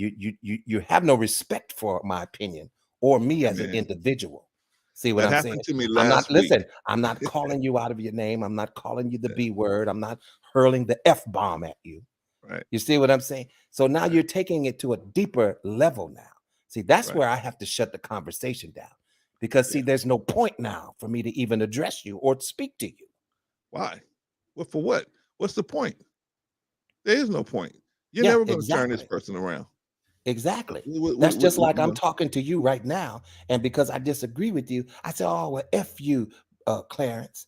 G: have no respect for my opinion or me as an
B: Man.
G: individual. See what
B: That
G: I'm
B: happened
G: saying?
B: to me
G: I'm not
B: last week.
G: listen. I'm not calling you out of your name. I'm not calling you the B word. I'm not hurling the F bomb at you.
B: Right.
G: You see what I'm saying? So now you're taking it to a deeper level now. See, that's
B: Right.
G: where I have to shut the conversation down Because see, there's no point now for me to even address you or speak to you.
B: Why? Well, for what? What's the point? There is no point. You're
G: Yeah,
B: never going to turn this
G: exactly.
B: person around.
G: Exactly.
B: What,
G: That's just like
B: you
G: I'm
B: know?
G: talking to you right now. And because I disagree with you, I say, oh, well, F you, Clarence.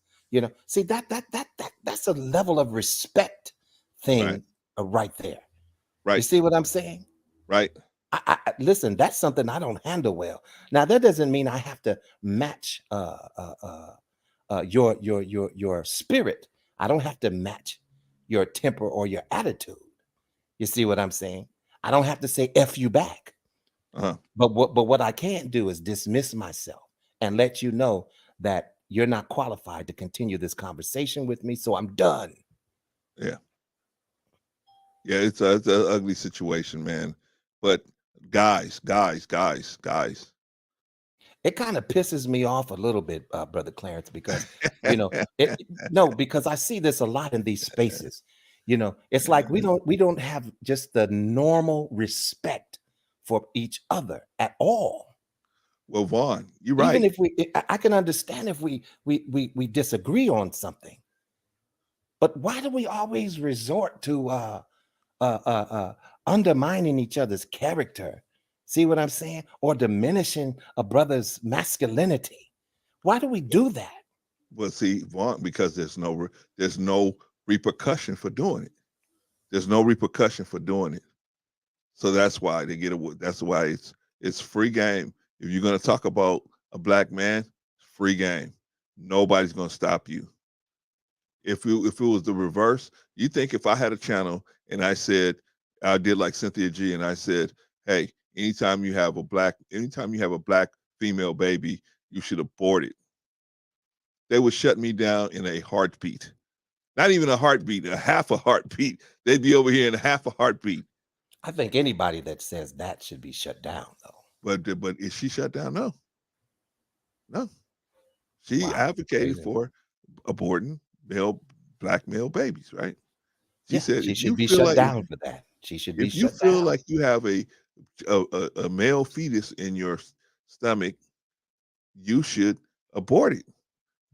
G: See, that's a level of respect thing
B: Right.
G: right there. You
B: Right.
G: see what I'm saying?
B: Right.
G: Listen, that's something I don't handle well. Now, that doesn't mean I have to match your spirit. I don't have to match your temper or your attitude. You see what I'm saying? I don't have to say F you back.
B: Uh-huh.
G: But what I can't do is dismiss myself and let you know that you're not qualified to continue this conversation with me. So I'm done.
B: Yeah. Yeah, it's an ugly situation, man. But guys.
G: It kind of pisses me off a little bit, Brother Clarence, because because I see this a lot in these spaces. It's like we don't have just the normal respect for each other at all.
B: Well, Vaughn, you're right.
G: Even if I can understand if we disagree on something, but why do we always resort to undermining each other's character? See what I'm saying? Or diminishing a brother's masculinity. Why do we do that?
B: Well, see, Vaughn, because there's no repercussion for doing it. There's no repercussion for doing it. So that's why they get away. That's why it's free game. If you're going to talk about a black man, free game. Nobody's going to stop you. If it was the reverse, you think if I had a channel and I said, I did like Cynthia G and I said, hey, anytime you have a black female baby, you should abort it. They would shut me down in a heartbeat. Not even a heartbeat, a half a heartbeat. They'd be over here in a half a heartbeat.
G: I think anybody that says that should be shut down, though.
B: But is she shut down? No. She advocated for aborting black male babies, right? She said,
G: she
B: if
G: should
B: you
G: be
B: feel
G: shut
B: like
G: down for that. She should be shut down.
B: If you feel like you have a male fetus in your stomach, you should abort it.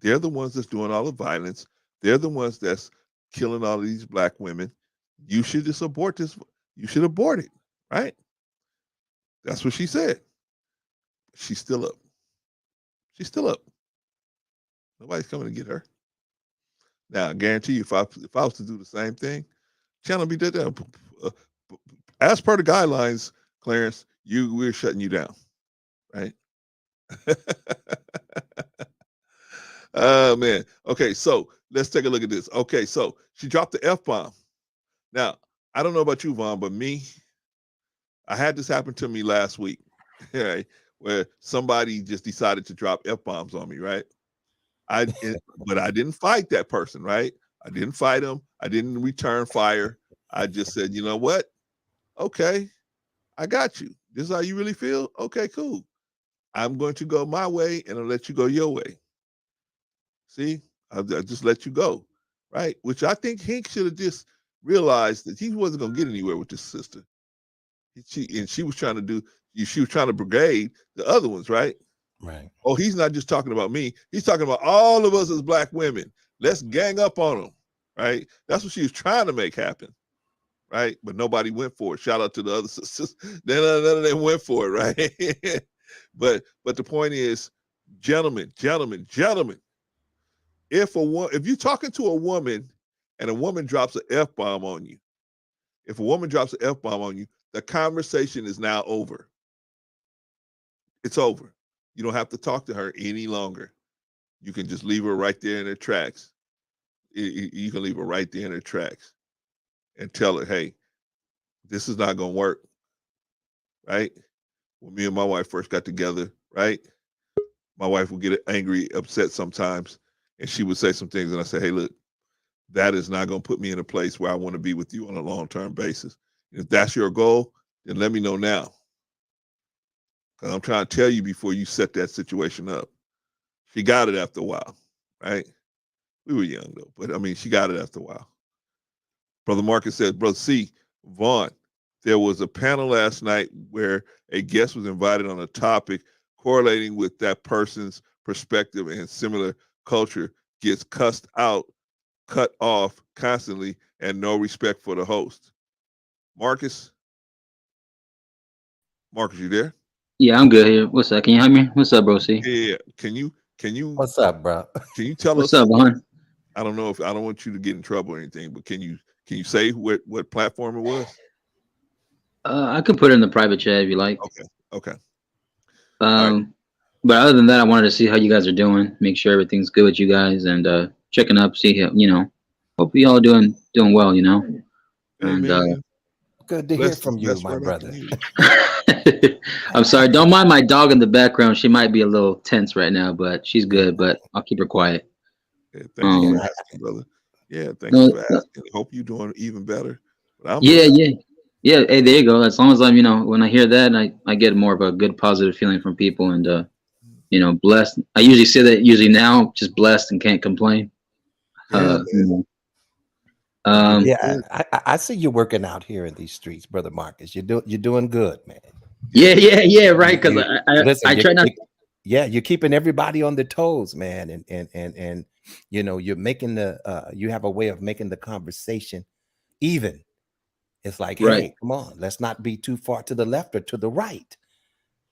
B: They're the ones that's doing all the violence. They're the ones that's killing all of these black women. You should just abort this. You should abort it, right? That's what she said. She's still up. She's still up. Nobody's coming to get her. Now, I guarantee you, if I was to do the same thing, channel be dead down. As per the guidelines, Clarence, we're shutting you down, right? Oh man. Okay, so let's take a look at this. Okay, so she dropped the F-bomb. Now, I don't know about you, Vaughn, but me, I had this happen to me last week, right? Where somebody just decided to drop F-bombs on me, right? But I didn't fight that person, right? I didn't fight him. I didn't return fire. I just said, you know what? Okay, I got you. This is how you really feel? Okay, cool. I'm going to go my way and I'll let you go your way. See, I'll just let you go, right? Which I think Hank should have just realized that he wasn't going to get anywhere with this sister. She was trying to brigade the other ones, right?
G: Right.
B: Oh, he's not just talking about me. He's talking about all of us as black women. Let's gang up on them, right? That's what she was trying to make happen, right? But nobody went for it. Shout out to the other sisters. None of them went for it, right? but the point is, gentlemen, if you're talking to a woman and a woman drops an F-bomb on you, the conversation is now over. It's over. You don't have to talk to her any longer. You can just leave her right there in her tracks. You can leave her right there in her tracks and tell her, hey, this is not going to work, right? When me and my wife first got together, right? My wife would get angry, upset sometimes, and she would say some things, and I say, hey, look, that is not going to put me in a place where I want to be with you on a long-term basis. If that's your goal, then let me know now. Because I'm trying to tell you before you set that situation up. She got it after a while, right? We were young, though, but I mean, she got it after a while. Brother Marcus said, Brother C, Vaughn, there was a panel last night where a guest was invited on a topic correlating with that person's perspective and similar culture gets cussed out, cut off constantly, and no respect for the host. Marcus, you there?
I: Yeah, I'm good here. What's up? Can you hear me? What's up, bro? C?
B: Yeah. Can you
G: What's up, bro?
B: can you tell
I: What's
B: us?
I: up, hon?
B: I don't know if I don't want you to get in trouble or anything, but can you say what platform it was?
I: I could put it in the private chat if you like.
B: Okay. All right.
I: But other than that, I wanted to see how you guys are doing. Make sure everything's good with you guys, and checking up, see how Hope you all doing well.
B: Hey,
I: And
B: man.
G: Good to hear from you, my brother.
I: I'm sorry. Don't mind my dog in the background. She might be a little tense right now, but she's good. But I'll keep her quiet.
B: Yeah, thanks for asking, brother. Yeah, thanks for asking. Hope you're doing even better.
I: Yeah. Hey, there you go. As long as I'm, when I hear that, I get more of a good, positive feeling from people, and blessed. I usually say that now, just blessed and can't complain.
B: Yeah,
G: I see you working out here in these streets, brother Marcus. You're doing good, man.
I: Yeah, right. Because I try not.
G: Yeah, you're keeping everybody on their toes, man, and you're making you have a way of making the conversation even. It's like, hey, come on, let's not be too far to the left or to the right.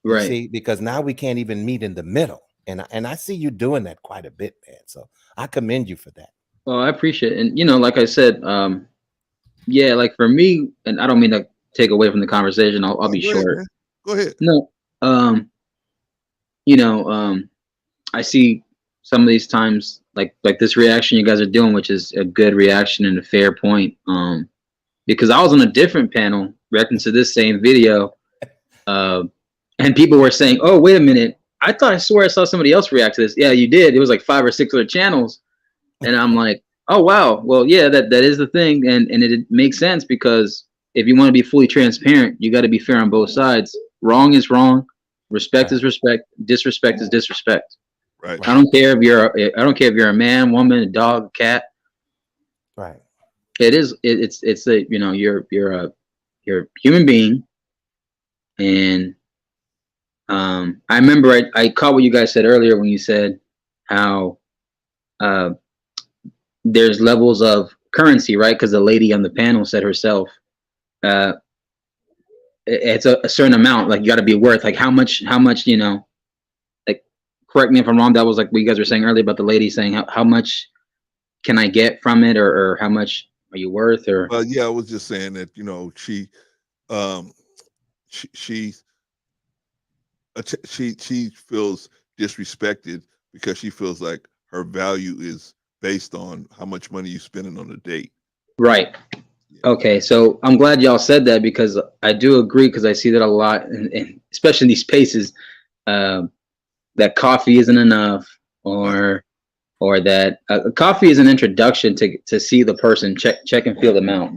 G: You see, because now we can't even meet in the middle, and I see you doing that quite a bit, man. So I commend you for that.
I: Well, I appreciate it. And like I said, like for me, and I don't mean to take away from the conversation. I'll be short.
B: Ahead, go ahead.
I: No, I see some of these times like this reaction you guys are doing, which is a good reaction and a fair point. Because I was on a different panel reacting to this same video, and people were saying, "Oh, wait a minute! I swear I saw somebody else react to this." Yeah, you did. It was like 5 or 6 other channels, and I'm like, "Oh, wow! Well, yeah, that is the thing, and it makes sense because if you want to be fully transparent, you got to be fair on both sides. Wrong is wrong, respect is respect, disrespect is disrespect.
B: Right.
I: I don't care if you're a man, woman, a dog, a cat.
G: Right.
I: It's a you're a human being, and I remember I caught what you guys said earlier when you said how there's levels of currency, right? Because the lady on the panel said herself, it's a certain amount, like you got to be worth, like how much, like correct me if I'm wrong. That was like what you guys were saying earlier about the lady saying how much can I get from it, or how much are you worth, or
B: well, yeah, I was just saying that she feels disrespected because she feels like her value is based on how much money you spending on a date.
I: Right. Okay, so I'm glad y'all said that because I do agree, because I see that a lot, and especially in these spaces, that coffee isn't enough, or that coffee is an introduction to see the person, check and feel them out.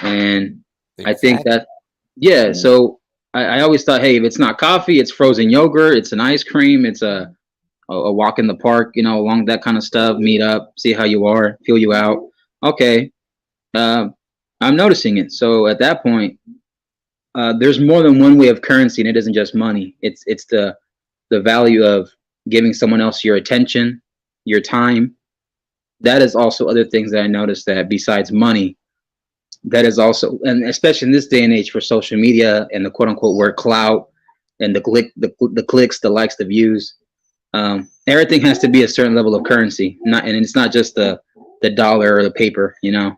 I: And I think that, so I always thought, hey, if it's not coffee, it's frozen yogurt, it's an ice cream, it's a walk in the park, along that kind of stuff, meet up, see how you are, feel you out. Okay. I'm noticing it. So at that point, there's more than one way of currency, and it isn't just money. It's the value of giving someone else your attention, your time. That is also other things that I noticed, that besides money, that is also, and especially in this day and age for social media and the quote unquote word clout and the clicks, the likes, the views. Everything has to be a certain level of currency, and it's not just the dollar or the paper, and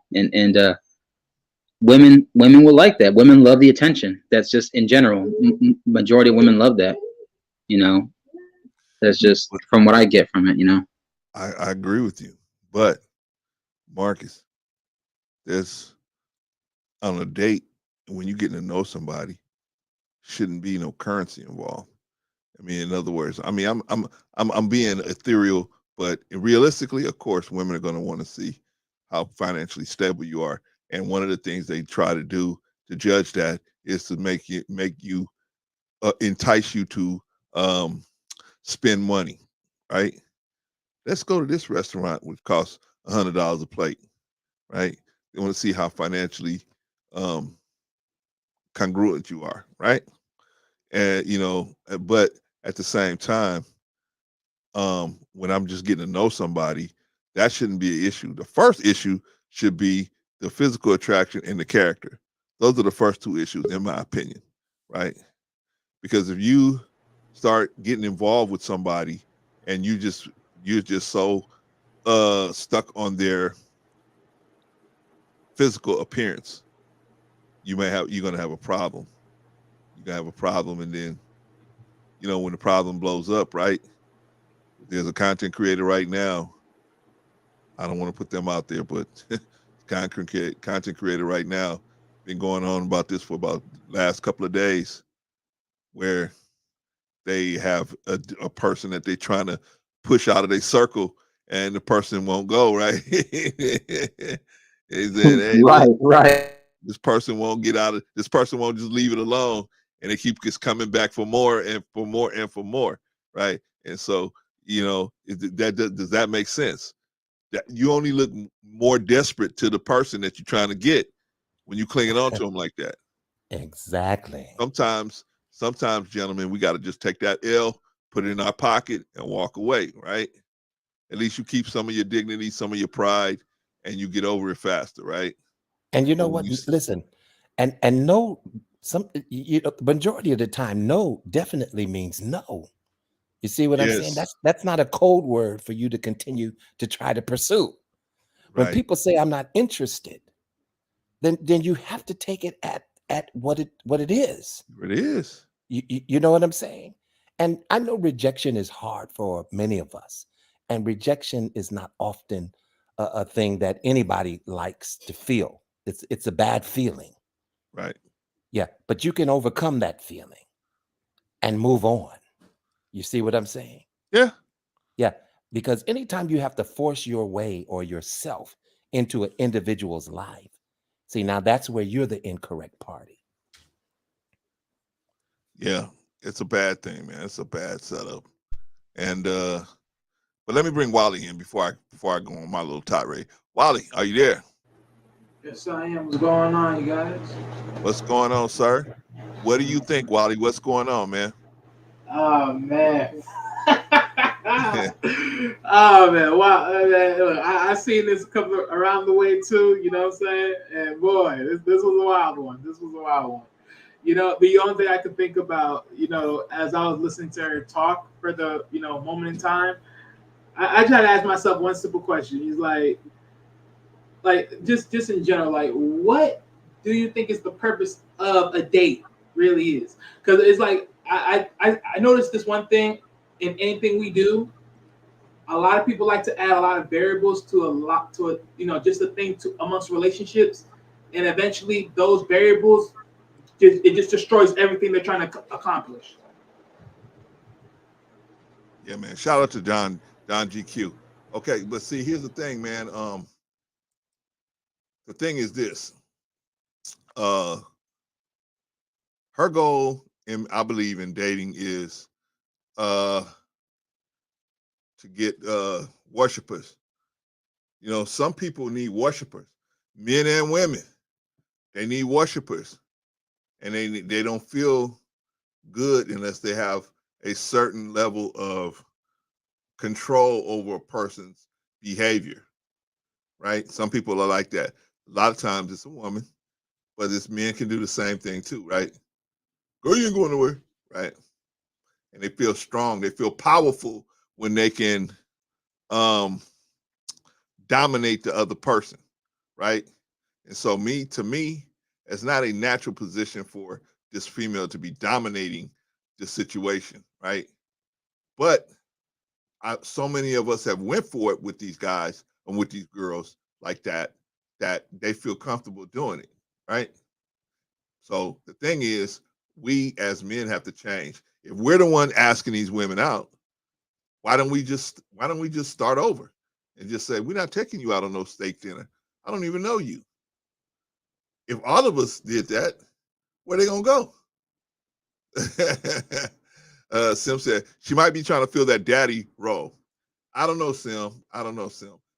I: women will like that. Women love the attention. That's just in general. Majority of women love that. That's just from what I get from it.
B: I agree with you, but Marcus, there's on a date when you're getting to know somebody, shouldn't be no currency involved. I mean, in other words, I mean, I'm being ethereal, but realistically, of course, women are going to want to see how financially stable you are. And one of the things they try to do to judge that is to make you entice you to spend money, right? Let's go to this restaurant, which costs $100 a plate, right? They want to see how financially congruent you are, right? And but at the same time, when I'm just getting to know somebody, that shouldn't be an issue. The first issue should be the physical attraction and the character. Those are the first two issues, in my opinion, right? Because if you start getting involved with somebody and you're just so stuck on their physical appearance, you're gonna have a problem. You're gonna have a problem, and then when the problem blows up, right? There's a content creator right now. I don't want to put them out there, but content creator right now been going on about this for about the last couple of days, where they have a person that they're trying to push out of their circle, and the person won't go, right? They said, hey,
I: Right.
B: this person won't get out of this person won't just leave it alone, and they keep just coming back for more and for more and for more, right? And so, does that make sense? That you only look more desperate to the person that you're trying to get when you clinging on to them like that.
G: Exactly.
B: Sometimes, gentlemen, we got to just take that L, put it in our pocket, and walk away, right? At least you keep some of your dignity, some of your pride, and you get over it faster, right?
G: And you know
B: But
G: what?
B: when you
G: Listen, and no, majority of the time, no definitely means no. You see what I'm saying?
B: Yes,
G: That's not a code word for you to continue to try to pursue. When
B: right.
G: people say I'm not interested, then you have to take it at what it is.
B: It is.
G: You know what I'm saying? And I know rejection is hard for many of us, and rejection is not often a thing that anybody likes to feel. It's a bad feeling.
B: Right.
G: Yeah, but you can overcome that feeling and move on. You see what I'm saying?
B: Yeah.
G: Yeah, because anytime you have to force your way or yourself into an individual's life, see, now that's where you're the incorrect party.
B: Yeah. It's a bad thing, man. It's a bad setup. And but let me bring Wally in before I go on my little tirade. Wally, are you there?
L: Yes, I am. What's going on, you guys?
B: What's going on, sir? What do you think, Wally? What's going on, man?
L: Oh man. Oh man, wow! Man, look, I seen this couple around the way too. You know what I'm saying? And boy, this was a wild one. This was a wild one. The only thing I could think about, as I was listening to her talk for the, moment in time, I try to ask myself one simple question. He's like just in general, like what do you think is the purpose of a date really is? Because it's like I noticed this one thing in anything we do. A lot of people like to add a lot of variables just a thing to amongst relationships, and eventually those variables just destroys everything they're trying to accomplish.
B: Yeah, man. Shout out to John GQ. Okay, but see, here's the thing, man. The thing is this. Her goal, and I believe in dating, is to get worshipers. Some people need worshipers, men and women. They need worshipers, and they don't feel good unless they have a certain level of control over a person's behavior, right? Some people are like that. A lot of times it's a woman, but this men can do the same thing too, right? Girl, you ain't going nowhere, right? And they feel strong. They feel powerful when they can um, dominate the other person, right? And so to me, it's not a natural position for this female to be dominating the situation, right? But so many of us have went for it with these guys and with these girls like that they feel comfortable doing it, right? So the thing is, we as men have to change. If we're the one asking these women out, why don't we just start over and just say, we're not taking you out on no steak dinner. I don't even know you. If all of us did that, where they gonna go? Sim said she might be trying to fill that daddy role. I don't know, Sim.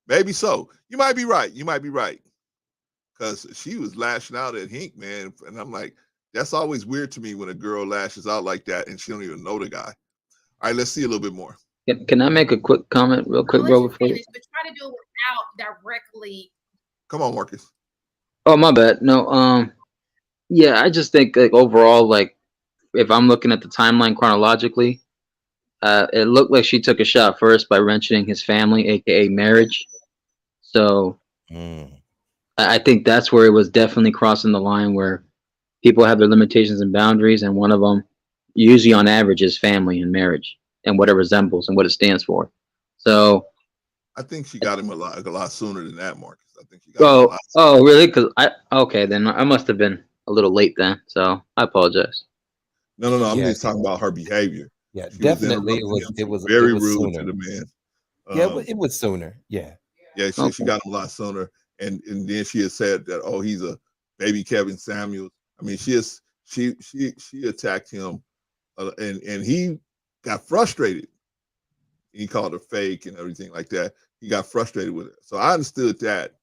B: Maybe so. You might be right. Because she was lashing out at Hink, man. And I'm like, that's always weird to me when a girl lashes out like that and she don't even know the guy. All right, let's see a little bit more.
I: Can I make a quick comment real quick,
E: I'll
I: bro?
E: let you
I: Before
E: finish, but try to do it without directly.
B: Come on, Marcus.
I: Oh, my bad. No, yeah, I just think like overall, like if I'm looking at the timeline chronologically, it looked like she took a shot first by mentioning his family, aka marriage. So I think that's where it was definitely crossing the line where people have their limitations and boundaries, and one of them, usually on average, is family and marriage and what it resembles and what it stands for. So,
B: I think she got him a lot sooner than that, Marcus. I think she got him a lot.
I: oh, really? Because okay, then I must have been a little late then. So I apologize.
B: No. I'm
G: Yeah,
B: just talking about her behavior.
G: Yeah,
B: She
G: definitely.
B: was very rude
G: sooner.
B: to the man.
G: Yeah, it was sooner. Yeah.
B: Yeah, she got him a lot sooner, and then she has said that, oh, he's a baby Kevin Samuels. I mean, she attacked him, and he got frustrated. He called her fake and everything like that. He got frustrated with it. So I understood that,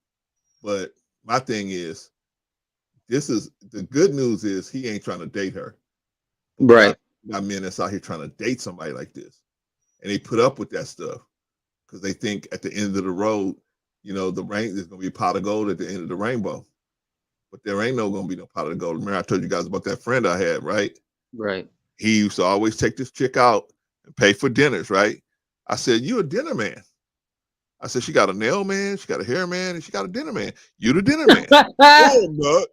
B: but my thing is, the good news is he ain't trying to date her.
I: Right.
B: Got men that's out here trying to date somebody like this, and they put up with that stuff because they think at the end of the road, you know, there's going to be a pot of gold at the end of the rainbow. But there ain't going to be no pot of gold. Remember I told you guys about that friend I had, right?
I: Right.
B: He used to always take this chick out and pay for dinners, right? I said, you a dinner man. I said, she got a nail man, she got a hair man, and she got a dinner man. You the dinner man. No, I'm not.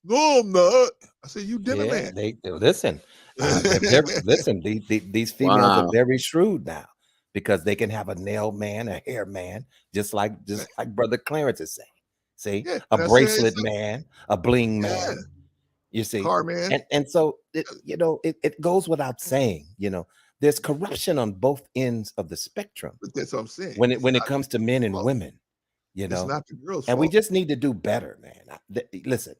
B: No, I'm not. I said, you dinner man.
G: They listen. Listen, these females are very shrewd now because they can have a nail man, a hair man, just like Brother Clarence is saying. See, a bracelet man, a bling man. You see,
B: car man,
G: and so it goes without saying. There's corruption on both ends of the spectrum.
B: But that's what I'm saying.
G: When it comes to men and women,
B: it's not the girl's
G: and
B: fault.
G: we just need to do better, man. Listen,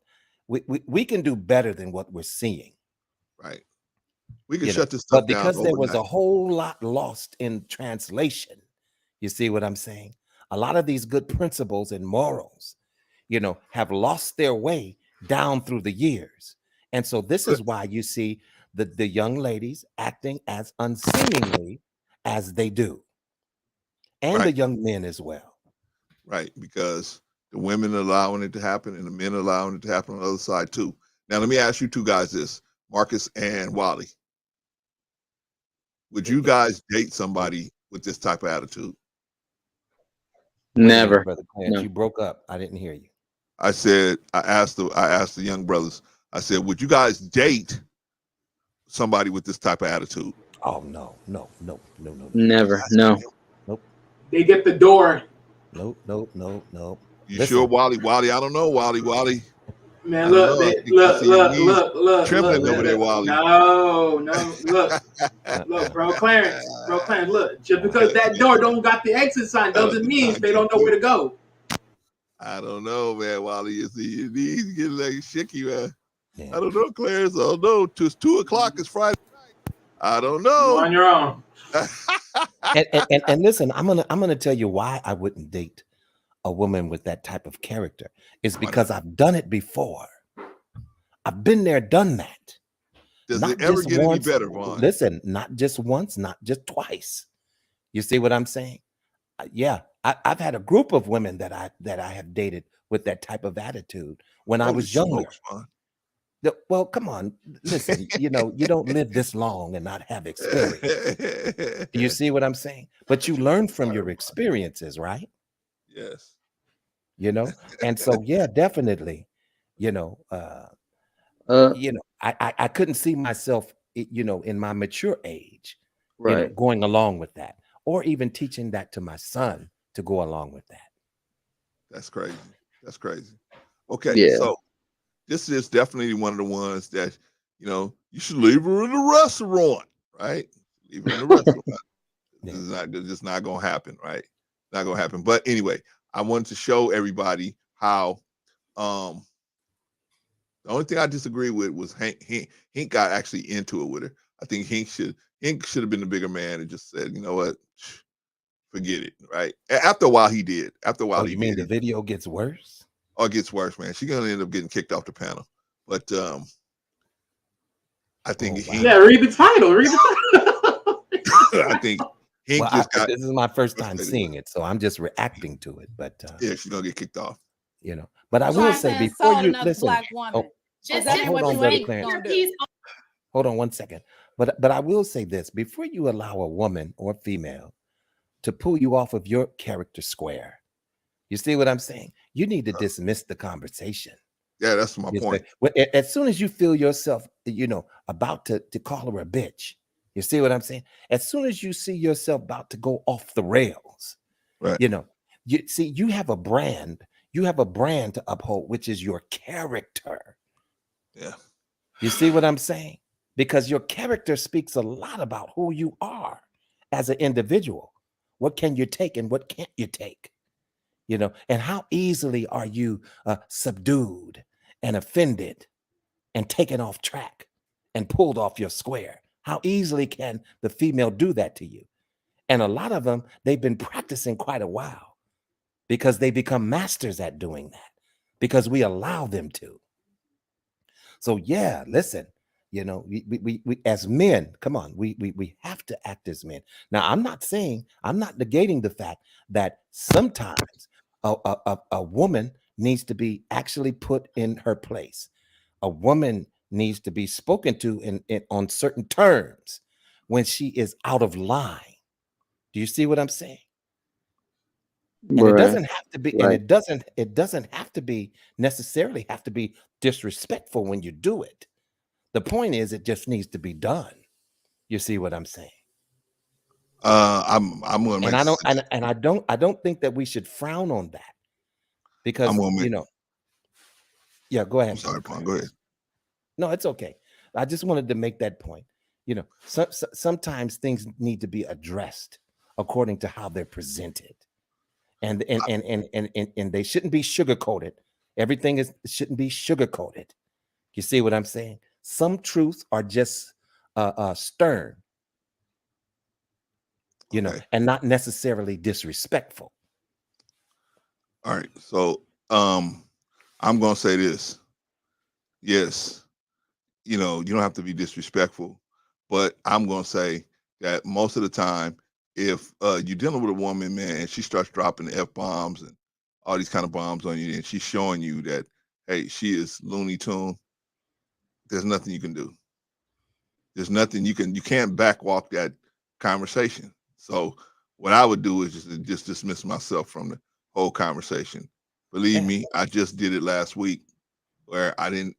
G: we can do better than what we're seeing.
B: Right. We can shut this stuff
G: down. But
B: because
G: there was a whole lot lost in translation. You see what I'm saying? A lot of these good principles and morals, have lost their way down through the years. And so this is why you see the young ladies acting as unseemingly as they do. And the young men as well.
B: Right. Because the women are allowing it to happen and the men are allowing it to happen on the other side too. Now, let me ask you two guys this, Marcus and Wally. Would you guys date somebody with this type of attitude?
I: Never.
G: Brother Clarence, no. You broke up. I didn't hear you.
B: I asked the young brothers, I said, would you guys date somebody with this type of attitude?
G: Oh, no.
I: Never. No.
G: Nope.
L: They get the door.
G: Nope.
B: You sure, Wally? I don't know, Wally.
L: Man, look,
B: trembling over there, Wally.
L: No, look, bro, Clarence, look. Just because that door don't got the exit sign doesn't mean they don't know where to go.
B: I don't know, man, Wally. He's getting like shaky, man. Yeah. I don't know, Clarence. I don't know. It's 2:00. It's Friday night. I don't know.
L: You're on your own.
G: and listen, I'm gonna tell you why I wouldn't date a woman with that type of character. Is because I've done it before. I've been there, done that.
B: Does it ever get any better, Vaughn?
G: Listen, not just once, not just twice. You see what I'm saying? Yeah, I've had a group of women that I have dated with that type of attitude when I was younger. Well, come on, listen. You don't live this long and not have experience. You see what I'm saying? But you learn from your experiences, right?
B: Yes.
G: And so yeah, definitely. I couldn't see myself, in my mature age,
I: right,
G: going along with that, or even teaching that to my son to go along with that.
B: That's crazy. Okay, yeah. So this is definitely one of the ones that you should leave her in the restaurant, right? Leave her in the restaurant. This is not good. It's not gonna happen, right? Not gonna happen. But anyway, I wanted to show everybody how. The only thing I disagree with was Hank got actually into it with her. I think Hank should have been the bigger man and just said, you know what, forget it, right? After a while, he did. After a while,
G: you mean the video gets worse?
B: Oh, it gets worse, man. She's gonna end up getting kicked off the panel. But I think
L: read the title.
B: think Hink
G: Well,
B: just got.
G: this is my first time
B: frustrated
G: seeing
B: with
G: it, so I'm just reacting to it. But
B: Yeah, she's gonna get kicked off.
G: you know, but I
C: So
G: will
C: I'm
G: say
C: saying
G: before
C: assault
G: you
C: another
G: listen,
C: black woman.
E: Just,
C: that ain't
G: hold
C: what
G: on,
C: you
G: brother
C: ain't
G: Clarence.
C: gonna do.
E: he's
G: Hold on one second. But I will say this: before you allow a woman or female to pull you off of your character square, you see what I'm saying? You need to dismiss the conversation.
B: Yeah, that's my point.
G: As soon as you feel yourself, about to call her a bitch, you see what I'm saying? As soon as you see yourself about to go off the rails,
B: Right.
G: you see, you have a brand to uphold, which is your character.
B: Yeah.
G: You see what I'm saying? Because your character speaks a lot about who you are as an individual. What can you take and what can't you take? And how easily are you subdued and offended and taken off track and pulled off your square? How easily can the female do that to you? And a lot of them, they've been practicing quite a while because they become masters at doing that because we allow them to. So yeah, listen, we as men, come on, we have to act as men. Now, I'm not negating the fact that sometimes a woman needs to be actually put in her place. A woman needs to be spoken to in on certain terms when she is out of line. Do you see what I'm saying? And it doesn't have to be, and it doesn't have to be necessarily have to be disrespectful when you do it. The point is, it just needs to be done. You see what I'm saying?
B: I'm gonna make.
G: And I don't think that we should frown on that because Yeah, go ahead.
B: I'm sorry, Pon. Go ahead.
G: No, it's okay. I just wanted to make that point. Sometimes things need to be addressed according to how they're presented, and they shouldn't be sugar coated. Everything shouldn't be sugar coated. You see what I'm saying? Some truths are just stern, and not necessarily disrespectful.
B: All right. So I'm gonna say this. Yes, you don't have to be disrespectful, but I'm gonna say that most of the time, if you're dealing with a woman, man, and she starts dropping the F-bombs and all these kind of bombs on you, and she's showing you that, hey, she is Looney Tune, there's nothing you can do. There's nothing you can't backwalk that conversation. So what I would do is just dismiss myself from the whole conversation. Believe me, I just did it last week where I didn't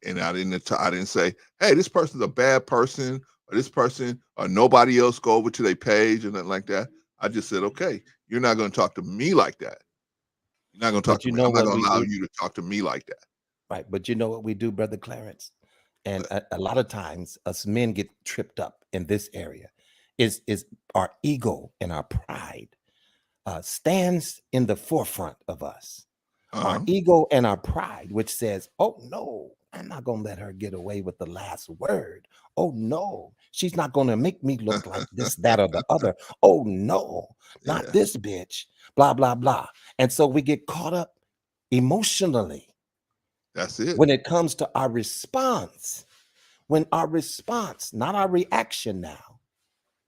B: say, hey, this person's a bad person, or this person or nobody else go over to their page or nothing like that. I just said, okay, you're not going to talk to me like that. You're not going to talk to me. I'm not going to allow you to talk to me like that.
G: Right. But you know what we do, Brother Clarence? And a lot of times us men get tripped up in this area is our ego and our pride stands in the forefront of us. Our ego and our pride, which says, oh no, I'm not going to let her get away with the last word. Oh no, she's not going to make me look like this, that, or the other. Oh no, not this bitch, blah, blah, blah. And so we get caught up emotionally.
B: That's it.
G: When it comes to our response, not our reaction now,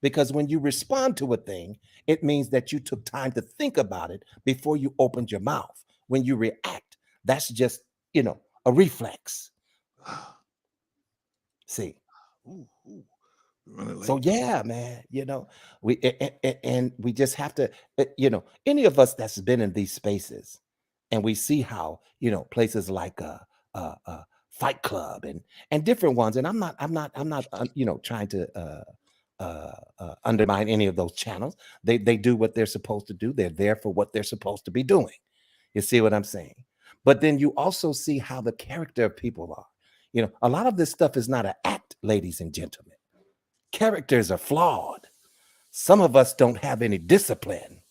G: because when you respond to a thing, it means that you took time to think about it before you opened your mouth. When you react, that's just, a reflex. See? So yeah, man, we just have to, any of us that's been in these spaces, and we see how places like Fight Club and different ones, and I'm not trying to undermine any of those channels. They do what they're supposed to do. They're there for what they're supposed to be doing. You see what I'm saying? But then you also see how the character of people are. A lot of this stuff is not an act, ladies and gentlemen. Characters are flawed. Some of us don't have any discipline.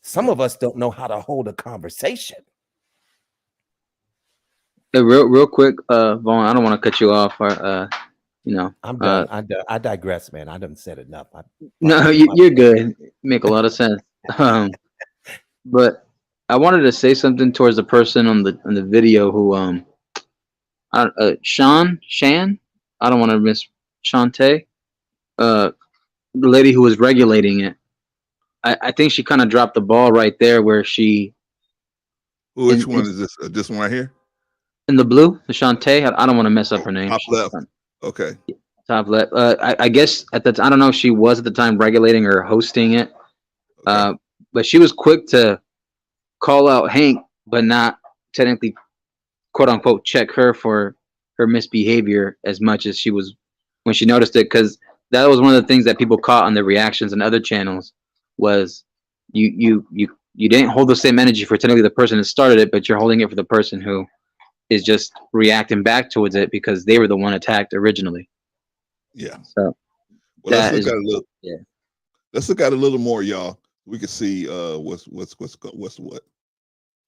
G: Some of us don't know how to hold a conversation.
I: Hey, real quick, Vaughn, I don't want to cut you off. Or,
G: I'm done. I digress, man. I done said enough.
I: You're good. Make a lot of sense. But I wanted to say something towards the person on the video who Shan. I don't want to miss Shantae. The lady who was regulating it. I think she kind of dropped the ball right there where she
B: Which
I: in
B: one is this? This one right here?
I: in the blue, the Shantae. I don't want to mess up her name.
B: Top left. Okay.
I: Top left. I guess I don't know if she was at the time regulating or hosting it.
B: Okay.
I: But she was quick to call out Hank, but not technically, quote unquote, check her for her misbehavior as much as she was when she noticed it. Because that was one of the things that people caught on the reactions and other channels was you didn't hold the same energy for technically the person that started it, but you're holding it for the person who is just reacting back towards it because they were the one attacked originally.
B: Yeah.
I: So
B: well, let's look
I: is,
B: at a little.
I: Yeah.
B: Let's look at a little more, y'all. We can see what's what.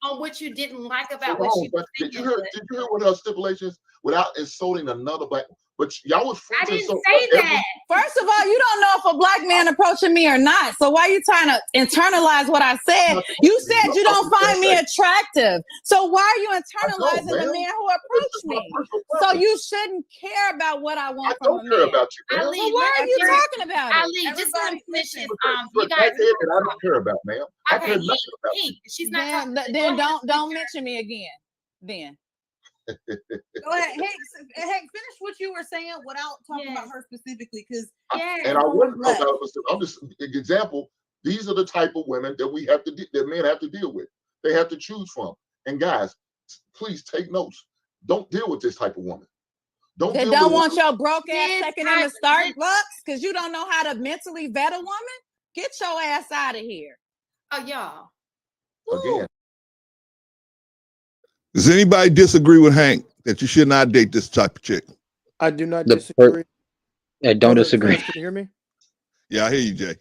E: On what you didn't like
D: Hold
E: about what
D: on,
E: she
D: but
E: was
D: did you
E: saying.
D: hear? Did you hear what her stipulations without insulting another black? But y'all was free
E: I
D: to
E: didn't
D: insult
E: say
D: every-
E: that.
C: First of all, you don't know if a black man approaching me or not. So why are you trying to internalize what I said? You said you don't find me attractive. So why are you internalizing the
D: ma'am.
C: man who approached
D: my
C: me?
D: personal
C: So
D: preference.
C: you shouldn't care about what I want
D: I
C: from
D: don't
C: a
D: care
C: man.
D: about you, ma'am.
E: Ali,
C: So why are you talking about it?
E: Ali, just let me finish this. You
D: But
E: guys.
D: that's it that I don't care about, ma'am. I
E: Okay,
D: care nothing about you.
E: Pink. She's not
C: Then,
E: talking.
C: then don't mention me again. Then.
M: Go ahead, Hank, finish what you were saying without talking about her specifically, because
D: And I wouldn't because I was. I'm just an example. These are the type of women that we have to that men have to deal with. They have to choose from. And guys, please take notes. Don't deal with this type of woman. Don't
C: They
D: deal
C: don't
D: with
C: want your broke ass
E: This
C: taking them to
E: type of-
C: Starbucks because you don't know how to mentally vet a woman. Get your ass out of here.
E: Oh, y'all.
D: again.
B: Does anybody disagree with Hank that you should not date this type of chick?
N: I do not disagree.
I: I don't
N: Brother,
I: disagree.
N: fellas, can you hear me?
B: Yeah, I hear you, Jay.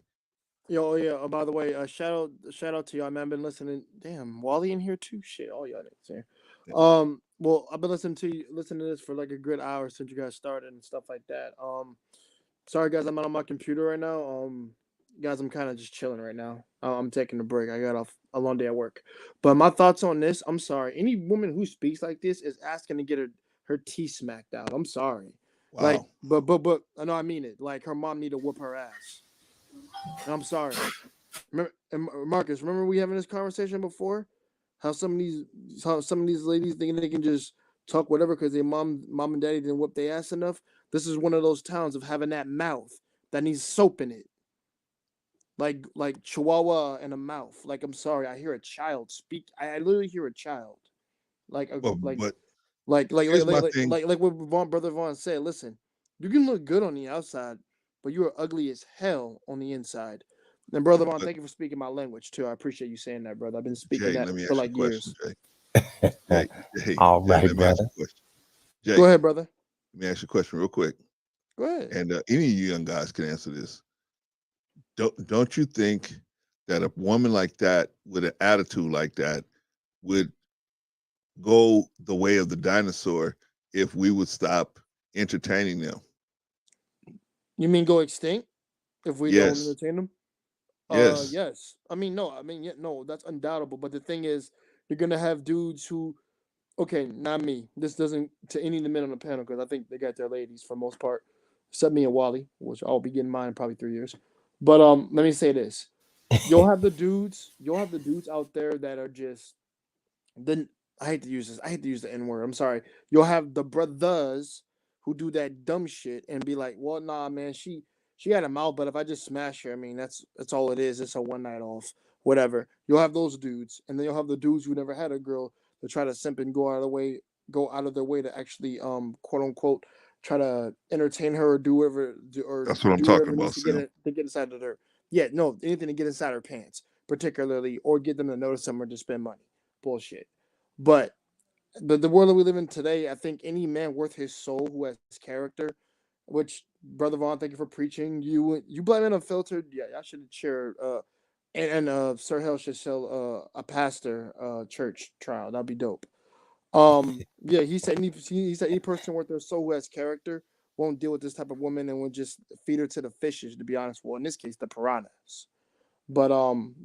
N: Yo, yeah. Oh, by the way, shout out to y'all, man. I've been listening. Damn, Wally in here too. Shit, all y'all niggas here. Well, I've been listening to this for like a good hour since you guys started and stuff like that. Sorry guys, I'm not on my computer right now. Guys, I'm kind of just chilling right now. I'm taking a break. I got off a long day at work. But my thoughts on this, I'm sorry. Any woman who speaks like this is asking to get her teeth smacked out. I'm sorry.
B: Wow.
N: Like, but I know I mean it. Like her mom need to whoop her ass. And I'm sorry. Remember, and Marcus, remember we having this conversation before? How some of these ladies think they can just talk whatever because their mom and daddy didn't whip their ass enough. This is one of those towns of having that mouth that needs soap in it. Like Chihuahua and a mouth. Like, I'm sorry, I hear a child speak. I literally hear a child. Like
B: here's my thing.
N: like what Brother Vaughn said. Listen, you can look good on the outside, but you are ugly as hell on the inside. And Brother Vaughn, thank you for speaking my language too. I appreciate you saying that, brother. I've been speaking
B: Jay,
N: that
B: let me
N: for
B: ask you
N: like
B: a question,
N: years.
B: Jay.
G: All
B: Jay,
G: right,
B: let me ask
G: brother.
B: you a question. Jay,
N: Go ahead, brother.
B: Let me ask you a question real quick.
N: Go ahead.
B: And any of you young guys can answer this. Don't you think that a woman like that with an attitude like that would go the way of the dinosaur if we would stop entertaining them?
N: You mean go extinct if we don't
B: Yes.
N: entertain them?
B: Yes.
N: Yes. I mean, no. I mean, yeah, no. That's undoubtable. But the thing is, you're gonna have dudes who, okay, not me. This doesn't to any of the men on the panel because I think they got their ladies for the most part, except me and Wally, which I'll be getting mine in probably 3 years. But let me say this: you'll have the dudes out there that are just then. I hate to use this. I hate to use the N word. I'm sorry. You'll have the brothers who do that dumb shit and be like, "Well, nah, man, she had a mouth, but if I just smash her, I mean, that's all it is. It's a one night off, whatever." You'll have those dudes, and then you'll have the dudes who never had a girl to try to simp and go out of their way to actually quote unquote try to entertain her or do whatever
B: That's what I'm
N: do
B: talking
N: whatever needs
B: about,
N: to get inside of her. Yeah, no, anything to get inside her pants, particularly, or get them to notice them or to spend money. Bullshit. But the world that we live in today, I think any man worth his soul who has character, which Brother Vaughn, thank you for preaching. You black men unfiltered, yeah, I should share. And Sir Hell should sell a pastor church trial. That'd be dope. Yeah, he said any person worth their soul who has character won't deal with this type of woman and will just feed her to the fishes. To be honest, well, in this case, the piranhas. But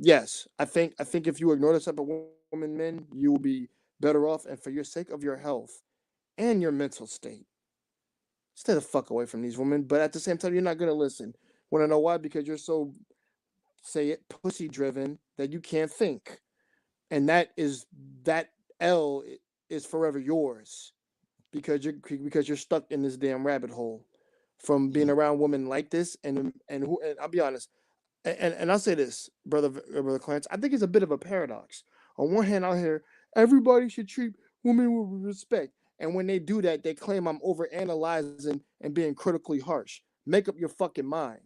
N: yes, I think if you ignore this type of woman, men, you will be better off, and for your sake of your health and your mental state, stay the fuck away from these women. But at the same time, you're not gonna listen. Want to know why? Because you're so say it, pussy driven, that you can't think. And that L is forever yours because you're stuck in this damn rabbit hole from being around women like this. And I'll be honest, and I'll say this, brother Clarence, I think it's a bit of a paradox. On one hand, I'll hear everybody should treat women with respect, and when they do that, they claim I'm over analyzing and being critically harsh. Make up your fucking mind.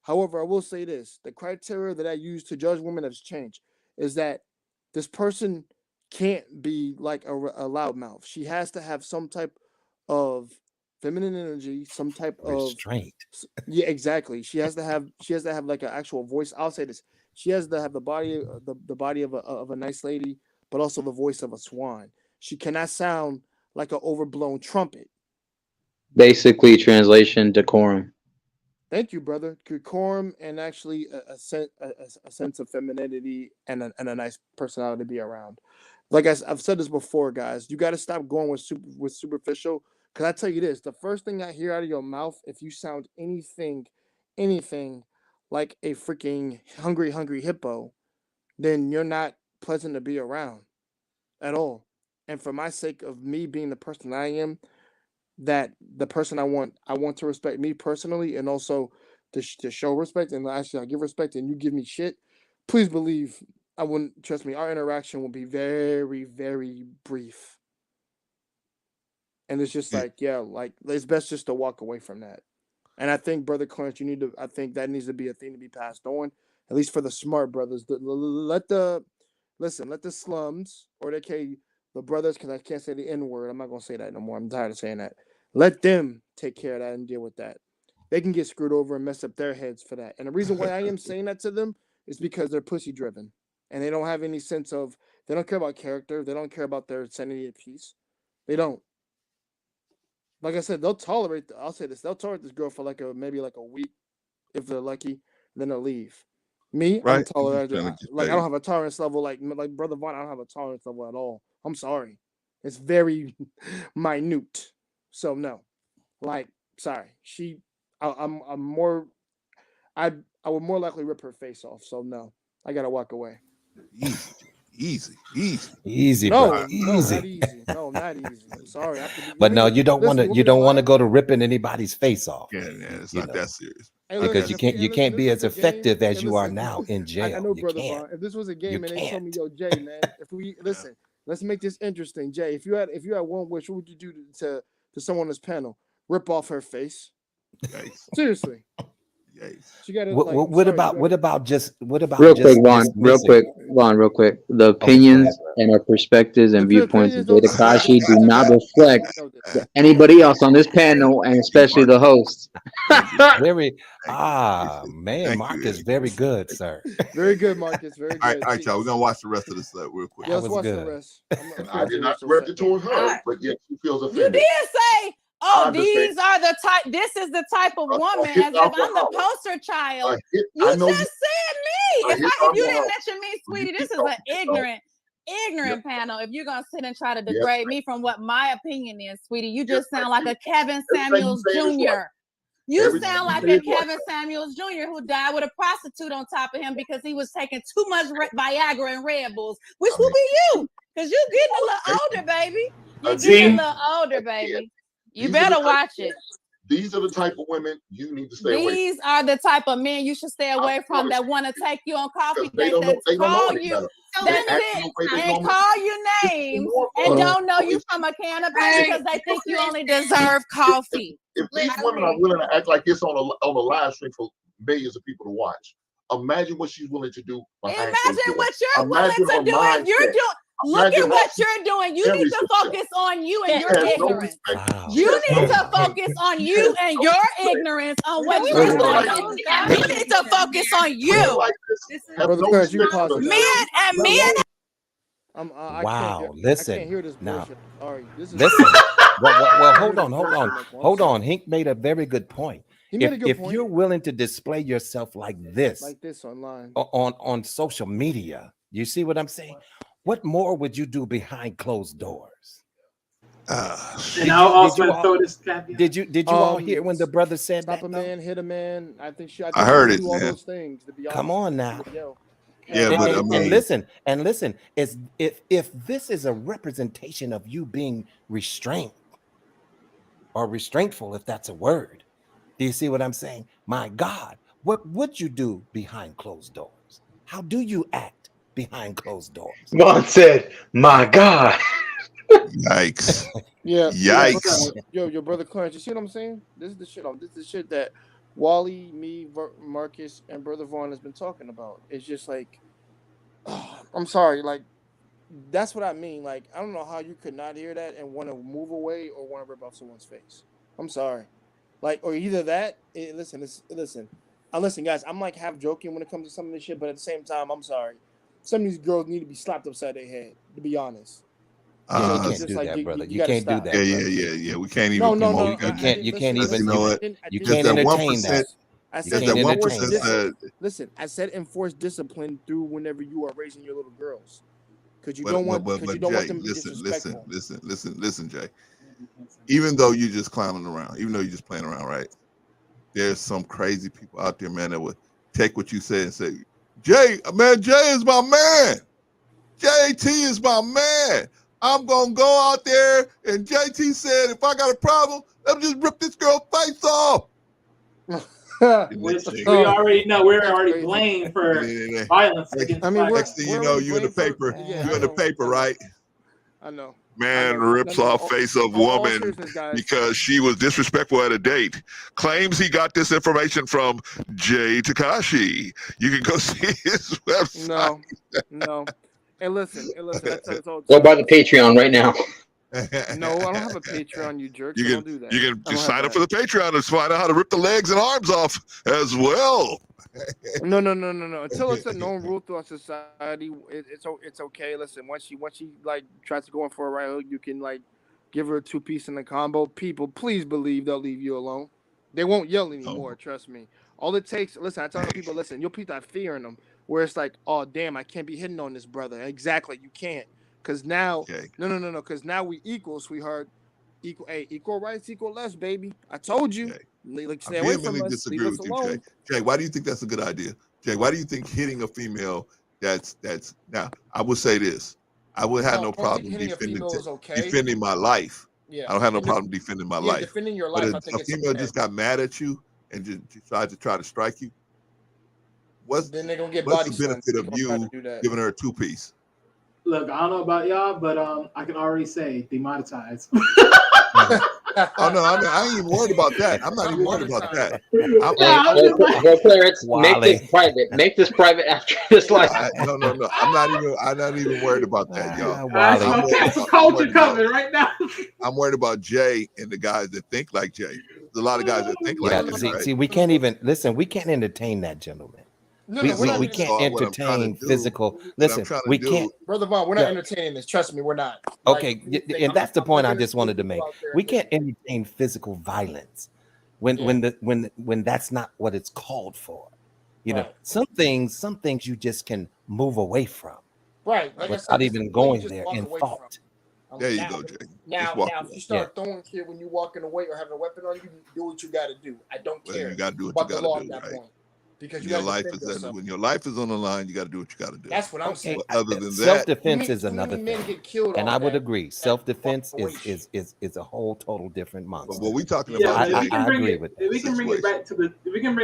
N: However, I will say this: the criteria that I use to judge women has changed. Is that this person can't be like a loudmouth. She has to have some type of feminine energy, some type of
G: restraint.
N: Yeah, exactly. She has to have like an actual voice. I'll say this: she has to have the body of a nice lady, but also the voice of a swan. She cannot sound like an overblown trumpet.
I: Basically, translation decorum.
N: Thank you, brother. Decorum and actually a sense of femininity and a nice personality to be around. Like I've said this before, guys, you got to stop going with superficial. Because I tell you this, the first thing I hear out of your mouth, if you sound anything like a freaking hungry hippo, then you're not pleasant to be around at all. And for my sake of me being the person I am, that the person I want to respect me personally, and also to show respect, and actually I give respect and you give me shit, please believe I wouldn't, trust me, our interaction will be very, very brief. And it's just like, yeah, like it's best just to walk away from that. And I think, Brother Clarence, I think that needs to be a thing to be passed on, at least for the smart brothers. Let the slums, or the brothers, because I can't say the N word. I'm not gonna say that no more. I'm tired of saying that. Let them take care of that and deal with that. They can get screwed over and mess up their heads for that. And the reason why I am saying that to them is because they're pussy driven, and they don't have any sense of. They don't care about character. They don't care about their sanity and peace. They don't. Like I said, they'll tolerate. I'll say this: they'll tolerate this girl for maybe a week if they're lucky. Then they'll leave. Me, I'm
B: Right?
N: tolerant.
B: Trying to get
N: Like I
B: paid.
N: don't have a tolerance level like Brother Vaughn. I don't have a tolerance level at all. I'm sorry, it's very minute. So no, like sorry. I'm more. I would more likely rip her face off. So no, I gotta walk away.
B: Easy,
N: No,
G: brother.
N: no,
G: Easy.
N: not easy. No, not easy. I'm sorry.
G: But no, you don't want to. You don't want to
N: to.
G: go to ripping anybody's face off.
B: Yeah, it's
G: you
B: not
G: know,
B: that serious.
N: Hey,
G: because
N: listen,
G: you can't
N: this
G: be
N: was
G: as
N: a game.
G: effective as
N: Hey,
G: you are
N: listen,
G: now in
N: I
G: jail.
N: know,
G: You
N: Brother
G: can't.
N: Vaughn. If this was a
G: You
N: game and they told me,
G: can't.
N: yo, Jay, man, if we listen, let's make this interesting, Jay. If you had one wish, what would you do to someone on this panel? Rip off her face?
B: Yikes.
N: Seriously.
B: Yikes.
N: She got to
G: What about just
I: Real quick, Vaughn.
G: dismissing?
I: Real quick. The
G: Okay, go ahead,
I: opinions
G: bro.
I: and our perspectives and viewpoints of
N: don't.
I: Jada Kashi do not reflect anybody else on this panel, and especially the host.
G: Very man, Marcus, very good, sir.
N: Very good, Marcus. Very
B: All right,
N: good.
B: all right, y'all. We're gonna watch the rest of this real quick.
N: Yeah, let's
G: was
N: watch the
G: good.
N: rest.
D: And I did not direct it toward her, but yet she feels
M: You
D: offended.
M: did say,
D: I
M: "Oh,
D: understand.
M: these are the type. This is the type of woman."
D: hit
M: As if I'm the
D: alcoholic.
M: poster child.
D: I
M: You
D: know
M: just said me.
D: a
M: If
D: hit
M: you didn't
D: alcoholic.
M: mention me, sweetie, this is
D: know,
M: an ignorant panel. If you're gonna sit and try to
D: Yes,
M: degrade me from what my opinion is, sweetie, you
D: Yes,
M: just sound like a Kevin
D: everything you
M: Samuels
D: say is right.
M: Jr. You
D: Everything
M: sound
D: you
M: like
D: say
M: a
D: is right.
M: Kevin Samuels Jr. who died with a prostitute on top of him because he was taking too much Viagra and Red Bulls, which will be you, because you getting a little older, baby. You're getting a little older, baby. You better watch it.
D: These are the type of women you need to stay away from.
M: These are the type of men you should stay away from that want to take you on coffee
D: They
M: dates,
D: don't know. They don't know
M: call
D: any
M: you,
D: better.
M: that's it, and call you names and don't know you from a can of paint because they think you only deserve coffee.
D: If these women are willing to act like it's on a live stream for millions of people to watch, imagine what she's willing to do.
M: Imagine what you're willing to do if you're doing. Look at what you're doing. You need to focus on you and your ignorance. You need to focus on you and your ignorance on what you're doing. You need to focus on you.
N: Brother Clarence, you can pause it.
M: Men.
G: Wow,
N: I
G: listen.
N: can't hear this
G: Now,
N: bullshit. Sorry.
G: listen. Well, hold on. Hink made a very good point.
N: He made a good
G: If
N: point.
G: you're willing to display yourself like this
N: online
G: on social media, you see what I'm saying? What more would you do behind closed doors?
J: And I'll also throw this caveat.
G: Did you all hear when the brother said
N: Stop
G: that?
N: a man, hit a man. I think she
B: heard
N: she
B: it,
N: do all
B: man.
N: those things. To be honest,
G: Come on now.
B: Yeah, but I mean,
G: and listen, is if this is a representation of you being restrained or restraintful, if that's a word, do you see what I'm saying? My God, what would you do behind closed doors? How do you act behind closed doors?
I: Vaughn said, "My God."
B: Yikes.
N: Yeah.
B: Yikes.
N: Yo, brother Clarence, you see what I'm saying? This is the shit. This is the shit that Wally, me, Marcus, and brother Vaughn has been talking about. It's just like, I'm sorry, like that's what I mean. Like, I don't know how you could not hear that and want to move away or want to rip off someone's face. I'm sorry. Like, or either that. Listen, guys. I'm like half joking when it comes to some of this shit, but at the same time, I'm sorry. Some of these girls need to be slapped upside their head. To be honest.
G: Yeah, you can't do that, brother. You can't do that.
B: Yeah. We can't even.
N: No.
G: You can't even.
B: You know what?
G: You can't entertain that.
N: I
G: You
N: said
G: can't
B: that
G: entertain
B: 1%
G: that.
N: Listen, I said enforce discipline through whenever you are raising your little girls, because you
B: But
N: don't want
B: Jay,
N: them to be disrespectful.
B: listen, Jay. Even though you're just clowning around, even though you're just playing around, right? There's some crazy people out there, man, that would take what you say and say, Jay, man, Jay is my man. JT is my man. I'm gonna go out there, and JT said, if I got a problem, let me just rip this girl's face off.
J: Which we already know, we're already blamed for violence against.
B: I mean, next thing you know, you in the paper.
N: Yeah,
B: you in the paper, right?
N: I know.
B: Man rips off face of woman because she was disrespectful at a date. Claims he got this information from Jay Takashi. You can go see his website.
N: No. And listen.
I: Go buy the Patreon right now.
N: No, I don't have a Patreon, you jerk.
B: You
N: So
B: can,
N: don't do that.
B: you can sign up for the Patreon and find out how to rip the legs and arms off as well.
N: No. Until it's a known rule throughout society, it's okay. Listen, once she like tries to go in for a right hook, you can like give her a 2-piece in the combo. People, please believe they'll leave you alone. They won't yell anymore. Trust me. All it takes, listen, I tell people, listen, you'll put that fear in them where it's like, oh damn, I can't be hitting on this brother. Exactly, you can't. Cause now, no. Cause now we equal, sweetheart. Equal rights, equal less, baby. I told you. Like, stay away from us.
B: Disagree
N: Leave us
B: with you,
N: alone.
B: Jay. Jay, why do you think that's a good idea? Jay, why do you think hitting a female that's now? I would say this. I would have no problem defending my life.
N: Yeah.
B: I don't have no problem defending my life.
N: Defending your life.
B: But
N: I think
B: a female just got mad at you and just decided to try to strike you. What's
N: then they're gonna get
B: what's
N: body
B: the benefit of you giving her a 2-piece?
J: Look, I don't know about y'all, but I can already say demonetized.
B: Oh no, I ain't even worried about that. I'm not even worried about that.
I: Go Clarence, make this private. Make this private after this live.
B: No. I'm not even worried about that, y'all.
J: I smell cancel culture coming right now.
B: I'm worried about Jay and the guys that think like Jay. There's a lot of guys that think like Jay. Right?
G: See, we can't even listen. We can't entertain that, gentleman. We can't entertain physical. Listen, we can't.
N: Brother Vaughn, we're not entertaining this. Trust me, we're not.
G: Okay, and that's the point I just wanted to make. We can't entertain physical violence when that's not what it's called for. You know, some things you just can move away from.
N: Right.
G: Like without even going there in thought.
B: There you go, Jay.
N: Now, if you start throwing shit when you're walking away or having a weapon on you, do what you got to do. I don't care.
B: You got to do what you got to do, right?
N: Because
B: your life is when your life is on the line, you got to do what you got to do.
N: That's what I'm saying.
B: Other than
G: self-defense is another thing, and I would
N: that.
G: agree. Self-defense is a whole total different monster.
B: But what we talking about?
G: I agree with that.
J: We can bring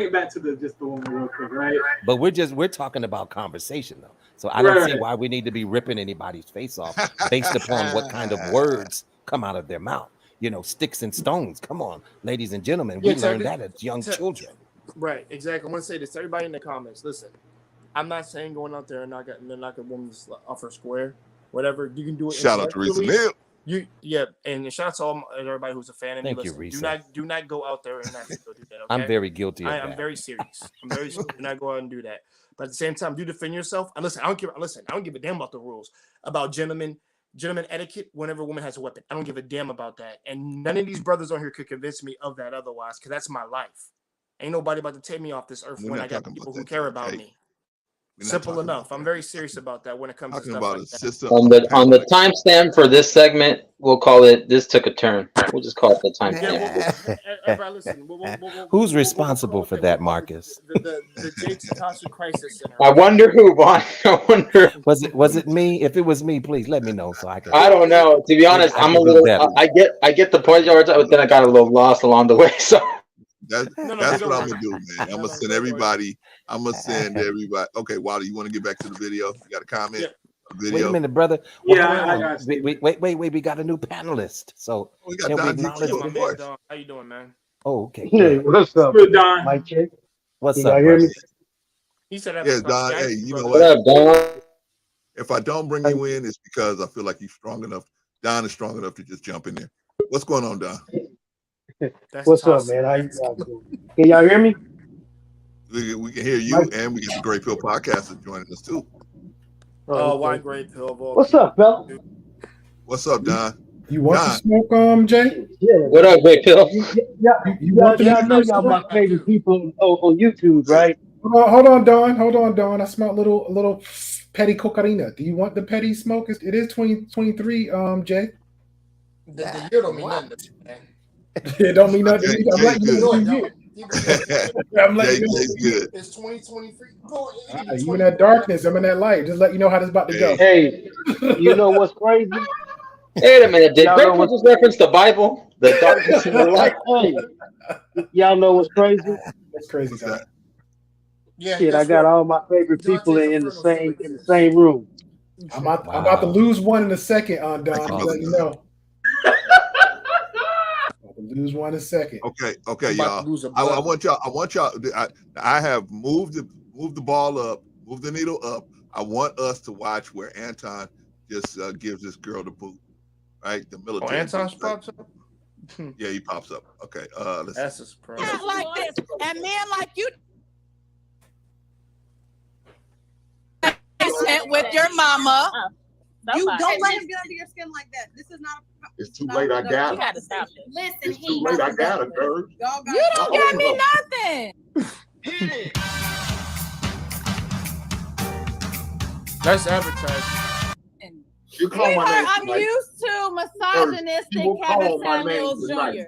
J: it back to just the woman real quick, right?
G: But we're talking about conversation though, so I don't see why we need to be ripping anybody's face off based upon what kind of words come out of their mouth. You know, sticks and stones. Come on, ladies and gentlemen, we learned that as young children.
N: Right, exactly. I want to say this. Everybody in the comments, listen. I'm not saying going out there and knock a woman off her square, whatever. You can do it.
B: Shout out to Reese Neal.
N: And shout out to everybody who's a fan. And
G: Thank you, Reese.
N: Do not go out there and not go do that. Okay?
G: I'm very guilty of that.
N: I'm very serious. Do not go out and do that. But at the same time, do defend yourself. And listen, I don't give a damn about the rules about gentlemen etiquette whenever a woman has a weapon. I don't give a damn about that. And none of these brothers on here could convince me of that otherwise, because that's my life. Ain't nobody about to take me off this earth when I got people who care about me. Simple enough. I'm very serious about that when it comes to stuff like that.
I: On the timestamp for this segment, we'll call it "This Took a Turn." We'll just call it the timestamp.
N: Everybody, listen.
G: Who's responsible for that, Marcus?
N: The J. Tatsu Crisis Center.
I: I wonder who, Vaughn. I wonder.
G: Was it me? If it was me, please let me know so I can.
I: I don't know. To be honest, I'm a little. I get the point, George, but then I got a little lost along the way. So
B: that's what I'm gonna do, man. I'm gonna send everybody. Okay, Wilder, you want to get back to the video? You got a comment? Video?
G: Wait a minute, brother.
L: Yeah, I got
G: wait. We got a new panelist. So
B: we got Don
N: How you doing, man?
G: Oh, okay.
O: Hey, what's up,
L: Don?
O: Mike check.
G: What's
O: Can
G: up,
O: y'all hear me?
N: He said,
B: "Yes, Don. Hey, you know
I: what up, Don?
B: If I don't bring you in, it's because I feel like you're strong enough. Don is strong enough to just jump in there. What's going on, Don?
O: What's up, man? How you guys doing? Can y'all hear me?
B: We can hear you, and we get the Great Pill podcast joining us too.
N: Oh, why Great Pill?
O: What's up, fella?
B: What's up, Don?
P: You want to smoke, Jay?
O: Yeah.
I: What up, Great Pill?
O: Y'all know y'all my favorite people on YouTube, right?
P: Hold on, Don. I smell a little petty cocaina. Do you want the petty smoke? It is 2023, Jay.
N: The year don't mean nothing, man.
P: It don't mean nothing. I'm letting you know. I'm letting you know.
B: Good.
N: It's 2023.
P: You in that darkness, I'm in that light. Just let you know how this about to go.
O: Hey, you know what's crazy?
I: Wait a minute. Did Great Pill just reference the Bible? The darkness and the light.
O: Hey, y'all know what's crazy?
P: That's crazy, Don.
O: Yeah, shit, I got all my favorite people in the same room.
P: I'm about to lose one in a second, Don. Just let you know. Lose one in a second.
B: Okay, y'all. I want y'all. I have moved the ball up, moved the needle up. I want us to watch where Anton just gives this girl the boot, right? The military.
N: Anton
B: boot,
N: pops up.
B: Yeah, he pops up. Okay,
N: that's a surprise.
M: Not like this, and men like you. With your mama.
Q: You don't let him get under your skin like that. This is not.
D: It's too late. I got
Q: You
D: it.
Q: gotta stop it.
E: Listen,
D: It's too late. I got it, girl.
M: You don't got me nothing.
N: Nice advertising.
D: You call my name.
M: I'm used to misogynistic Kevin Samuels Jr.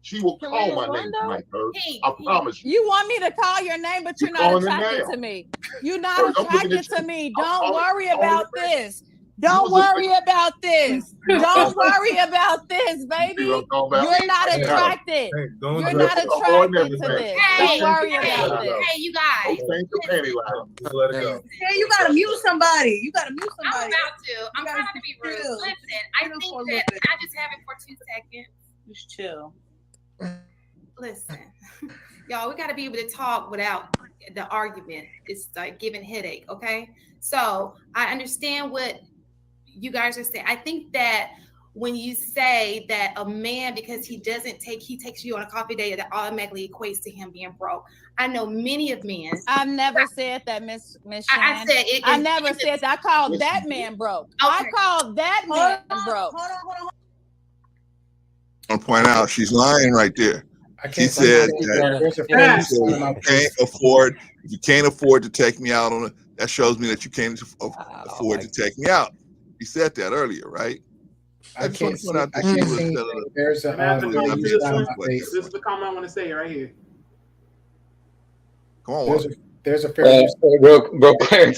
D: She will call my name tonight, Herb. I promise you.
M: You want me to call your name, but you're not attracted to me. You're not attracted to me. Don't worry about this. Don't worry about this. Don't worry about this, baby. You're not attracted. You're not attracted to this. Don't worry about this.
E: Hey, you guys.
Q: Hey, you gotta mute somebody. I'm about
E: to. I'm trying to be rude. Listen, I think that I just have it for 2 seconds.
Q: Just chill.
E: Listen, y'all, we got to be able to talk without the argument. It's like giving headache. Okay. So I understand what you guys are saying. I think that when you say that a man, because he takes you on a coffee date, that automatically equates to him being broke. I know many of men.
M: I've never said that, Miss Shan.
E: I said it.
M: I never said that. I called that man broke.
E: Okay.
M: I called that man broke.
Q: Hold on.
B: I'll point out she's lying right there. She said that if you can't afford to take me out on it, that shows me that you can't afford to take me out. You said that earlier, right?
L: This is the comment I want to say right here.
B: Come on.
P: There's a fair use.
I: Real quick,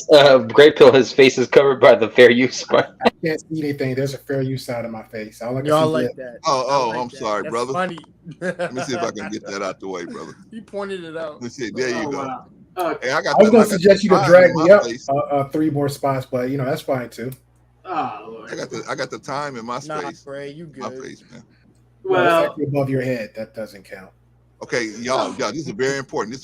I: Great Pill, his face is covered by the fair use.
P: I can't see anything. There's a fair use side of my face.
N: Y'all like that.
B: I'm sorry,
N: That's
B: brother.
N: Funny.
B: Let me see if I can get that out the way, brother.
N: You pointed it out.
B: Let me see. There you go.
L: Wow.
B: Hey,
P: I was going to suggest you to drag me up 3 more spots, but that's fine too.
L: Oh, Lord.
B: I got the time in my space.
N: Nah, Bray, you good.
B: My face, man.
P: Well, it's actually above your head. That doesn't count.
B: Okay, y'all, this is very important.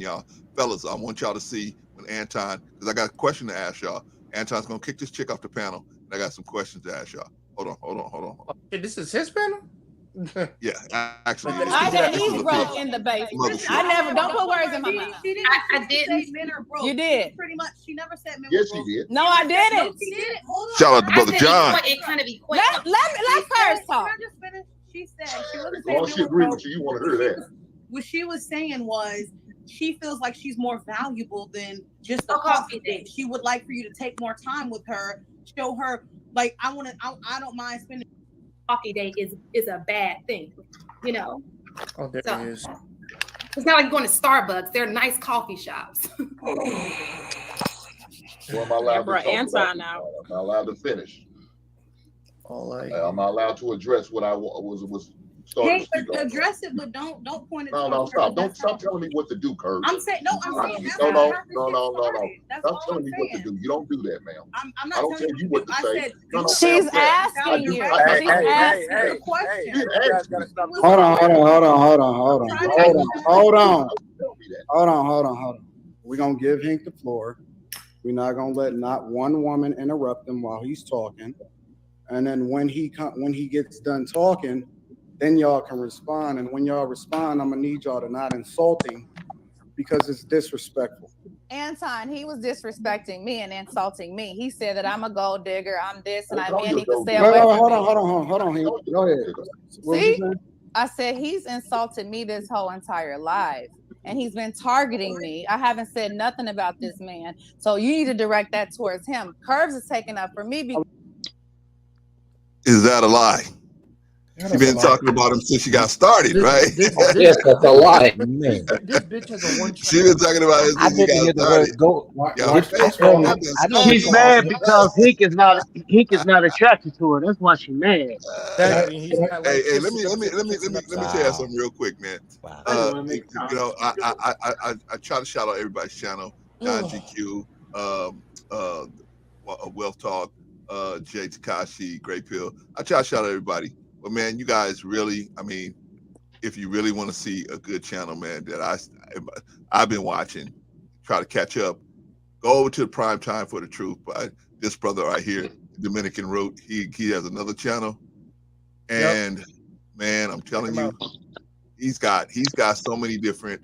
B: Y'all. Fellas, I want y'all to see when Anton, because I got a question to ask y'all. Anton's going to kick this chick off the panel, and I got some questions to ask y'all. Hold on.
N: Hey, this is his panel?
B: Yeah, actually.
M: I said he's broke in the basement. Don't put words in my mouth.
Q: I didn't say men are broke.
M: You did.
Q: Pretty much. She never said men
D: Yes,
Q: were broke.
D: she did.
M: No, I didn't.
Q: No, she didn't. Hold on.
B: Shout out to Brother John.
E: It kind of equates.
M: Let hers talk.
Q: Can I just finish? She said she wasn't
D: As long
Q: saying
D: as she
Q: men were
D: agreed
Q: broke.
D: with you, you want to hear that.
Q: What she was saying was she feels like she's more valuable than just a coffee date. She would like for you to take more time with her, show her like I don't mind spending
E: coffee date is a bad thing, you know.
N: Oh, there
E: So,
N: he is.
E: it's not like going to Starbucks. They're nice coffee shops.
D: What am I allowed
F: bro,
D: to talk
F: Anton
D: about?
F: now.
D: I'm not allowed to finish. I'm not allowed to address what I was starting to speak on.
Q: address it, but don't point it.
D: No, stop. Don't stop telling me what to do, Kurt.
Q: I'm saying no. I'm saying that's
D: no.
Q: how
D: Stop telling me what to do. You don't do that, ma'am.
Q: I'm
D: I don't tell you what to say.
M: She's asking you. She's asking.
O: Hold on. We're gonna give Hank the floor. We're not gonna let not one woman interrupt him while he's talking. And then when he gets done talking, then y'all can respond. And when y'all respond, I'm gonna need y'all to not insult him because it's disrespectful.
C: Anton, he was disrespecting me and insulting me. He said that I'm a gold digger, I'm this, and I need to stay away from me.
O: Hold on. Go ahead.
C: See, I said he's insulted me this whole entire life, and he's been targeting me. I haven't said nothing about this man, so you need to direct that towards him. Curves is taking up for me.
B: Is that a lie? She's been talking about him since she got started, right?
I: Yes, that's a lie.
N: This bitch has a one.
B: She's been talking about him since she got started.
O: She's mad because Hank is not attracted to her. That's why she's mad.
B: Hey, let me tell you something real quick, man. You know, I try to shout out everybody's channel. Don GQ, Wealth Talk, Jay Takashi, Great Pill. I try to shout out everybody. But man, you guys really, I mean, if you really want to see a good channel, man, that I've been watching, try to catch up, go over to the Prime Time for the Truth by this brother right here, Dominican Root. He has another channel, and man, I'm telling you, he's got so many different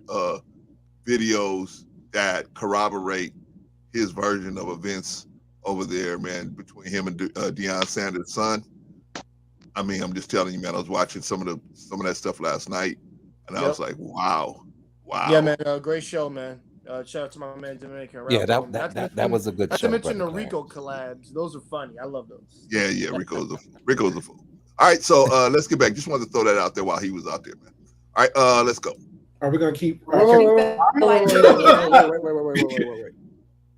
B: videos that corroborate his version of events over there, man, between him and Deion Sanders' son. I mean, I'm just telling you, man, I was watching some of that stuff last night, and I was like, wow.
N: Yeah, man, great show, man. Shout out to my man Dominican.
G: Yeah, that was a good show.
N: Not to mention the Rico collabs; those are funny. I love those.
B: Yeah, Rico's a fool. All right, so let's get back. Just wanted to throw that out there while he was out there, man. All right, let's go.
P: Are we gonna keep?
O: Wait.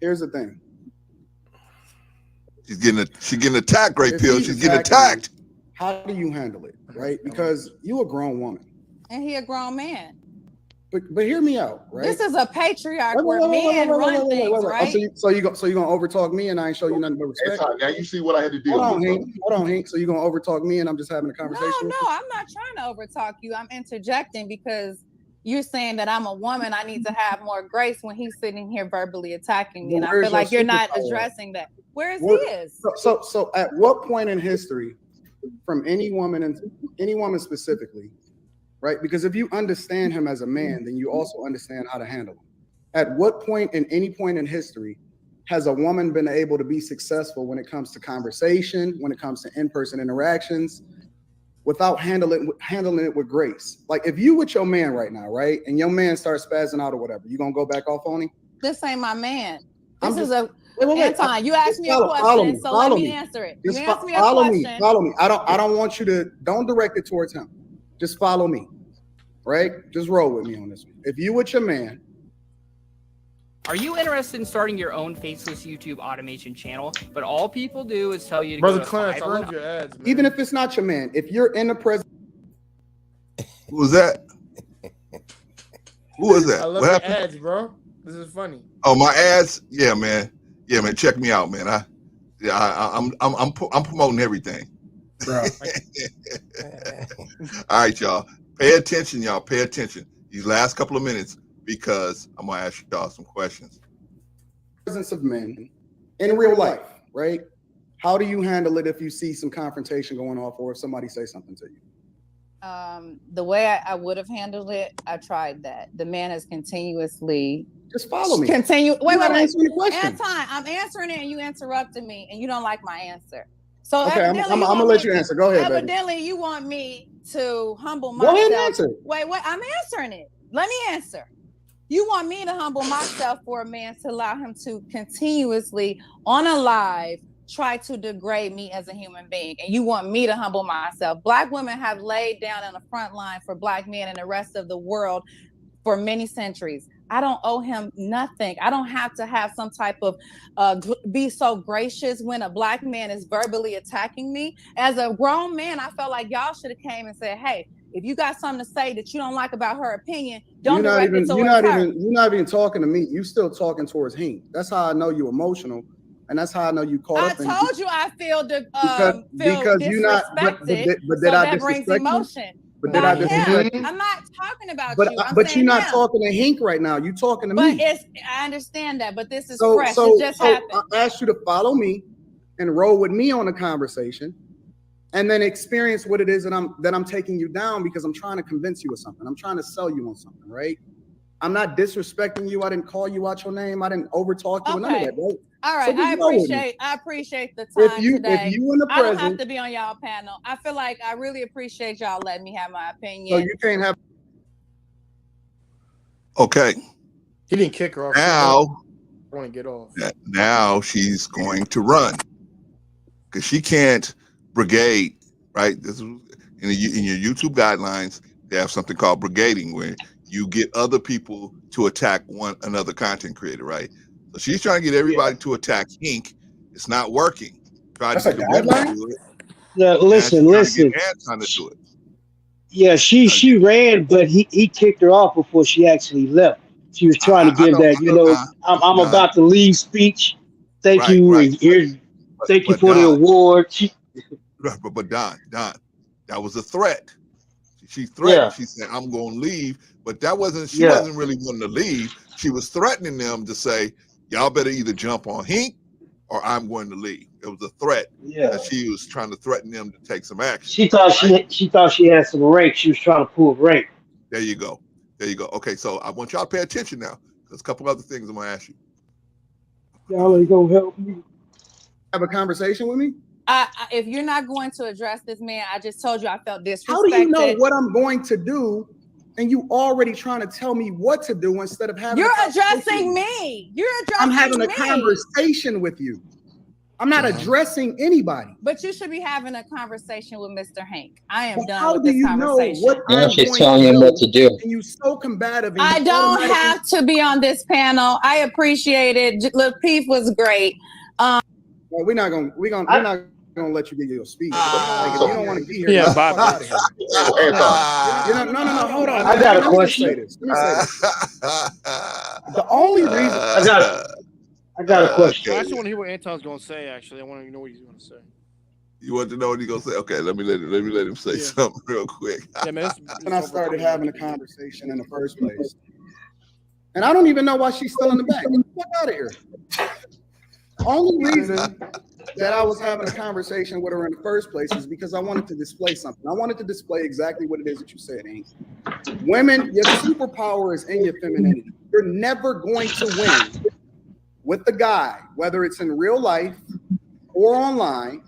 O: Here's the thing.
B: She's getting attacked, Great Pill. She's getting attacked.
O: How do you handle it, right? Because you a grown woman.
C: And he a grown man.
O: But hear me out, right?
C: This is a patriarch where men run things, right?
O: So you gonna overtalk me and I ain't show you nothing but respect.
D: Now you see what I had to deal with.
O: Hold on, Hank. So you gonna overtalk me and I'm just having a conversation?
C: No, I'm not trying to overtalk you. I'm interjecting because you're saying that I'm a woman. I need to have more grace when he's sitting here verbally attacking me, and I feel like you're not addressing that. Where is his?
O: So at what point in history, from any woman specifically, right? Because if you understand him as a man, then you also understand how to handle him. At what point in history has a woman been able to be successful when it comes to conversation, when it comes to in-person interactions, without handling it with grace? Like if you with your man right now, right, and your man starts spazzing out or whatever, you gonna go back off on him?
C: This ain't my man.
O: Wait.
C: Anton, you asked me a question, so let me answer it. You asked me a question.
O: Follow me. I don't want you to, don't direct it towards him. Just follow me, right? Just roll with me on this one. If you with your man.
R: Are you interested in starting your own faceless YouTube automation channel? But all people do is tell you to
N: Brother
R: go to
N: Clarence, I
R: Fiverr.
N: love your ads, man.
O: Even if it's not your man, if you're in the present.
B: Who was that? Who was that?
N: I love
B: What
N: your
B: happened?
N: ads, bro. This is funny.
B: Oh, my ads? Yeah, man. Check me out, man. I'm promoting everything. All right, y'all. Pay attention, y'all. Pay attention these last couple of minutes because I'm gonna ask y'all some questions.
O: Presence of men in real life, right? How do you handle it if you see some confrontation going off, or if somebody says something to you?
C: The way I would have handled it, I tried that. The man has continuously
O: just follow me.
C: Wait.
O: Anton,
C: I'm answering it and you interrupted me and you don't like my answer. So
O: okay, I'm gonna let you answer. Go ahead.
C: Evidently,
O: baby.
C: You want me to humble myself.
O: Go ahead and answer.
C: Wait, I'm answering it. Let me answer. You want me to humble myself for a man to allow him to continuously on a live try to degrade me as a human being, and you want me to humble myself. Black women have laid down on the front line for Black men and the rest of the world for many centuries. I don't owe him nothing. I don't have to have some type of be so gracious when a Black man is verbally attacking me. As a grown man, I felt like y'all should have came and said, hey, if you got something to say that you don't like about her opinion, don't direct it towards her.
O: You're not even talking to me. You still talking towards him. That's how I know you emotional, and that's how I know you caught up.
C: I told you I feel
O: because
C: disrespected.
O: you're not. But did I
C: that brings
O: disrespect
C: emotion.
O: you? But did I disrespect you?
C: I'm not talking about
O: But
C: you. I'm
O: but
C: saying
O: you're not
C: him.
O: talking to Hink right now. You're talking to me.
C: But I understand that. But this is
O: So
C: fresh. It just happened.
O: I asked you to follow me and roll with me on the conversation, and then experience what it is that I'm taking you down, because I'm trying to convince you of something. I'm trying to sell you on something, right? I'm not disrespecting you. I didn't call you out your name. I didn't overtalk you. Okay. None of that, right?
C: All right,
O: So
C: I appreciate the time today.
O: If you in the
C: I don't have
O: present,
C: to be on y'all panel. I feel like I really appreciate y'all letting me have my opinion.
O: So you can't have.
B: Okay.
N: He didn't kick her off.
B: Now,
N: I want to get off.
B: Now she's going to run because she can't brigade. Right. This is in your YouTube guidelines. They have something called brigading, where you get other people to attack another content creator. Right. So she's trying to get everybody to attack Hink. It's not working. Try to get the women to do it.
S: Yeah, listen.
B: Get Anton to do it.
S: Yeah, she ran, but he kicked her off before she actually left. She was trying to give that, I'm about to leave speech. Thank you. Thank you for the award.
B: But Don, that was a threat. She threatened. Yeah. She said, "I'm going to leave," but that wasn't. She wasn't really wanting to leave. She was threatening them to say, "Y'all better either jump on Hink, or I'm going to leave." It was a threat. Yeah. That she was trying to threaten them to take some action.
S: She thought she thought she had some rank. She was trying to pull rank.
B: There you go. Okay, so I want y'all to pay attention now. There's a couple other things I'm gonna ask you.
S: Y'all ain't gonna help me.
O: Have a conversation with me?
C: If you're not going to address this man, I just told you I felt disrespected.
O: How do you know what I'm going to do, and you already trying to tell me what to do instead of having?
C: You're addressing me. You're addressing
O: I'm having a
C: me.
O: conversation with you. I'm not addressing anybody.
C: But you should be having a conversation with Mr. Hank. I am done
O: how
C: with
O: do
C: this
O: you
C: conversation.
O: know what
I: I'm she's telling him what to do.
O: And you so combative.
C: I don't have to be on this panel. I appreciate it. Lakeith was great.
O: Well, we're not gonna let you get your speech. Like, if you don't want to be here,
N: Bob.
O: out of here. No, hold on.
S: I got a question.
O: Let me say this. The only reason
S: I got a question.
N: I actually want to hear what Anton's going to say. Actually, I want to know what he's going to say.
B: You want to know what he's going to say? Okay, let me let him say something real quick.
O: Yeah, man, when I started having a conversation in the first place, and I don't even know why she's still in the back. Get the fuck out of here. The only reason that I was having a conversation with her in the first place is because I wanted to display something. I wanted to display exactly what it is that you said, Hank. Women, your superpower is in your femininity. You're never going to win with the guy, whether it's in real life or online,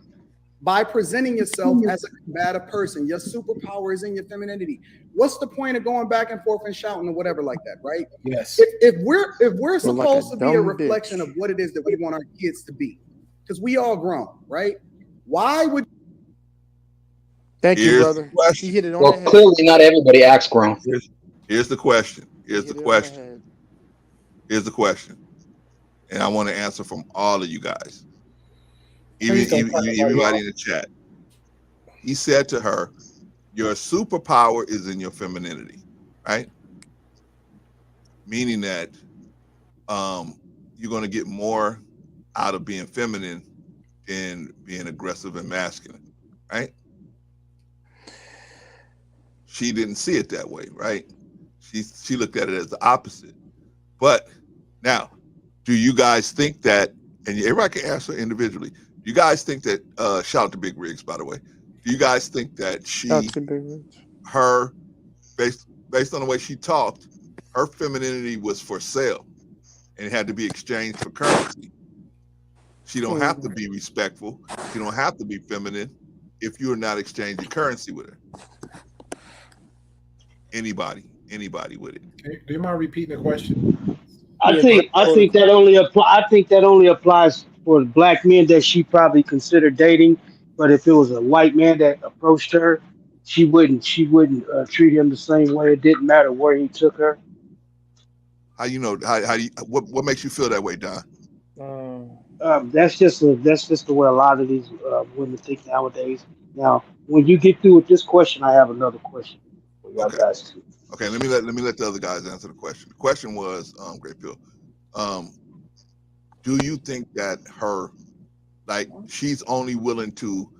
O: by presenting yourself as a combative person. Your superpower is in your femininity. What's the point of going back and forth and shouting or whatever like that, right?
P: Yes.
O: If we're supposed to be a reflection of what it is that we want our kids to be, because we all grown, right? Why would?
N: Thank you, brother. He hit it on the head.
I: Clearly not everybody acts grown.
B: Here's the question. Here's the question. And I want to answer from all of you guys, even everybody in the chat. He said to her, "Your superpower is in your femininity," right? Meaning that you're going to get more out of being feminine than being aggressive and masculine, right? She didn't see it that way, right? She looked at it as the opposite. But now, do you guys think that, and everybody can answer individually, do you guys think that, shout out to Big Riggs, by the way, do you guys think that based on the way she talked, her femininity was for sale and it had to be exchanged for currency? She don't have to be respectful. She don't have to be feminine if you're not exchanging currency with her. Anybody? anybody with it.
P: Do you mind repeating the question?
S: I think that only applies for black men that she probably considered dating. But if it was a white man that approached her, she wouldn't treat him the same way. It didn't matter where he took her.
B: How you know? How you? What makes you feel that way, Don?
S: That's just the way a lot of these women think nowadays. Now, when you get through with this question, I have another question for y'all guys too.
B: Okay, let me let the other guys answer the question. The question was, Great Pill, do you think that she's only willing to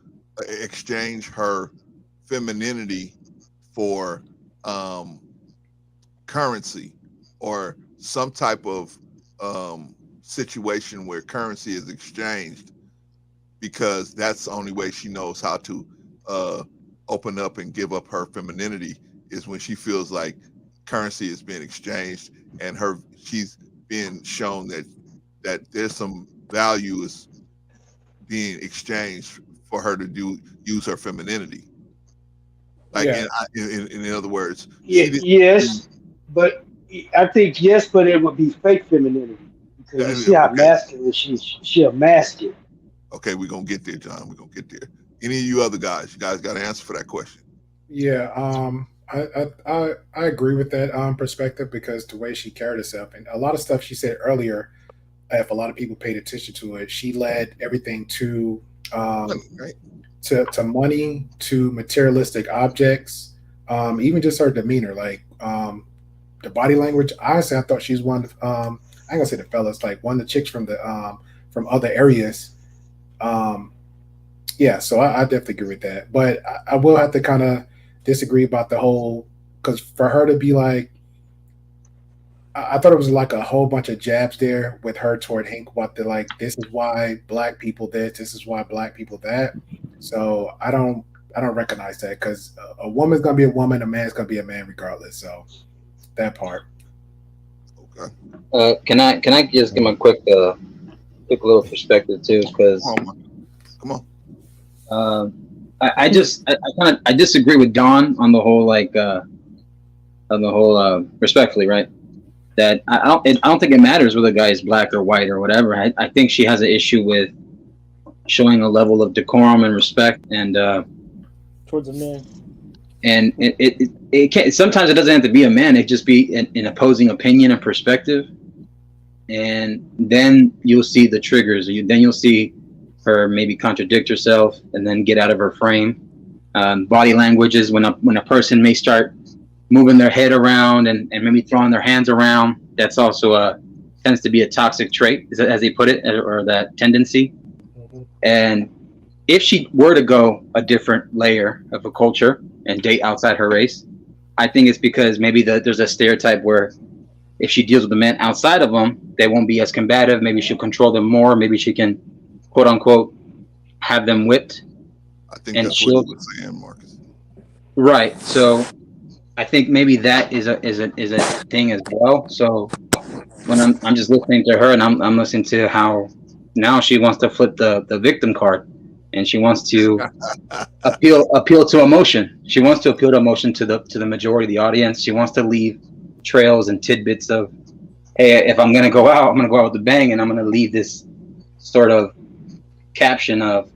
B: exchange her femininity for currency or some type of situation where currency is exchanged, because that's the only way she knows how to open up and give up her femininity, is when she feels like currency is being exchanged and she's being shown that there's some value is being exchanged for her to use her femininity. Like in other words,
S: yes, but I think yes, but it would be fake femininity because you see how masculine she'll mask it.
B: Okay, we're gonna get there, John. We're gonna get there. Any of you other guys, you guys got an answer for that question?
P: Yeah, I agree with that perspective, because the way she carried herself and a lot of stuff she said earlier, if a lot of people paid attention to it, she led everything to to money, to materialistic objects, even just her demeanor, like the body language. Honestly, I thought she's one of I ain't gonna say the fellas, like one of the chicks from the from other areas. Yeah, so I definitely agree with that, but I will have to kind of disagree about the whole, because for her to be like, I thought it was like a whole bunch of jabs there with her toward Hank about the like, this is why black people this is why black people that. So I don't recognize that, because a woman's gonna be a woman, a man's gonna be a man regardless. So that part.
B: Okay.
I: Can I just give a quick little perspective too? Because
B: come on.
I: I disagree with Don on the whole respectfully, right? That I don't think it matters whether a guy is black or white or whatever. I think she has an issue with showing a level of decorum and respect and
N: towards a man.
I: And it can't, sometimes it doesn't have to be a man. It just be an opposing opinion and perspective, and then you'll see the triggers. Then you'll see her maybe contradict herself and then get out of her frame. Body languages, when a person may start moving their head around and maybe throwing their hands around, that's also tends to be a toxic trait, as they put it, or that tendency. And if she were to go a different layer of a culture and date outside her race, I think it's because maybe there's a stereotype where if she deals with the men outside of them, they won't be as combative. Maybe she'll control them more. Maybe she can, quote unquote, have them whipped.
B: I think that's what you were saying, Marcus.
I: Right. So I think maybe that is a thing as well. So when I'm just listening to her and I'm listening to how now she wants to flip the victim card, and she wants to appeal to emotion. She wants to appeal to emotion to the majority of the audience. She wants to leave trails and tidbits of, hey, if I'm gonna go out, I'm gonna go out with a bang, and I'm gonna leave this sort of caption of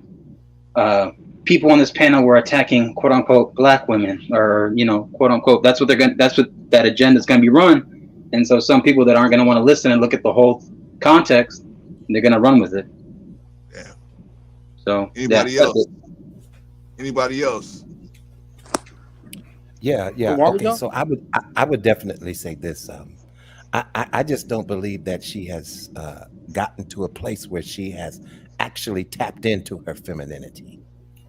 I: people on this panel were attacking quote unquote black women, or quote unquote, that's what that agenda is gonna be run. And so some people that aren't gonna want to listen and look at the whole context, they're gonna run with it.
B: Yeah.
I: So
B: anybody else? Anybody else?
G: Yeah. Okay, so I would definitely say this. I just don't believe that she has gotten to a place where she has actually tapped into her femininity.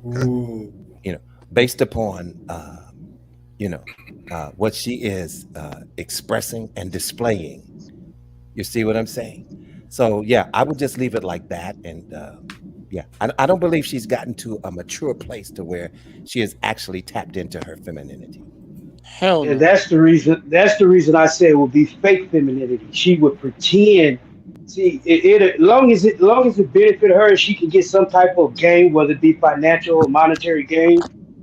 P: Ooh.
G: Based upon what she is expressing and displaying. You see what I'm saying? So yeah, I would just leave it like that. And I don't believe she's gotten to a mature place to where she has actually tapped into her femininity.
N: Hell no.
S: And that's the reason I say it would be fake femininity. She would pretend. See, as long as it benefit her and she can get some type of gain, whether it be financial or monetary gain,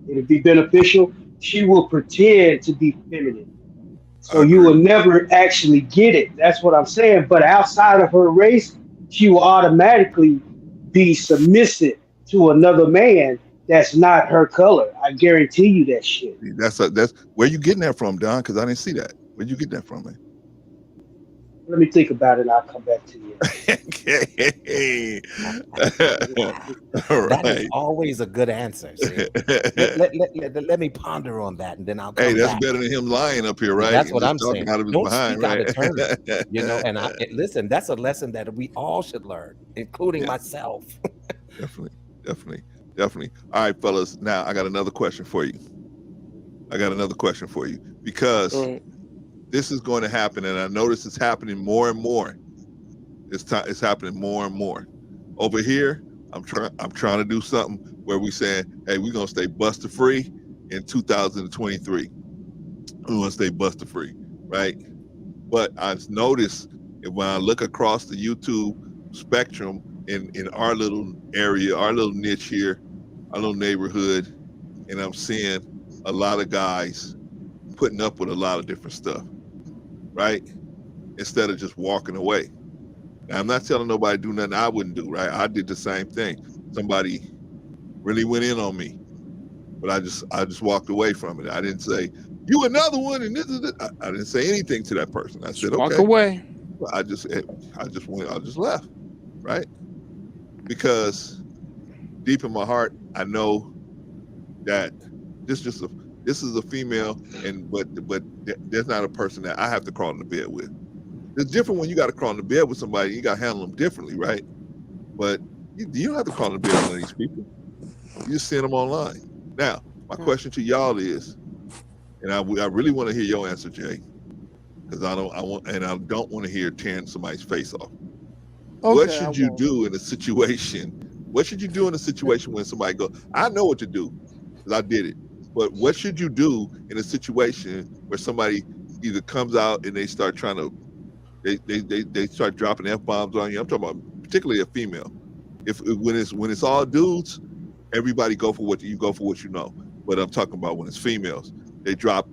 S: it'd be beneficial. She will pretend to be feminine. So you will never actually get it. That's what I'm saying. But outside of her race, she will automatically be submissive to another man that's not her color. I guarantee you that shit.
B: That's where you getting that from, Don? Because I didn't see that. Where'd you get that from, man?
S: Let me think about it and I'll come back to you.
B: Okay. All
G: That is
B: right.
G: always a good answer. See, let me ponder on that, and then I'll
B: Hey,
G: come
B: that's
G: back.
B: better than him lying up here, right?
G: That's
B: And
G: what
B: just
G: I'm
B: talking
G: saying.
B: out of his
G: Don't
B: behind,
G: speak out
B: right?
G: of turn, And listen, that's a lesson that we all should learn, including myself.
B: Definitely. All right, fellas. Now I got another question for you. Because this is going to happen, and I notice it's happening more and more. It's happening more and more. Over here, I'm trying to do something where we saying, hey, we're gonna stay buster free in 2023. We want to stay buster free, right? But I've noticed when I look across the YouTube spectrum in our little area, our little niche here, our little neighborhood, and I'm seeing a lot of guys putting up with a lot of different stuff, right? Instead of just walking away. Now, I'm not telling nobody to do nothing I wouldn't do, right? I did the same thing. Somebody really went in on me, but I just walked away from it. I didn't say, you another one, and this is it. I didn't say anything to that person. I said,
N: Walk
B: okay.
N: away.
B: I just left, right? Because deep in my heart, I know that this is a female, but there's not a person that I have to crawl in the bed with. It's different when you got to crawl in the bed with somebody. You got to handle them differently, right? But you don't have to crawl in the bed with one of these people. You just send them online. Now, my question to y'all is, and I really want to hear your answer, Jay, because I don't want to hear tearing somebody's face off. What should you do in a situation? What should you do in a situation when somebody goes, I know what to do because I did it. But what should you do in a situation where somebody either comes out and they start trying to, they start dropping F-bombs on you? I'm talking about particularly a female. When it's all dudes, everybody go for what you know. But I'm talking about when it's females, they drop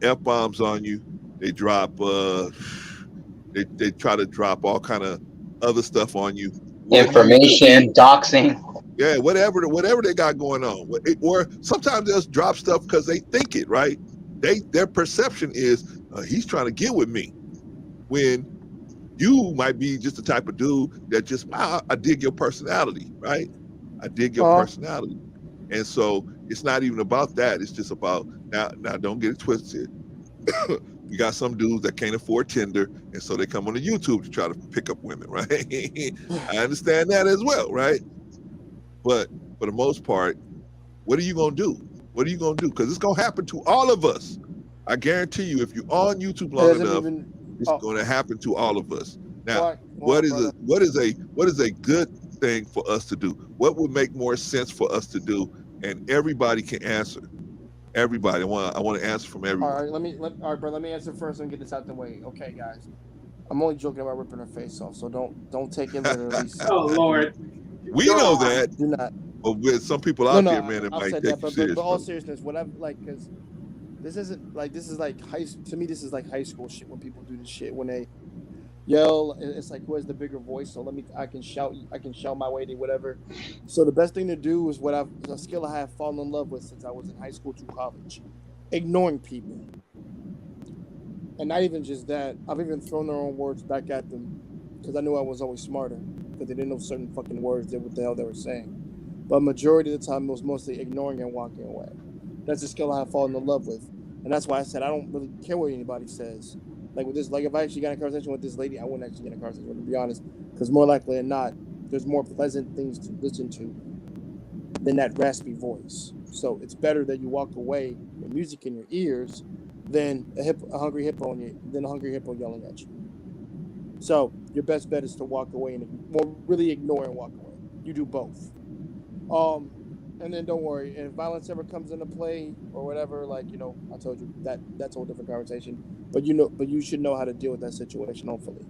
B: F-bombs on you. They drop they try to drop all kind of other stuff on you.
I: Information, doxing.
B: Yeah, whatever they got going on. Or sometimes they'll drop stuff because they think it, right? Their perception is he's trying to get with me. When you might be just the type of dude that just, I dig your personality, right? I dig your personality. And so it's not even about that. It's just about, now don't get it twisted. You got some dudes that can't afford Tinder, and so they come on the YouTube to try to pick up women, right? I understand that as well, right? But for the most part, what are you gonna do? What are you gonna do? Because it's gonna happen to all of us. I guarantee you, if you're on YouTube long enough, it's gonna happen to all of us. Now, what is a good thing for us to do? What would make more sense for us to do? And everybody can answer. Everybody, I want to answer from everyone.
N: All right, bro. Let me answer first and get this out the way. Okay, guys. I'm only joking about ripping her face off, so don't take it literally.
L: Oh Lord.
B: We know that.
N: Do not.
B: But with some people out there, man, that might take you serious.
N: But all seriousness, what I'm like, because this is like to me, this is like high school shit when people do this shit when they yell. It's like, who has the bigger voice? So I can shout my way to whatever. So the best thing to do is a skill I have fallen in love with since I was in high school to college, ignoring people. And not even just that, I've even thrown their own words back at them because I knew I was always smarter because they didn't know certain fucking words, what the hell they were saying. But majority of the time, it was mostly ignoring and walking away. That's a skill I have fallen in love with. And that's why I said I don't really care what anybody says. Like with this, like if I actually got in a conversation with this lady, I wouldn't actually get in a conversation with her, to be honest. Because more likely than not, there's more pleasant things to listen to than that raspy voice. So it's better that you walk away with music in your ears than a hungry hippo yelling at you. So your best bet is to walk away and really ignore and walk away. You do both. And then don't worry. And if violence ever comes into play or whatever, like, I told you that's a whole different conversation. But you should know how to deal with that situation, hopefully.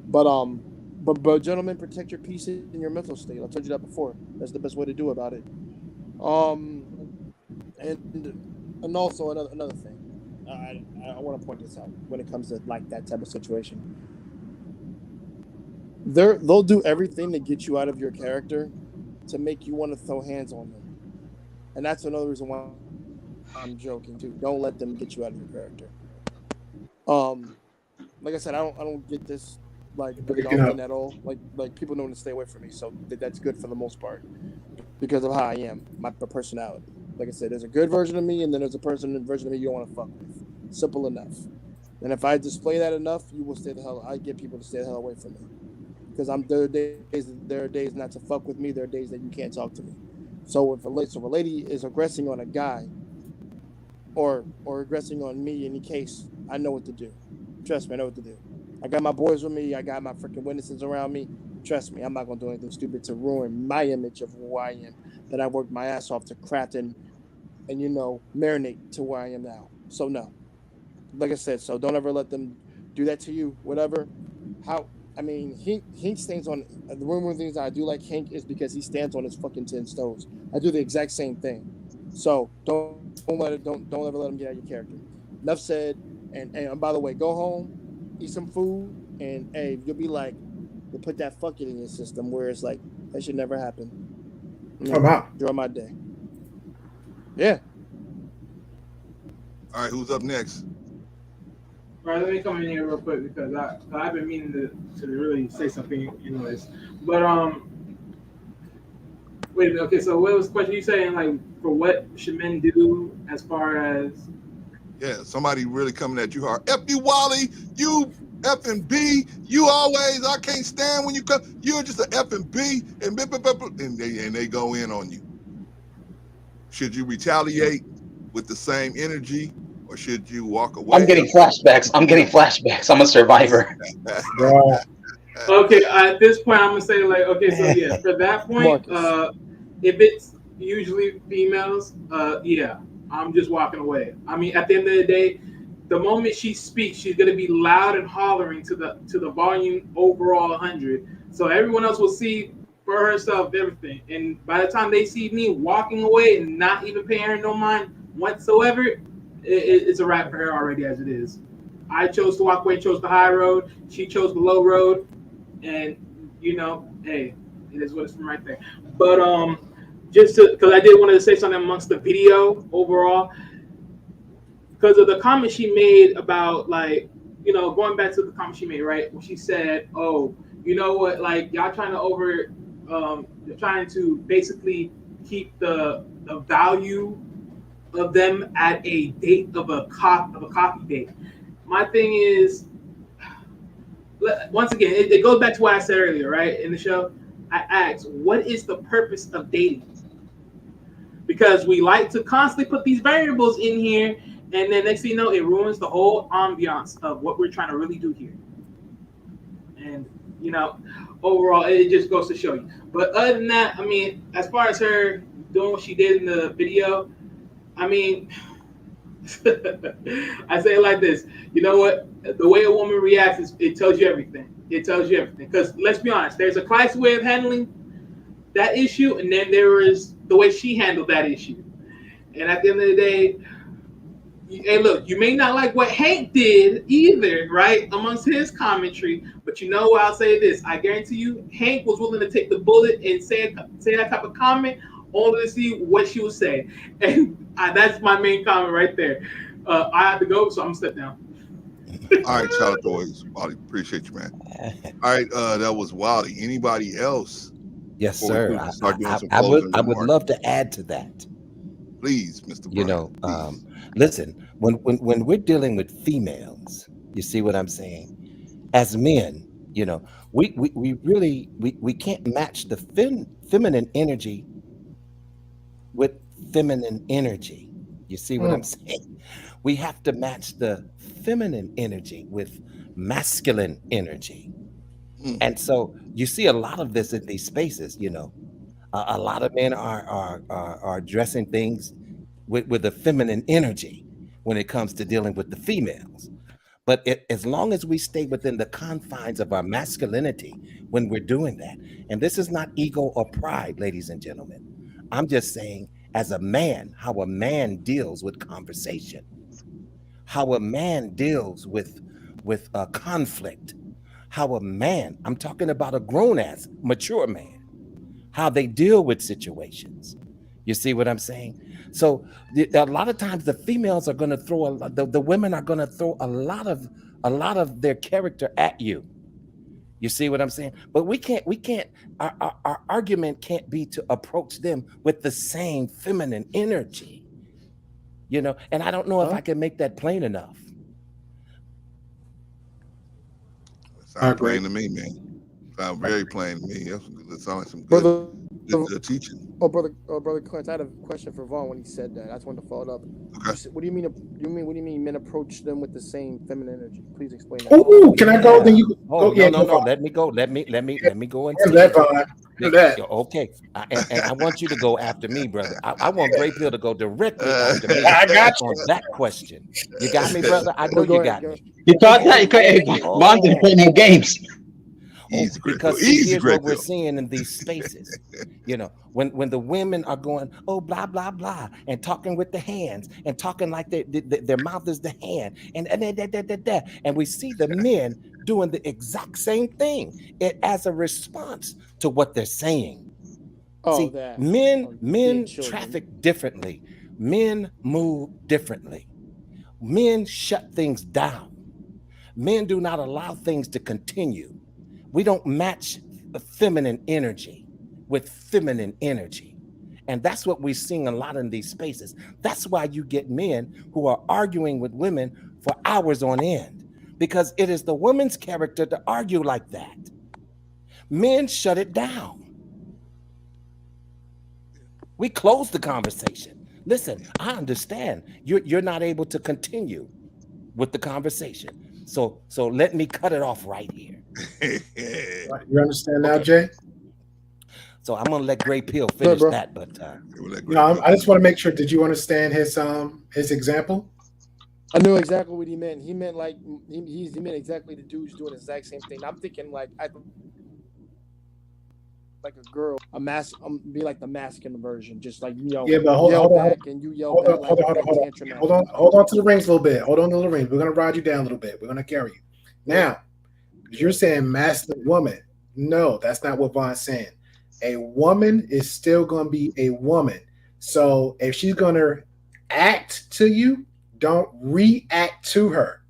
N: But gentlemen, protect your peace and your mental state. I told you that before. That's the best way to do about it. And also another thing. I want to point this out when it comes to like that type of situation. They'll do everything to get you out of your character to make you want to throw hands on them, and that's another reason why I'm joking too. Don't let them get you out of your character. Um, like I said, I don't get this like very
P: Breaking
N: often
P: up.
N: at all. Like people know to stay away from me, so that's good for the most part because of how I am, my personality. Like I said, there's a good version of me, and then there's a version of me you don't want to fuck with. Simple enough. And if I display that enough, you will stay the hell. I get people to stay the hell away from me because there are days not to fuck with me. There are days that you can't talk to me. So if a lady is aggressing on a guy or aggressing on me, in any case, I know what to do. Trust me, I know what to do. I got my boys with me. I got my freaking witnesses around me. Trust me, I'm not gonna do anything stupid to ruin my image of who I am that I worked my ass off to craft and marinate to where I am now. So no, like I said, so don't ever let them do that to you. Whatever. How I mean, Hink stands on the one of the things that I do like Hink is because he stands on his fucking 10 toes. I do the exact same thing. So don't ever let him get out of your character. Enough said. And by the way, go home, eat some food, and hey, you'll be like, you'll put that fucking in your system where it's like that should never happen.
P: Oh, wow.
N: Draw my day. Yeah.
B: All right, who's up next?
L: All right, let me come in here real quick because I've been meaning to really say something anyways. But wait, okay, so what was the question you saying, like, for what should men do as far as
B: Yeah, somebody really coming at you hard. F you, Wally. You F and B. You always. I can't stand when you come. You're just an F and B, and they go in on you. Should you retaliate with the same energy, or should you walk away?
I: I'm getting flashbacks. I'm a survivor.
L: Okay, at this point, I'm gonna say like, okay, so yeah, for that point, if it's usually females, yeah, I'm just walking away. I mean, at the end of the day, the moment she speaks, she's gonna be loud and hollering to the volume overall 100. So everyone else will see for herself everything. And by the time they see me walking away and not even paying her no mind whatsoever, it's a wrap for her already as it is. I chose to walk away, chose the high road. She chose the low road, and hey, it is what it's from right there. But just because I did want to say something amongst the video overall, because of the comment she made about like going back to the comment she made, right, when she said, oh, you know what, like y'all trying to you're trying to basically keep the value of them at a date of a coffee date. My thing is, once again, it goes back to what I said earlier, right, in the show. I asked, what is the purpose of dating? Because we like to constantly put these variables in here, and then next thing you know, it ruins the whole ambiance of what we're trying to really do here. And overall, it just goes to show you. But other than that, I mean, as far as her doing what she did in the video, I mean, I say it like this. You know what? The way a woman reacts, it tells you everything. It tells you everything. Because let's be honest, there's a classy way of handling that issue, and then there is the way she handled that issue. And at the end of the day, hey, look, you may not like what Hank did either, right, amongst his commentary, but you know what? I'll say this. I guarantee you, Hank was willing to take the bullet and say that type of comment only to see what she was saying. And that's my main comment right there. I have to go, so I'm going to step down.
B: All right, shout out to always, Wally. Appreciate you, man. All right, that was Wally. Anybody else?
G: Yes, sir.
B: I
G: would love to add to that.
B: Please, Mr. Brian.
G: Listen, when we're dealing with females, you see what I'm saying? As men, we really can't match the feminine energy with feminine energy. You see what I'm saying? We have to match the feminine energy with masculine energy. And so you see a lot of this in these spaces, a lot of men are addressing things with a feminine energy when it comes to dealing with the females. But as long as we stay within the confines of our masculinity when we're doing that, and this is not ego or pride, ladies and gentlemen, I'm just saying as a man, how a man deals with conversation, how a man deals with conflict, how a man, I'm talking about a grown ass, mature man, how they deal with situations. You see what I'm saying? So a lot of times the females are going to throw the women are going to throw a lot of their character at you. You see what I'm saying? But we can't our argument can't be to approach them with the same feminine energy. You know, and I don't know if I can make that plain enough.
B: Sound plain to me, man. Sound very plain to me. That sounds like some
N: Brother,
B: good teaching.
N: brother Clint, I had a question for Vaughn when he said that. I just wanted to follow it up.
B: Okay.
N: What do you mean? What do you mean men approach them with the same feminine energy? Please explain that.
P: Oh, can I go? Then you
G: Oh,
P: go. Yeah,
G: no.
P: go.
G: Let me go. Let me go and
P: Hear
G: say
P: that,
G: it.
P: Vaughn. Hear that.
G: Okay. And I want you to go after me, brother. I want Gray Pill to go directly after me
S: I got
G: on
S: you.
G: that question. You got me, brother? I know you got me.
S: You caught that? Hey, Vaughn didn't play no games.
B: Easy, Gray Pill.
G: Because see,
B: Easy,
G: here's
B: Gray
G: what we're
B: Pill.
G: seeing in these spaces. You know, when the women are going, oh, blah, blah, blah, and talking with the hands and talking like their mouth is the hand and we see the men doing the exact same thing as a response to what they're saying.
N: Oh,
G: See,
N: that.
G: men
N: being children.
G: traffic differently. Men move differently. Men shut things down. Men do not allow things to continue. We don't match the feminine energy with feminine energy. And that's what we're seeing a lot in these spaces. That's why you get men who are arguing with women for hours on end, because it is the woman's character to argue like that. Men shut it down. We close the conversation. Listen, I understand you're not able to continue with the conversation. So let me cut it off right here.
P: You understand now, Jay?
G: So I'm gonna let Gray Pill finish that, but
P: no, I just want to make sure. Did you understand his example?
N: I knew exactly what he meant. He meant like he meant exactly the dudes doing the exact same thing. I'm thinking like a girl, be like the masculine version, just like
P: Yeah, but hold on.
N: and you yell back like tantrum.
P: Hold on to the rings a little bit. Hold on to the rings. We're gonna ride you down a little bit. We're gonna carry you. Now, you're saying masculine woman. No, that's not what Vaughn's saying. A woman is still gonna be a woman. So if she's gonna act to you, don't react to her.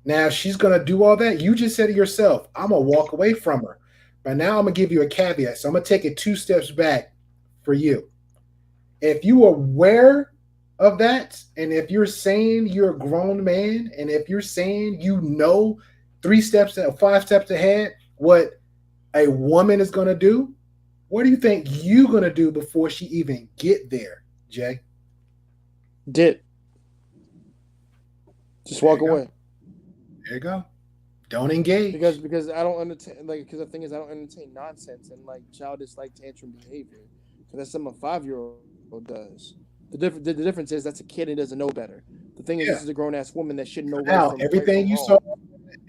P: Now, if she's gonna do all that, you just said it yourself. I'm gonna walk away from her. But now I'm gonna give you a caveat. So I'm gonna take it 2 steps back for you. If you are aware of that, and if you're saying you're a grown man, and if you're saying you know 3 steps or 5 steps ahead what a woman is gonna do, what do you think you're gonna do before she even get there, Jay?
N: Just walk away.
P: There you go. Don't engage
N: because I don't entertain because the thing is I don't entertain nonsense and like childish like tantrum behavior because that's something a 5-year-old does. The difference is that's a kid and doesn't know better. The thing is this is a grown ass woman that should know
P: now,
N: right from
P: everything you saw,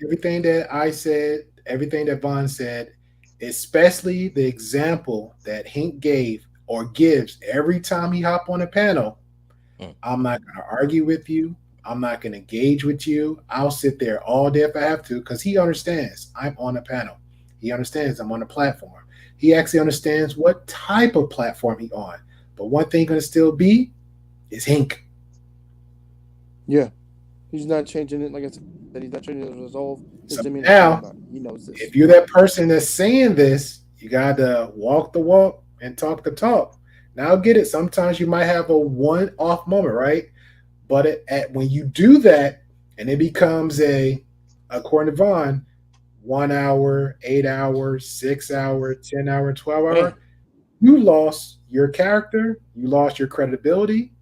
P: everything that I said, everything that Vaughn said, especially the example that Hink gave or gives every time he hop on a panel. I'm not going to argue with you. I'm not going to engage with you. I'll sit there all day if I have to because he understands I'm on a panel. He understands I'm on a platform. He actually understands what type of platform he's on. But one thing going to still be is Hink.
N: Yeah. He's not changing it. Like I said, he's not changing his resolve.
P: So now,
N: he knows this.
P: If you're that person that's saying this, you got to walk the walk and talk the talk. Now, I get it. Sometimes you might have a one-off moment, right? But when you do that, and it becomes according to Vaughn, 1 hour, 8 hours, 6 hour, 10 hour, 12 hour, you lost your character, you lost your credibility,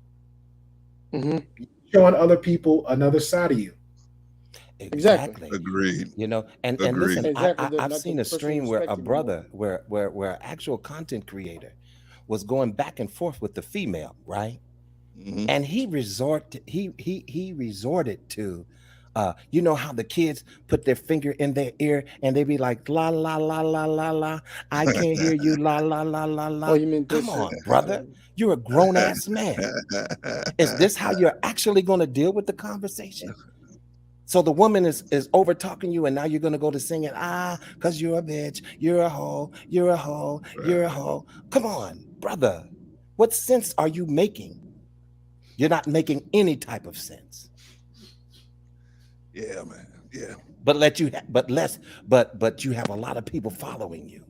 P: showing other people another side of you.
G: Exactly.
B: Agreed.
G: You know, and listen, I've seen a stream where a brother, where an actual content creator was going back and forth with the female, right? And he resorted to You know how the kids put their finger in their ear and they be like, la, la, la, la, la, la. I can't hear you, la, la, la, la, la.
N: Oh, you mean
G: Come
N: this?
G: on, brother. You're a grown ass man. Is this how you're actually going to deal with the conversation? So the woman is over talking you, and now you're gonna go to singing, because you're a bitch, you're a hoe, you're a hoe, you're a hoe. Come on, brother. What sense are you making? You're not making any type of sense.
B: Yeah, man. Yeah.
G: But you have a lot of people following you.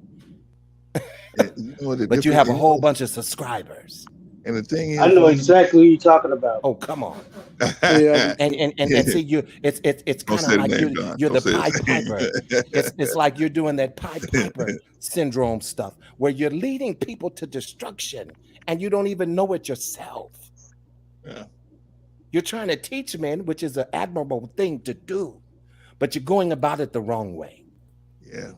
B: You know,
G: but you have a whole bunch of subscribers.
B: And the thing is,
S: I know exactly what you're talking about.
G: Oh, come on.
N: Yeah,
G: and see you. It's kind of like you're the Pied Piper. It's like you're doing that Pied Piper syndrome stuff where you're leading people to destruction and you don't even know it yourself.
B: Yeah.
G: You're trying to teach men, which is an admirable thing to do, but you're going about it the wrong way.
B: Yeah.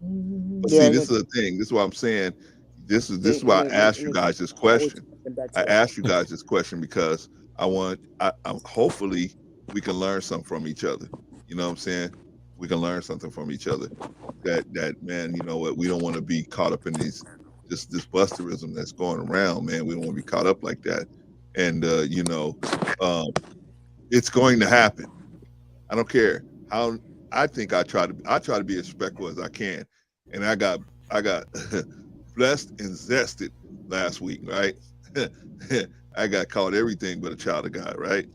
B: But see, this is the thing. This is what I'm saying. This is why I asked you guys this question. I asked you guys this question because I'm hopefully we can learn something from each other. You know what I'm saying? We can learn something from each other. That man, you know what? We don't want to be caught up in this busterism that's going around, man. We don't want to be caught up like that. And it's going to happen. I don't care how. I think I try to be as respectful as I can, and I got blessed and zested last week, right? I got called everything but a child of God, right?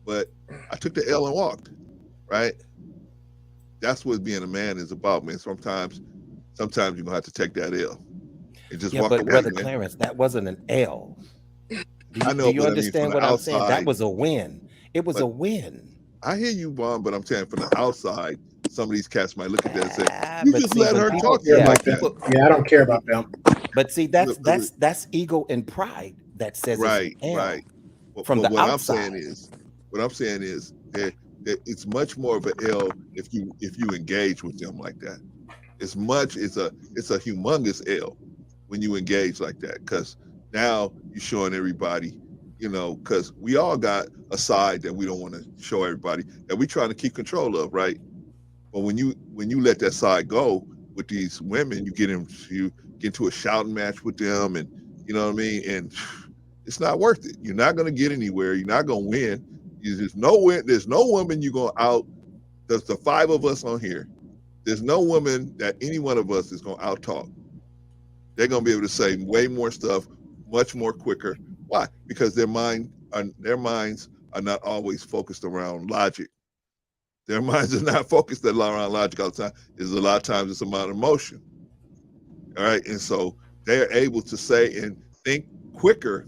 B: But I took the L and walked, right? That's what being a man is about, man. Sometimes you're gonna have to take that L and just walk away.
G: Brother
B: man.
G: Clarence, that wasn't an L.
B: Do
G: you understand what I'm saying? That was a win. It was a win.
B: I hear you, Vaughn, but I'm saying from the outside, some of these cats might look at that and say, "You just let her talk to you like that."
P: Yeah, I don't care about them.
G: But see, that's ego and pride that says
B: right.
G: From the
B: what
G: outside.
B: What I'm saying is that it's much more of an L if you engage with them like that. It's a humongous L when you engage like that, because now you're showing everybody, because we all got a side that we don't want to show everybody, that we're trying to keep control of, right? But when you let that side go with these women, you get into a shouting match with them, and you know what I mean, and it's not worth it. You're not going to get anywhere. You're not going to win. There's no woman you're going to out. There's the five of us on here. There's no woman that any one of us is going to out talk. They're going to be able to say way more stuff, much more quicker. Why? Because their minds are not always focused around logic. Their minds are not focused around logic all the time. There's a lot of times it's about emotion. All right. And so they're able to say and think quicker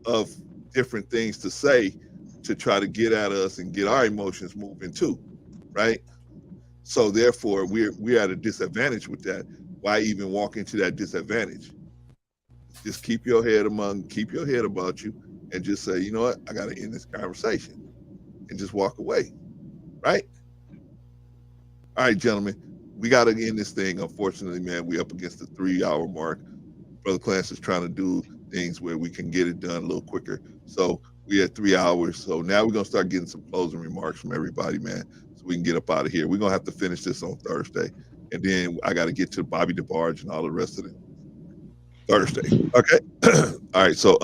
B: of different things to say to try to get at us and get our emotions moving too. Right. So therefore we're at a disadvantage with that. Why even walk into that disadvantage? Just keep your head about you and just say, you know what, I got to end this conversation and just walk away. Right. All right, gentlemen, we got to end this thing. Unfortunately, man, we up against the 3-hour mark. Brother Clarence is trying to do things where we can get it done a little quicker. So we at 3 hours. So now we're going to start getting some closing remarks from everybody, man, so we can get up out of here. We're going to have to finish this on Thursday. And then I got to get to Bobby DeBarge and all the rest of it Thursday. Okay. All right. So,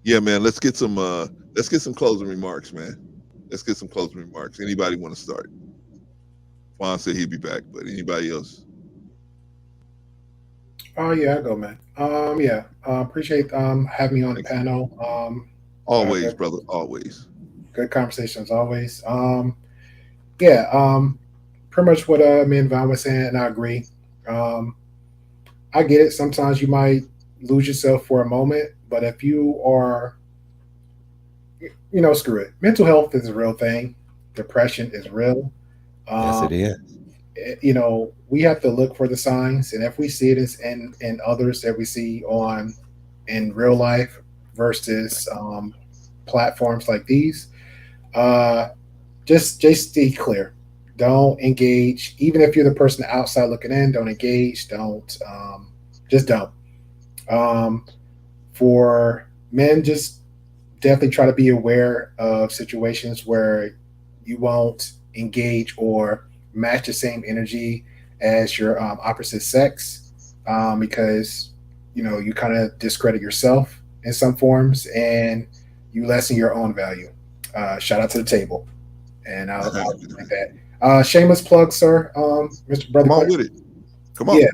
B: yeah, man, let's get some closing remarks, man. Let's get some closing remarks. Anybody want to start? Juan said he'd be back, but anybody else?
P: Oh yeah, I'll go, man. Appreciate having me on the panel.
B: Always, brother, always.
P: Good conversations, always. Pretty much what me and Vaughn was saying, and I agree. I get it. Sometimes you might lose yourself for a moment, but if you are, screw it. Mental health is a real thing. Depression is real.
G: Yes, it is.
P: We have to look for the signs, and if we see it in others that we see in real life versus platforms like these, just stay clear. Don't engage. Even if you're the person outside looking in, don't engage. Just don't. For men, just definitely try to be aware of situations where you won't engage or match the same energy as your opposite sex, because you kind of discredit yourself in some forms and you lessen your own value. Shout out to the table, and I'll like that. Shameless plug, sir. Mr. Brother.
B: Come on with it. Come on.
P: Yeah.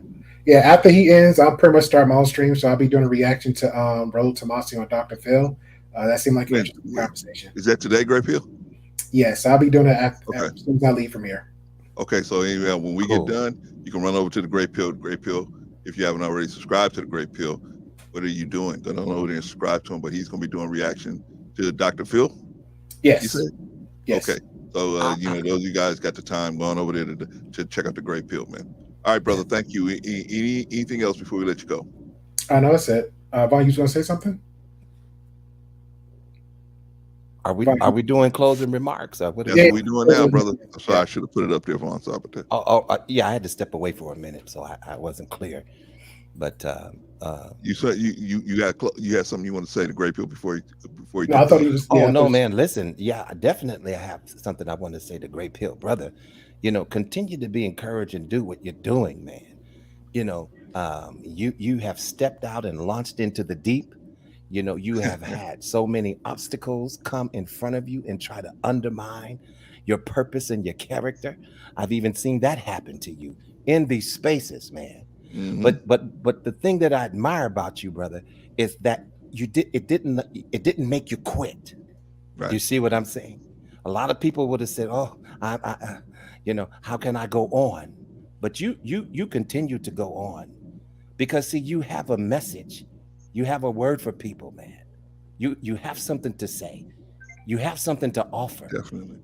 P: Yeah, after he ends, I'll pretty much start my own stream. So I'll be doing a reaction to Raul Tomasi on Dr. Phil. That seemed like an interesting conversation.
B: Is that today, Great Pill?
P: Yes, I'll be doing it as soon as I leave from here.
B: Okay, so anyway, when we get done, you can run over to the Great Pill. Great Pill, if you haven't already subscribed to the Great Pill, what are you doing? Go on over there and subscribe to him. But he's going to be doing reaction to Dr. Phil.
P: Yes.
B: You said?
P: Yes.
B: Okay. So those of you guys got the time going over there to check out the Great Pill, man. All right, brother. Thank you. Anything else before we let you go?
P: I know that's it. Vaughn, you was going to say something?
G: Are we doing closing remarks?
B: That's what we're doing now, brother. I'm sorry, I should have put it up there, Vaughn. Sorry about that.
G: Yeah, I had to step away for a minute, so I wasn't clear. But
B: you said you had something you want to say to Great Pill before you.
P: No, I thought he was.
G: Oh no, man! Listen, definitely, I have something I want to say to Great Pill, brother. Continue to be encouraged and do what you're doing, man. You have stepped out and launched into the deep. You have had so many obstacles come in front of you and try to undermine your purpose and your character. I've even seen that happen to you in these spaces, man. Mm-hmm. But the thing that I admire about you, brother, is that it didn't make you quit. Right. You see what I'm saying? A lot of people would have said, "Oh, how can I go on?" But you continue to go on because see, you have a message. You have a word for people, man. You have something to say. You have something to offer.
B: Definitely.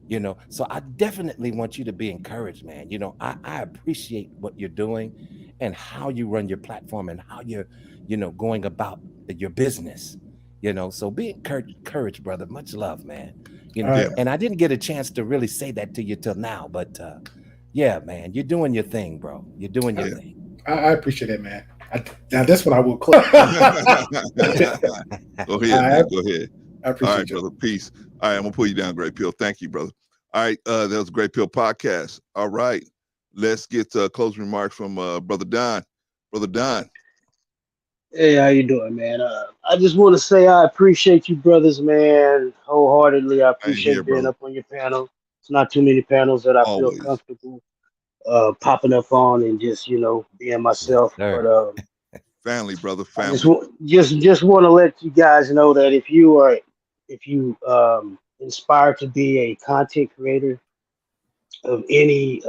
G: So I definitely want you to be encouraged, man. I appreciate what you're doing and how you run your platform and how you're, going about your business. So be encouraged, brother. Much love, man. And I didn't get a chance to really say that to you till now, but yeah, man, you're doing your thing, bro. You're doing your thing.
P: I appreciate it, man. Now this one I will close.
B: Go ahead, man. Go ahead.
P: I appreciate
B: All right, brother. Peace. All right, I'm gonna pull you down, Great Pill. Thank you, brother. All right, that was a Great Pill podcast. All right, let's get closing remarks from Brother Don. Brother Don.
S: Hey, how you doing, man? I just want to say I appreciate you, brothers, man, wholeheartedly. I appreciate being up on your panel. It's not too many panels that I feel comfortable popping up on and just being myself. But
B: family, brother, family.
S: Just want to let you guys know that if you inspire to be a content creator of any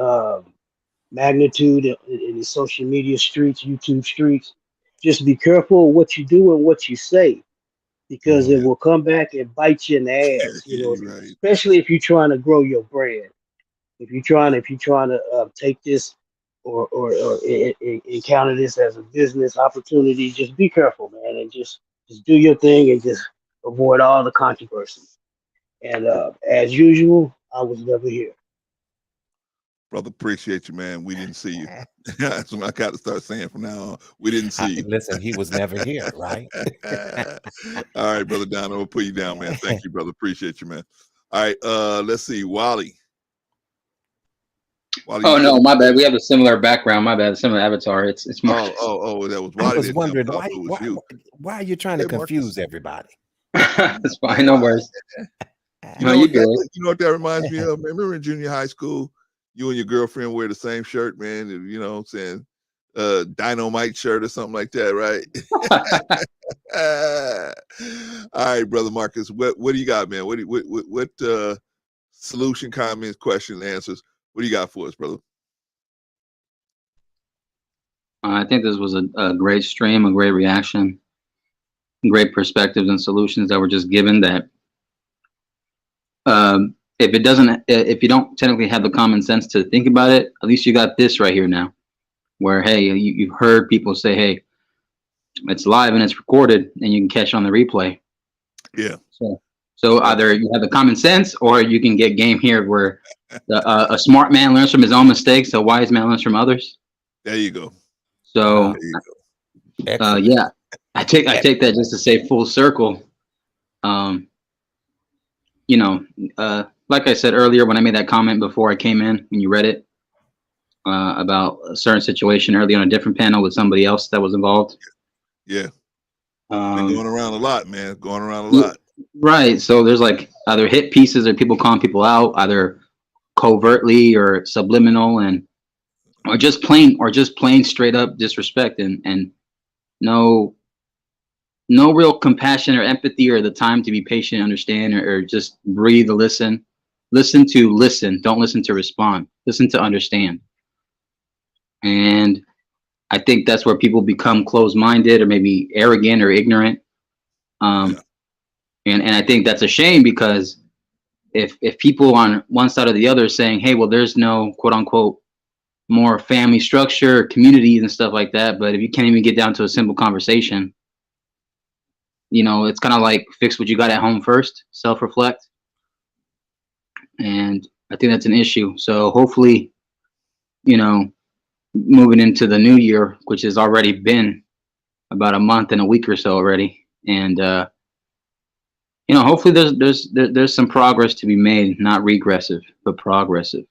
S: magnitude in the social media streets, YouTube streets, just be careful of what you do and what you say, because it will come back and bite you in the ass. Right. Especially if you're trying to grow your brand. If you're trying to take this or encounter this as a business opportunity, just be careful, man, and just do your thing and just avoid all the controversy. And as usual, I was never here.
B: Brother, appreciate you, man. We didn't see you. That's what I got to start saying from now on. We didn't see you.
G: Listen, he was never here, right?
B: All right, Brother Don, I'm gonna put you down, man. Thank you, brother. Appreciate you, man. All right, let's see, Wally.
I: Oh no, my bad. We have a similar background. My bad. Similar avatar. It's Marcus.
B: Oh, that was Wally.
G: I was wondering why are you trying to confuse everybody?
I: It's fine. No worries.
B: You know what that reminds me of? Remember in junior high school, you and your girlfriend wear the same shirt, man. You know what I'm saying? Dynamite shirt or something like that, right? All right, brother Marcus. What do you got, man? What solution, comments, questions, answers? What do you got for us, brother?
I: I think this was a great stream, a great reaction, great perspectives and solutions that were just given. That if you don't technically have the common sense to think about it, at least you got this right here now, where hey, you've heard people say, hey, it's live and it's recorded, and you can catch on the replay.
B: Yeah.
I: So either you have the common sense, or you can get game here where a smart man learns from his own mistakes, a wise man learns from others.
B: There you go.
I: So, yeah, I take that just to say full circle. you know, like I said earlier when I made that comment before I came in, and you read it about a certain situation earlier on a different panel with somebody else that was involved.
B: Yeah. Been going around a lot, man. Going around a lot.
I: Right. So there's like either hit pieces or people calling people out, either covertly or subliminal, and or just plain straight up disrespect and no real compassion or empathy or the time to be patient, understand, or just breathe or listen. Listen to listen. Don't listen to respond. Listen to understand. And I think that's where people become closed-minded or maybe arrogant or ignorant. And I think that's a shame, because if people on one side or the other are saying, hey, well, there's no quote unquote more family structure, communities and stuff like that, but if you can't even get down to a simple conversation, you know, it's kind of like fix what you got at home first, self-reflect. And I think that's an issue. So hopefully, you know, moving into the new year, which has already been about a month and a week or so already, and you know, hopefully there's some progress to be made, not regressive, but progressive.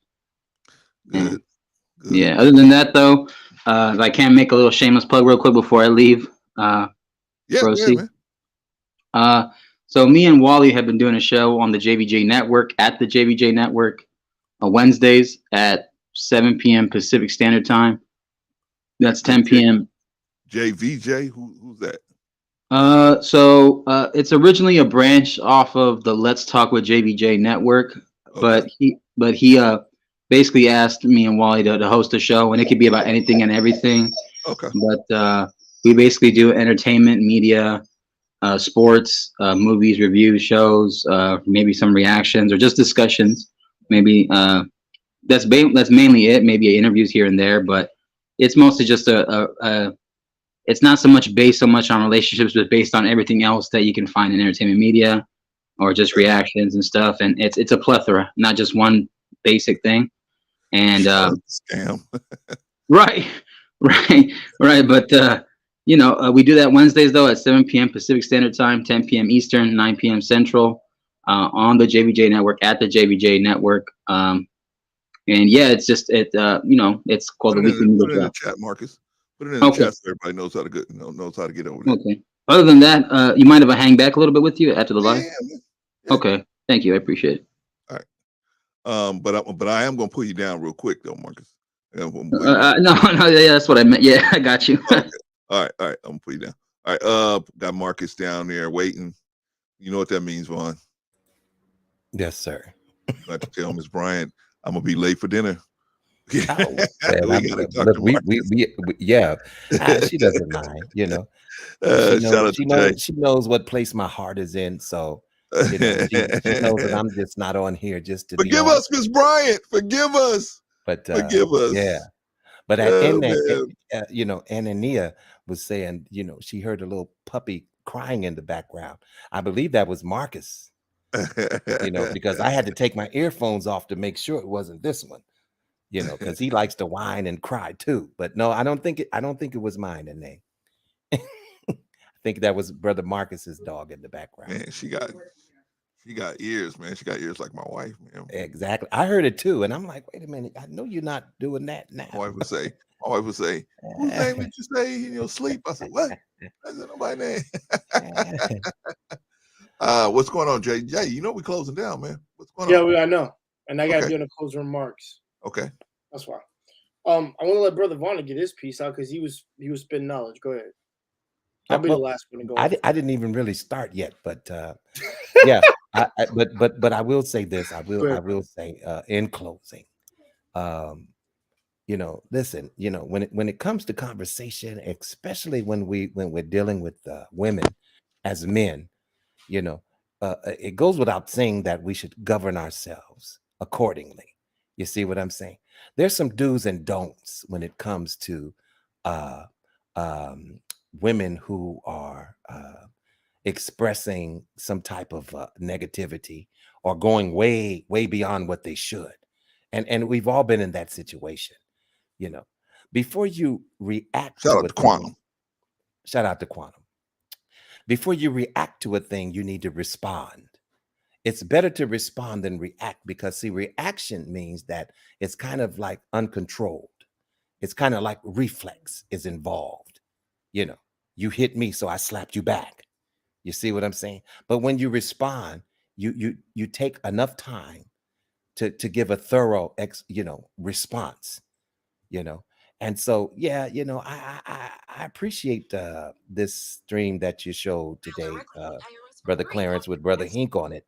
B: Good.
I: Yeah. Other than that, though, if I can make a little shameless plug real quick before I leave.
B: Yeah,
I: Rosie.
B: man.
I: So me and Wally have been doing a show on the JVJ Network at the JVJ Network on Wednesdays at 7 p.m. Pacific Standard Time. That's 10 p.m.
B: JVJ, who's that?
I: So it's originally a branch off of the Let's Talk with JVJ Network, but he basically asked me and Wally to host a show, and it could be about anything and everything.
B: Okay.
I: But we basically do entertainment, media, sports, movies, reviews, shows, maybe some reactions or just discussions. Maybe that's mainly it. Maybe interviews here and there, but it's mostly just it's not so much based on relationships, but based on everything else that you can find in entertainment media, or just reactions and stuff. And it's a plethora, not just one basic thing. And
B: scam.
I: right. But you know, we do that Wednesdays though at 7 p.m. Pacific Standard Time, 10 p.m. Eastern, 9 p.m. Central, on the JVJ Network at the JVJ Network. And yeah, it's just you know, it's called the Weekly
B: Put it in the chat, Marcus. Put it in the chat so everybody knows how to get over there.
I: Okay. Other than that, you mind if I hang back a little bit with you after the live?
B: Yeah.
I: Okay. Thank you. I appreciate it.
B: All right. But I am gonna put you down real quick though, Marcus.
I: No, yeah, that's what I meant. Yeah, I got you.
B: Okay. All right. I'm gonna put you down. All right. Got Marcus down there waiting. You know what that means, Vaughn?
G: Yes, sir.
B: Got to tell Miss Bryant I'm gonna be late for dinner.
G: Yeah, she doesn't mind, you know. She knows what place my heart is in, so you know, she knows that I'm just not on here just to
B: forgive us, Miss Bryant. Forgive us.
G: But
B: forgive us.
G: Yeah. But you know, Anania was saying, you know, she heard a little puppy crying in the background. I believe that was Marcus. You know, because I had to take my earphones off to make sure it wasn't this one. You know, because he likes to whine and cry too. But no, I don't think it was mine, and I think that was Brother Marcus's dog in the background.
B: Man, she got ears, man. She got ears like my wife, man.
G: Exactly. I heard it too, and I'm like, wait a minute, I know you're not doing that now.
B: My wife would say, whose name did you say in your sleep? I said, what? I said, nobody's name. What's going on, Jay? Jay, you know we're closing down, man. What's going on?
T: Yeah, I know. And I got to be in the closing remarks.
B: Okay.
T: That's why. I want to let Brother Vaughn get his piece out because he was spitting knowledge. Go ahead. I'll be the last one to go.
G: I didn't even really start yet, but yeah. But I will say this. I will say in closing, you know, listen, you know, when it comes to conversation, especially when we're dealing with women as men, you know, it goes without saying that we should govern ourselves accordingly. You see what I'm saying? There's some do's and don'ts when it comes to women who are expressing some type of negativity or going way beyond what they should. And we've all been in that situation, you know. Before you react
B: shout out to Quantum.
G: Before you react to a thing, you need to respond. It's better to respond than react, because see, reaction means that it's kind of like uncontrolled. It's kind of like reflex is involved. You know, you hit me, so I slapped you back. You see what I'm saying? But when you respond, you take enough time to give a thorough response. You know, and so yeah, I appreciate this stream that you showed today, Brother Clarence, with Brother Hink on it.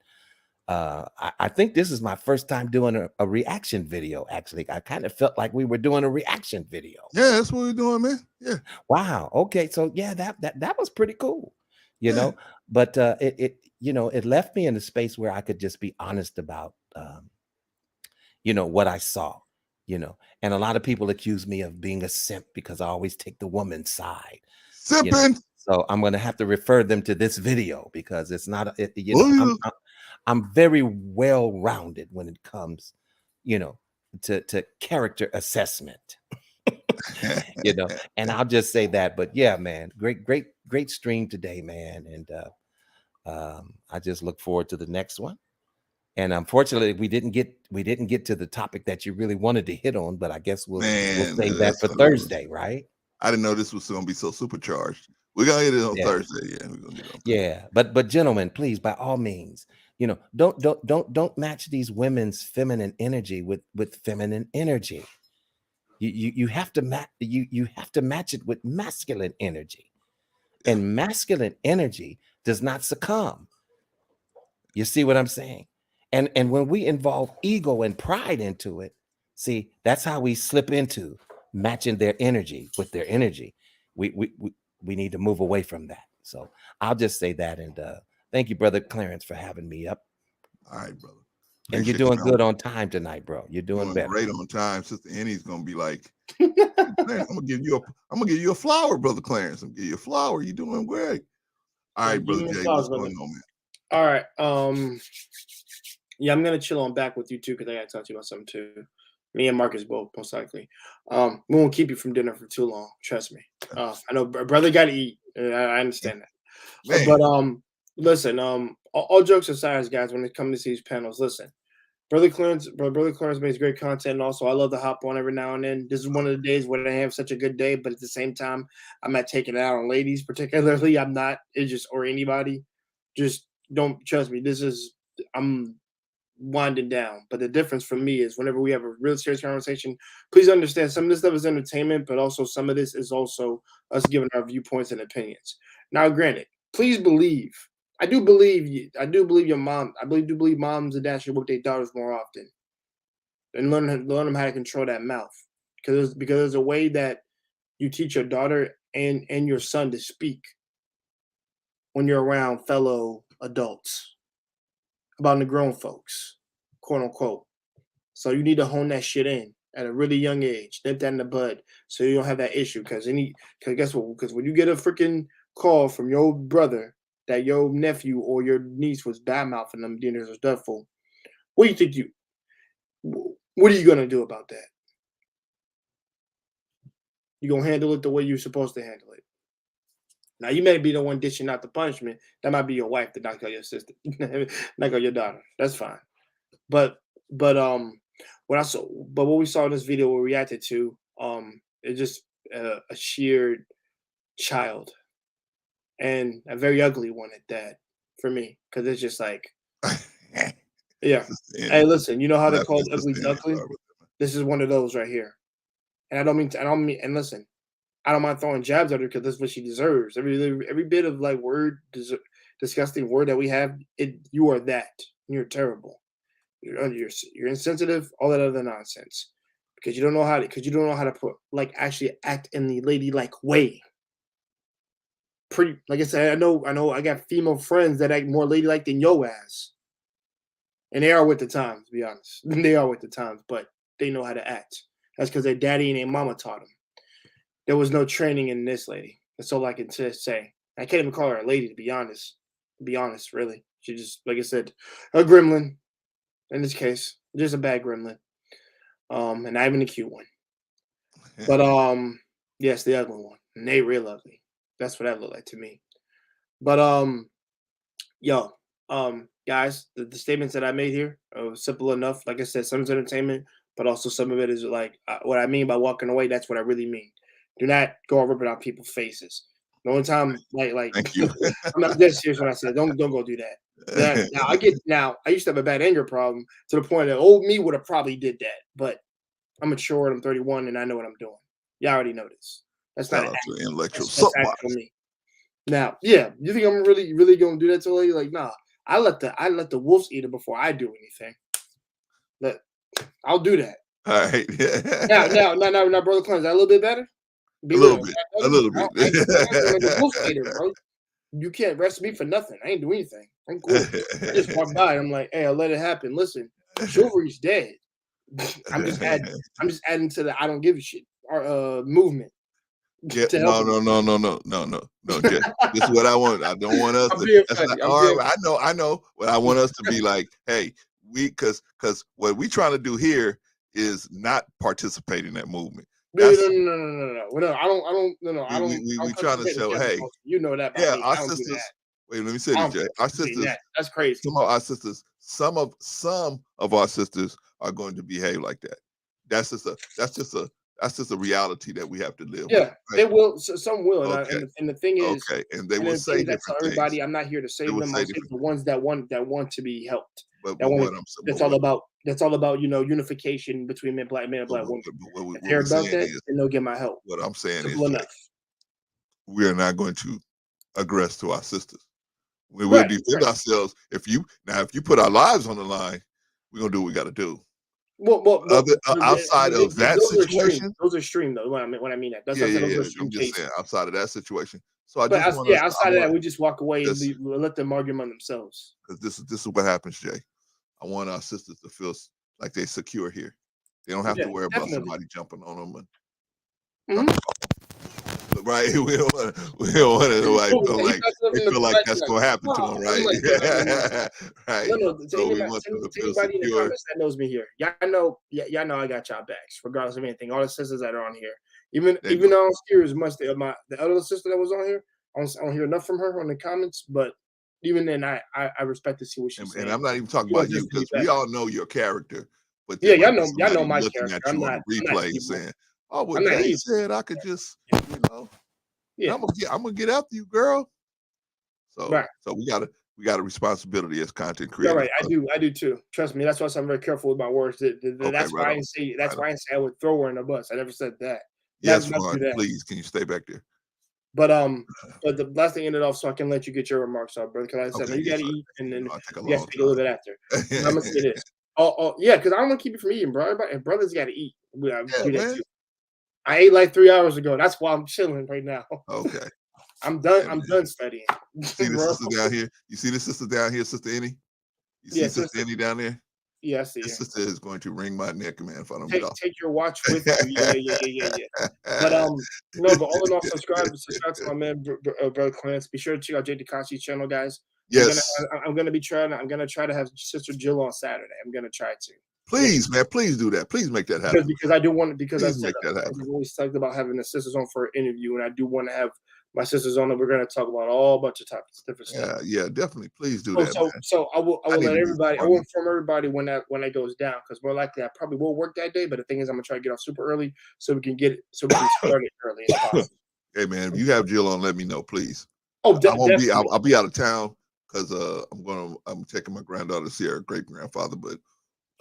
G: I think this is my first time doing a reaction video. Actually, I kind of felt like we were doing a reaction video.
B: Yeah, that's what we're doing, man. Yeah.
G: Wow. Okay. So yeah, that was pretty cool. But it left me in a space where I could just be honest about what I saw. And a lot of people accuse me of being a simp because I always take the woman's side.
B: Simping.
G: So I'm going to have to refer them to this video because it's not. I'm very well rounded when it comes, to character assessment. And I'll just say that. But yeah, man, great stream today, man. And I just look forward to the next one. And unfortunately, we didn't get to the topic that you really wanted to hit on, but I guess we'll save that for Thursday, right?
B: I didn't know this was going to be so supercharged. We're gonna hit it on Thursday. Yeah, we're gonna get it on Thursday.
G: Yeah, but gentlemen, please, by all means, don't match these women's feminine energy with feminine energy. You have to match it with masculine energy, and masculine energy does not succumb. You see what I'm saying? And when we involve ego and pride into it, see, that's how we slip into matching their energy with their energy. We need to move away from that. So I'll just say that. And thank you, Brother Clarence, for having me up.
B: All right, brother.
G: And you're doing good on time tonight, bro. You're doing better.
B: Great on time. Sister Annie's gonna be like, I'm gonna give you a flower, Brother Clarence. I'm gonna give you a flower. You're doing great. All right, Brother Jay, what's going on, man?
T: All right. Yeah, I'm gonna chill on back with you too, because I gotta talk to you about something too. Me and Marcus both, most likely. We won't keep you from dinner for too long. Trust me. I know, brother, got to eat. I understand that. But listen. All jokes aside, guys, when it comes to these panels, listen. Brother Clarence makes great content, and also I love to hop on every now and then. This is one of the days when I have such a good day, but at the same time, I'm not taking it out on ladies particularly. I'm not. It's just or anybody. Just don't trust me. I'm winding down. But the difference for me is whenever we have a real serious conversation, please understand some of this stuff is entertainment, but also some of this is also us giving our viewpoints and opinions. Now, granted, please believe. I do believe your mom. I do believe moms and dads should work their daughters more often and learn them how to control that mouth. Because there's a way that you teach your daughter and your son to speak when you're around fellow adults about the grown folks, quote unquote. So you need to hone that shit in at a really young age, nip that in the bud, so you don't have that issue. Because guess what? Because when you get a freaking call from your brother that your nephew or your niece was bad mouthing them dinners or stuff for, what are you gonna do about that? You gonna handle it the way you're supposed to handle it. Now you may be the one dishing out the punishment. That might be your wife to knock out your sister, knock out your daughter. That's fine. But what we saw in this video we reacted to, it's just a sheer child, and a very ugly one at that for me, because it's just like, yeah. Hey, listen, you know how they call it ugly duckling? This is one of those right here, and I don't mean. And listen, I don't mind throwing jabs at her because that's what she deserves. Every bit of like disgusting word that we have, you are that. You're terrible. You're insensitive, all that other nonsense, because you don't know how to put actually act in the ladylike way. Pretty, like I said, I know I got female friends that act more ladylike than your ass, and they are with the times. To be honest, they are with the times, but they know how to act. That's because their daddy and their mama taught them. There was no training in this lady. That's all I can say. I can't even call her a lady, to be honest. Really, she just, like I said, a gremlin. In this case, just a bad gremlin, and not even a cute one. But yes, the ugly one, and they real ugly. That's what that looked like to me. But guys, the statements that I made here are simple enough. Like I said, some is entertainment, but also some of it is like what I mean by walking away. That's what I really mean. Do not go and rip it on people's faces. The only time, like,
B: Thank you.
T: I'm not dead serious when I said don't go do that. Now I used to have a bad anger problem to the point that old me would have probably did that, but I'm mature and I'm 31 and I know what I'm doing. You already know this. That's
B: Shout
T: not
B: out to the intellectual
T: that's actual me. Now, yeah, you think I'm really gonna do that to a lady? Like, nah. I let the wolves eat her before I do anything. I'll do that.
B: All right.
T: Now, brother Clemens, is that a little bit better? Be
B: A little
T: real.
B: bit. A little bit.
T: I'm a wolf eater, bro. You can't arrest me for nothing. I ain't do anything. I'm cool. I just walk by and I'm like, hey, I'll let it happen. Listen, chivalry's dead. I'm just adding to the I don't give a shit movement.
B: Yeah, no. Jay, this is what I want. I don't want us to. That's not, all right, I know. What I want us to be like, hey, because what we trying to do here is not participate in that movement.
T: No. I don't.
B: We trying to show, hey,
T: you know that.
B: Yeah,
T: me.
B: our sisters. Wait, let me say this, Jay. Our sisters.
T: That's crazy.
B: Some of our sisters. Some of our sisters are going to behave like that. That's just a reality that we have to live with.
T: Yeah,
B: Right?
T: they will. Some will,
B: Okay.
T: and the thing is,
B: and they will say different things.
T: Everybody, I'm not here to save them. I'm the ones that want to be helped.
B: But
T: that's all about unification between black men and black women. If they're about that, then they'll get my help.
B: What I'm saying
T: Simple
B: is,
T: enough.
B: We are not going to aggress to our sisters. We will defend ourselves. If you put our lives on the line, we're gonna do what we got to do.
T: Well,
B: outside of that situation,
T: those are extreme though. When I mean that,
B: I'm just saying outside of that situation. So outside
T: of that, we just walk away and let them argue among themselves.
B: Because this is what happens, Jay. I want our sisters to feel like they're secure here. They don't have to worry about somebody jumping on them. Right? We don't want to feel like that's going to happen to them, right? Right.
T: So we want them to feel secure. In the comments that knows me here, y'all know I got y'all backs, regardless of anything. All the sisters that are on here, even though I don't hear as much. The other sister that was on here, I don't hear enough from her on the comments, but even then, I respect to see what she's saying.
B: And I'm not even talking about you because we all know your character. But
T: y'all know my character.
B: I'm not replay saying, "Oh, well, Jay said I could just, I'm gonna get after you, girl." So we got a responsibility as content creators.
T: Right, I do too. Trust me, that's why I'm very careful with my words. That's why I say I would throw her in the bus. I never said that.
B: Yes, Ron, please, can you stay back there?
T: But the last thing ended off so I can let you get your remarks off, brother. Because I said you got to eat, and then you got to speak a little bit after. I'm gonna say this. Yeah, because I don't want to keep you from eating, bro. And brothers got to eat. Do that too. I ate like 3 hours ago. That's why I'm chilling right now.
B: Okay.
T: I'm done. I'm done studying.
B: You see the sister down here? You see the sister down here, Sister Annie? You see Sister Annie down there?
T: Yeah, I see.
B: This sister is going to wring my neck, man, if I don't
T: take,
B: get off.
T: Take your watch with you. Yeah. But but all in all, subscribe to my man, Brother Clarence. Be sure to check out Jay Takashi's channel, guys.
B: Yes.
T: I'm gonna try to have Sister Jill on Saturday. I'm gonna try to.
B: Please, man, please do that. Please make that happen.
T: Because I do want because
B: I've
T: always talked about having the sisters on for an interview, and I do want to have my sisters on, and we're going to talk about all bunch of topics, different stuff.
B: Yeah, definitely. Please do that.
T: So I will let everybody. I will inform everybody when that goes down, because more likely I probably will work that day. But the thing is, I'm gonna try to get off super early so we can start it early as possible.
B: Hey man, if you have Jill on, let me know, please.
T: Oh,
B: definitely. I'll be out of town because I'm taking my granddaughter to see her great grandfather, but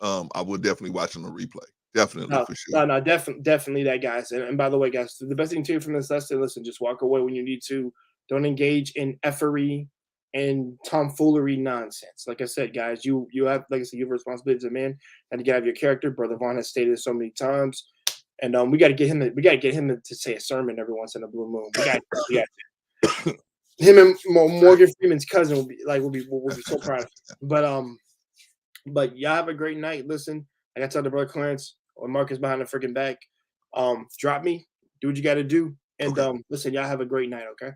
B: I will definitely watch on the replay. Definitely, for sure.
T: No, definitely that, guys. And by the way, guys, the best thing to hear from this lesson, listen, just walk away when you need to. Don't engage in effery and tomfoolery nonsense. Like I said, guys, you have, like I said, you have a responsibility as a man and to get out of your character. Brother Vaughn has stated it so many times. And we got to get him to say a sermon every once in a blue moon. We got to. Him and Morgan Freeman's cousin will be so proud of him. But y'all have a great night. Listen, I got to tell the brother Clarence or Marcus behind the freaking back. Drop me, do what you got to do, and listen, y'all have a great night. Okay.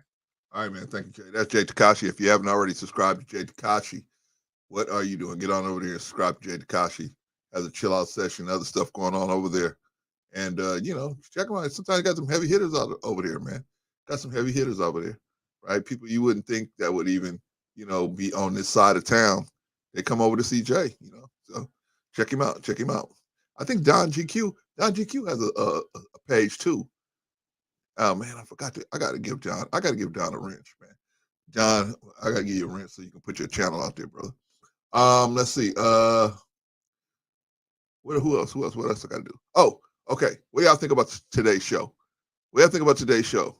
B: All right, man. Thank you, Jay. That's Jay Takashi. If you haven't already subscribed to Jay Takashi, what are you doing? Get on over there and subscribe to Jay Takashi. Has a chill out session, other stuff going on over there, and check them out. Sometimes got some heavy hitters over there, man. Got some heavy hitters over there, right? People you wouldn't think that would even be on this side of town. they come over to see Jay, you know. So check him out. Check him out. I think Don GQ has a page too. Oh man, I forgot to. I gotta give Don a wrench, man. John, I gotta give you a wrench so you can put your channel out there, brother. Let's see. Who else? What else I gotta do? Oh, okay. What y'all think about today's show? What y'all think about today's show?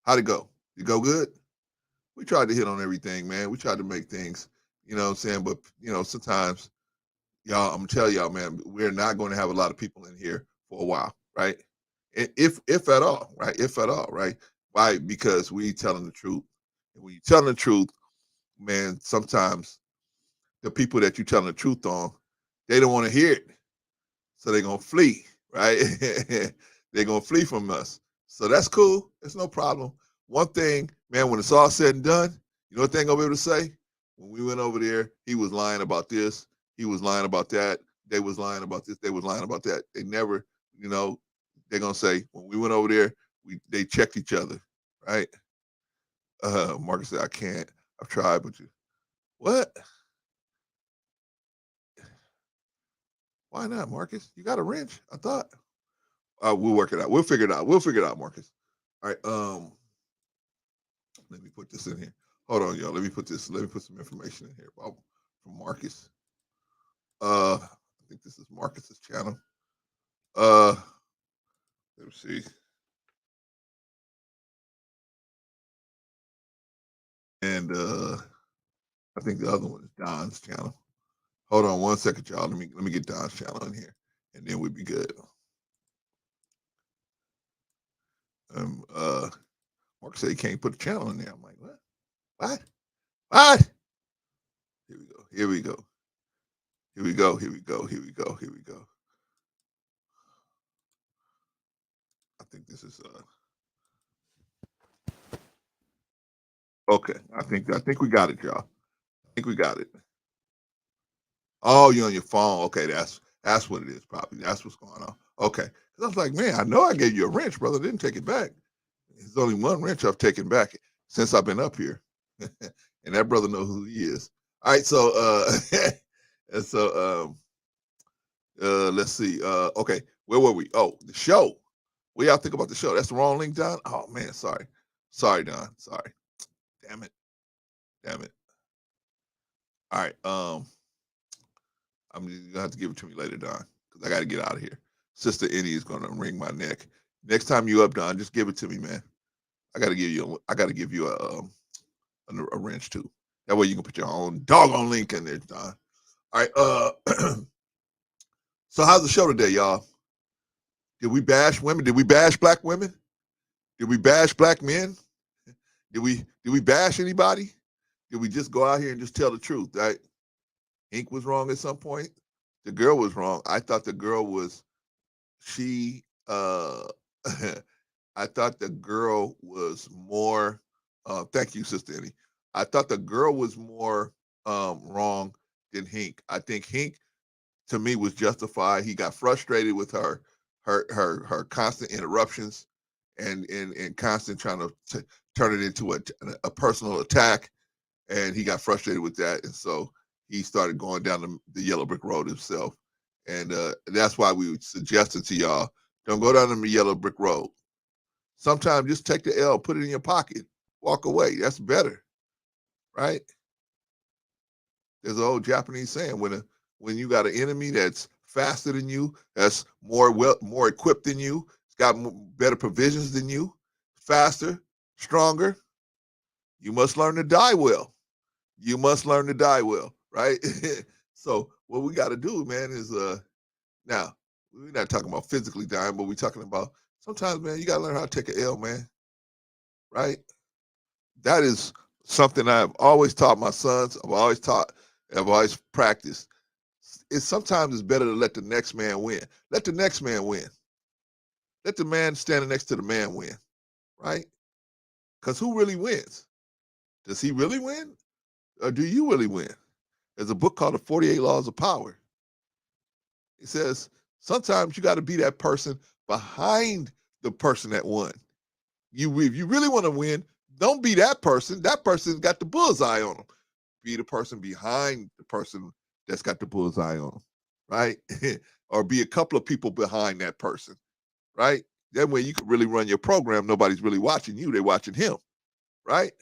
B: How'd it go? Did it go good? We tried to hit on everything, man. We tried to make things, you know what I'm saying? But, you know, sometimes, y'all, I'm going to tell y'all, man, we're not going to have a lot of people in here for a while, right? If at all, right? If at all, right? Why? Because we telling the truth. And when you're telling the truth, man, sometimes the people that you're telling the truth on, they don't want to hear it. So they're going to flee, right? They're going to flee from us. So that's cool. It's no problem. One thing, man, when it's all said and done, you know what they're going to be able to say? When we went over there, he was lying about this. He was lying about that. They was lying about this. They was lying about that. They never, you know, they're going to say, when we went over there, they checked each other, right? Marcus said, I can't. I've tried, but you, what? Why not, Marcus? You got a wrench, I thought. We'll work it out. We'll figure it out. We'll figure it out, Marcus. All right. Let me put this in here. Hold on, y'all. Let me put some information in here from Marcus. I think this is Marcus's channel. Let me see. And I think the other one is Don's channel. Hold on one second, y'all. Let me get Don's channel in here, and then we'll be good. Marcus said he can't put the channel in there. I'm like, what? What? Here we go. Here we go. Here we go. Here we go. Here we go. Here we go. I think this is okay. I think we got it, y'all. I think we got it. Oh, you're on your phone. Okay, that's what it is, probably. That's what's going on. Okay. Because I was like, man, I know I gave you a wrench, brother. Didn't take it back. There's only one wrench I've taken back since I've been up here. And that brother knows who he is. All right, so let's see. Okay, where were we? Oh, the show. What y'all think about the show? That's the wrong link, Don? Oh man, sorry. Sorry, Don. Sorry. Damn it. All right. I'm gonna have to give it to me later, Don, because I gotta get out of here. Sister Annie is gonna wring my neck. Next time you up, Don, just give it to me, man. I gotta give you a wrench too. That way you can put your own doggone link in there, Don. All right. So how's the show today, y'all? Did we bash women? Did we bash black women? Did we bash black men? Did we bash anybody? Did we just go out here and just tell the truth, right? Ink was wrong at some point. The girl was wrong. I thought the girl was I thought the girl was more thank you, Sister Annie. I thought the girl was more wrong than Hink. I think Hink, to me, was justified. He got frustrated with her constant interruptions and constant trying to turn it into a personal attack, and he got frustrated with that, and so he started going down the yellow brick road himself. And that's why we were suggesting to y'all, don't go down the yellow brick road. Sometimes just take the L, put it in your pocket, walk away. That's better, right? There's an old Japanese saying, when you got an enemy that's faster than you, that's more equipped than you, it's got better provisions than you, faster, stronger, you must learn to die well. You must learn to die well, right? So what we got to do, man, is now we're not talking about physically dying, but we're talking about sometimes, man, you got to learn how to take an L, man, right? That is something I've always taught my sons. I've always practiced. Sometimes it's better to let the next man win. Let the next man win. Let the man standing next to the man win, right? Because who really wins? Does he really win? Or do you really win? There's a book called The 48 Laws of Power. It says sometimes you got to be that person behind the person that won. If you really want to win, don't be that person. That person's got the bullseye on them. be the person behind the person that's got the bullseye on them, right? Or be a couple of people behind that person, right? That way you can really run your program. Nobody's really watching you. They're watching him, right?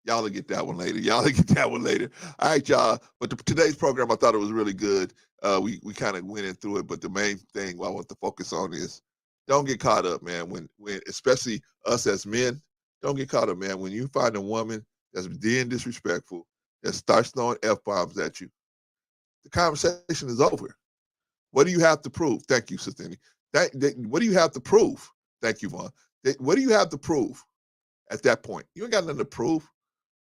B: Y'all will get that one later. Y'all will get that one later. All right, y'all. But today's program, I thought it was really good. We kind of went in through it, but the main thing I want to focus on is don't get caught up, man. When especially us as men, don't get caught up, man. When you find a woman that's being disrespectful, that starts throwing F-bombs at you, the conversation is over. What do you have to prove? Thank you, Sister Annie. What do you have to prove? Thank you, Vaughn. What do you have to prove at that point? You ain't got nothing to prove.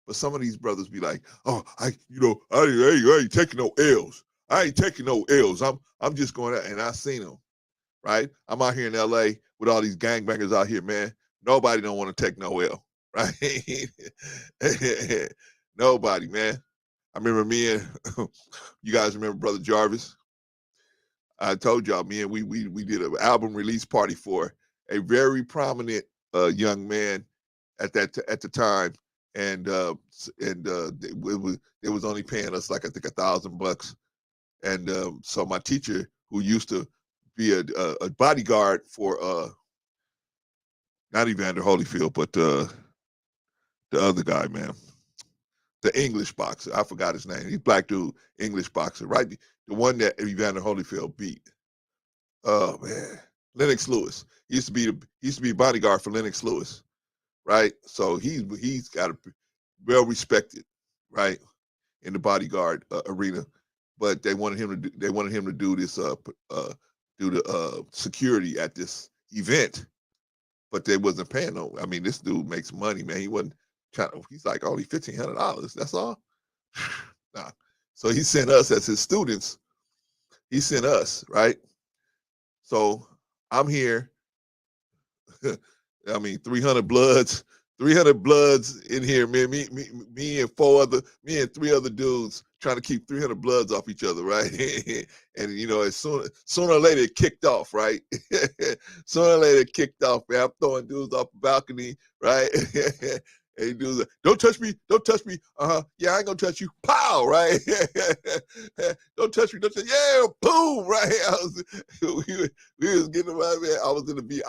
B: But some of these brothers be like, oh, I ain't taking no L's. I ain't taking no L's. I'm just going out, and I seen them, right? I'm out here in LA with all these gangbangers out here, man. Nobody don't want to take no L, right? Nobody, man. I remember me and you guys remember Brother Jarvis? I told y'all, me and we did an album release party for a very prominent young man at the time. And it was only paying us like I think $1,000, and so my teacher, who used to be a bodyguard for not Evander Holyfield, but the other guy, man, the English boxer, I forgot his name. He's black dude, English boxer, right? The one that Evander Holyfield beat. Oh man, Lennox Lewis. He used to be bodyguard for Lennox Lewis, right? So he's got a well respected, right, in the bodyguard arena, but they wanted him to do this do the security at this event, but they wasn't paying no. I mean, this dude makes money, man. He wasn't trying to. He's like only $1,500. That's all. Nah. So he sent us as his students. He sent us, right. So I'm here. I mean, 300 bloods in here, man. Me and 3 other dudes trying to keep 300 bloods off each other, right? And you know, sooner or later it kicked off, right? Sooner or later it kicked off, man. I'm throwing dudes off the balcony, right? And dudes like, don't touch me. Yeah, I ain't gonna touch you. Pow, right? Don't touch me. Yeah, boom, right? We was getting around, man. I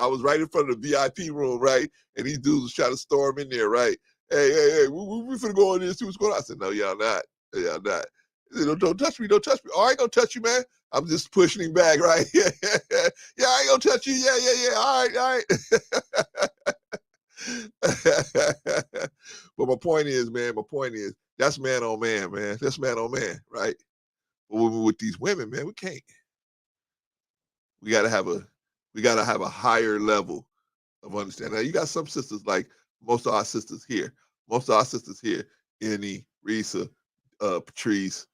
B: was right in front of the VIP room, right? And these dudes was trying to storm in there, right? Hey, we finna go in there and see what's going on. I said, no, y'all not. Y'all not. Said, don't touch me. Oh, I ain't gonna touch you, man. I'm just pushing him back, right? Yeah, I ain't gonna touch you. Yeah. All right. But my point is, that's man on man, man. That's man on man, right? But with these women, man, we can't. We gotta have a higher level of understanding. Now, you got some sisters, like most of our sisters here, Annie, Risa, Patrice,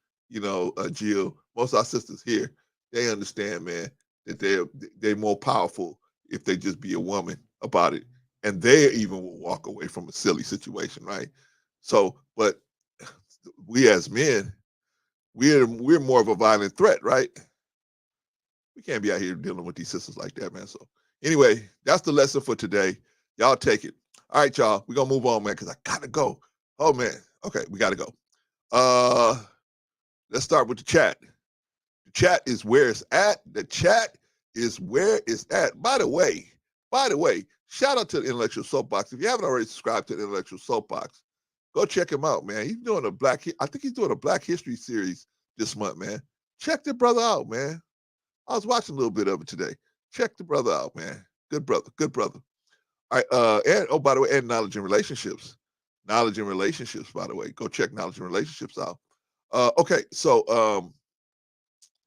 B: Jill, most of our sisters here, they understand, man, that they're more powerful if they just be a woman about it. And they even will walk away from a silly situation, right? So, but we as men, we're more of a violent threat, right? We can't be out here dealing with these sisters like that, man. So anyway, that's the lesson for today. Y'all take it. All right, y'all. We're gonna move on, man, because I gotta go. Oh man. Okay, we gotta go. Let's start with the chat. The chat is where it's at. The chat is where it's at. By the way, shout out to the Intellectual Soapbox. If you haven't already subscribed to the Intellectual Soapbox, go check him out, man. He's doing I think he's doing a Black History series this month, man. Check the brother out, man. I was watching a little bit of it today. Check the brother out, man. Good brother. All right, and oh, by the way, and Knowledge and Relationships. Knowledge and Relationships, by the way. Go check Knowledge and Relationships out. Okay, so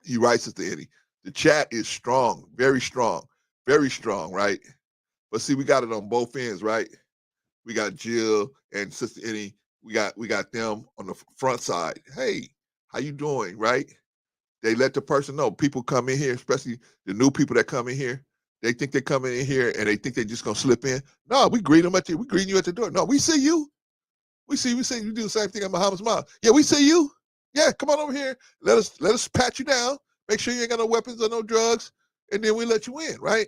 B: he writes at the end. The chat is strong, very strong, right? But see, we got it on both ends, right? We got Jill and Sister Annie. We got them on the front side. Hey, how you doing, right? They let the person know. People come in here, especially the new people that come in here. They think they're coming in here and they think they're just gonna slip in. No, we greet them we greet you at the door. No, we see you. We see you do the same thing at Muhammad's mom. Yeah, we see you. Yeah, come on over here. Let us pat you down. Make sure you ain't got no weapons or no drugs, and then we let you in, right?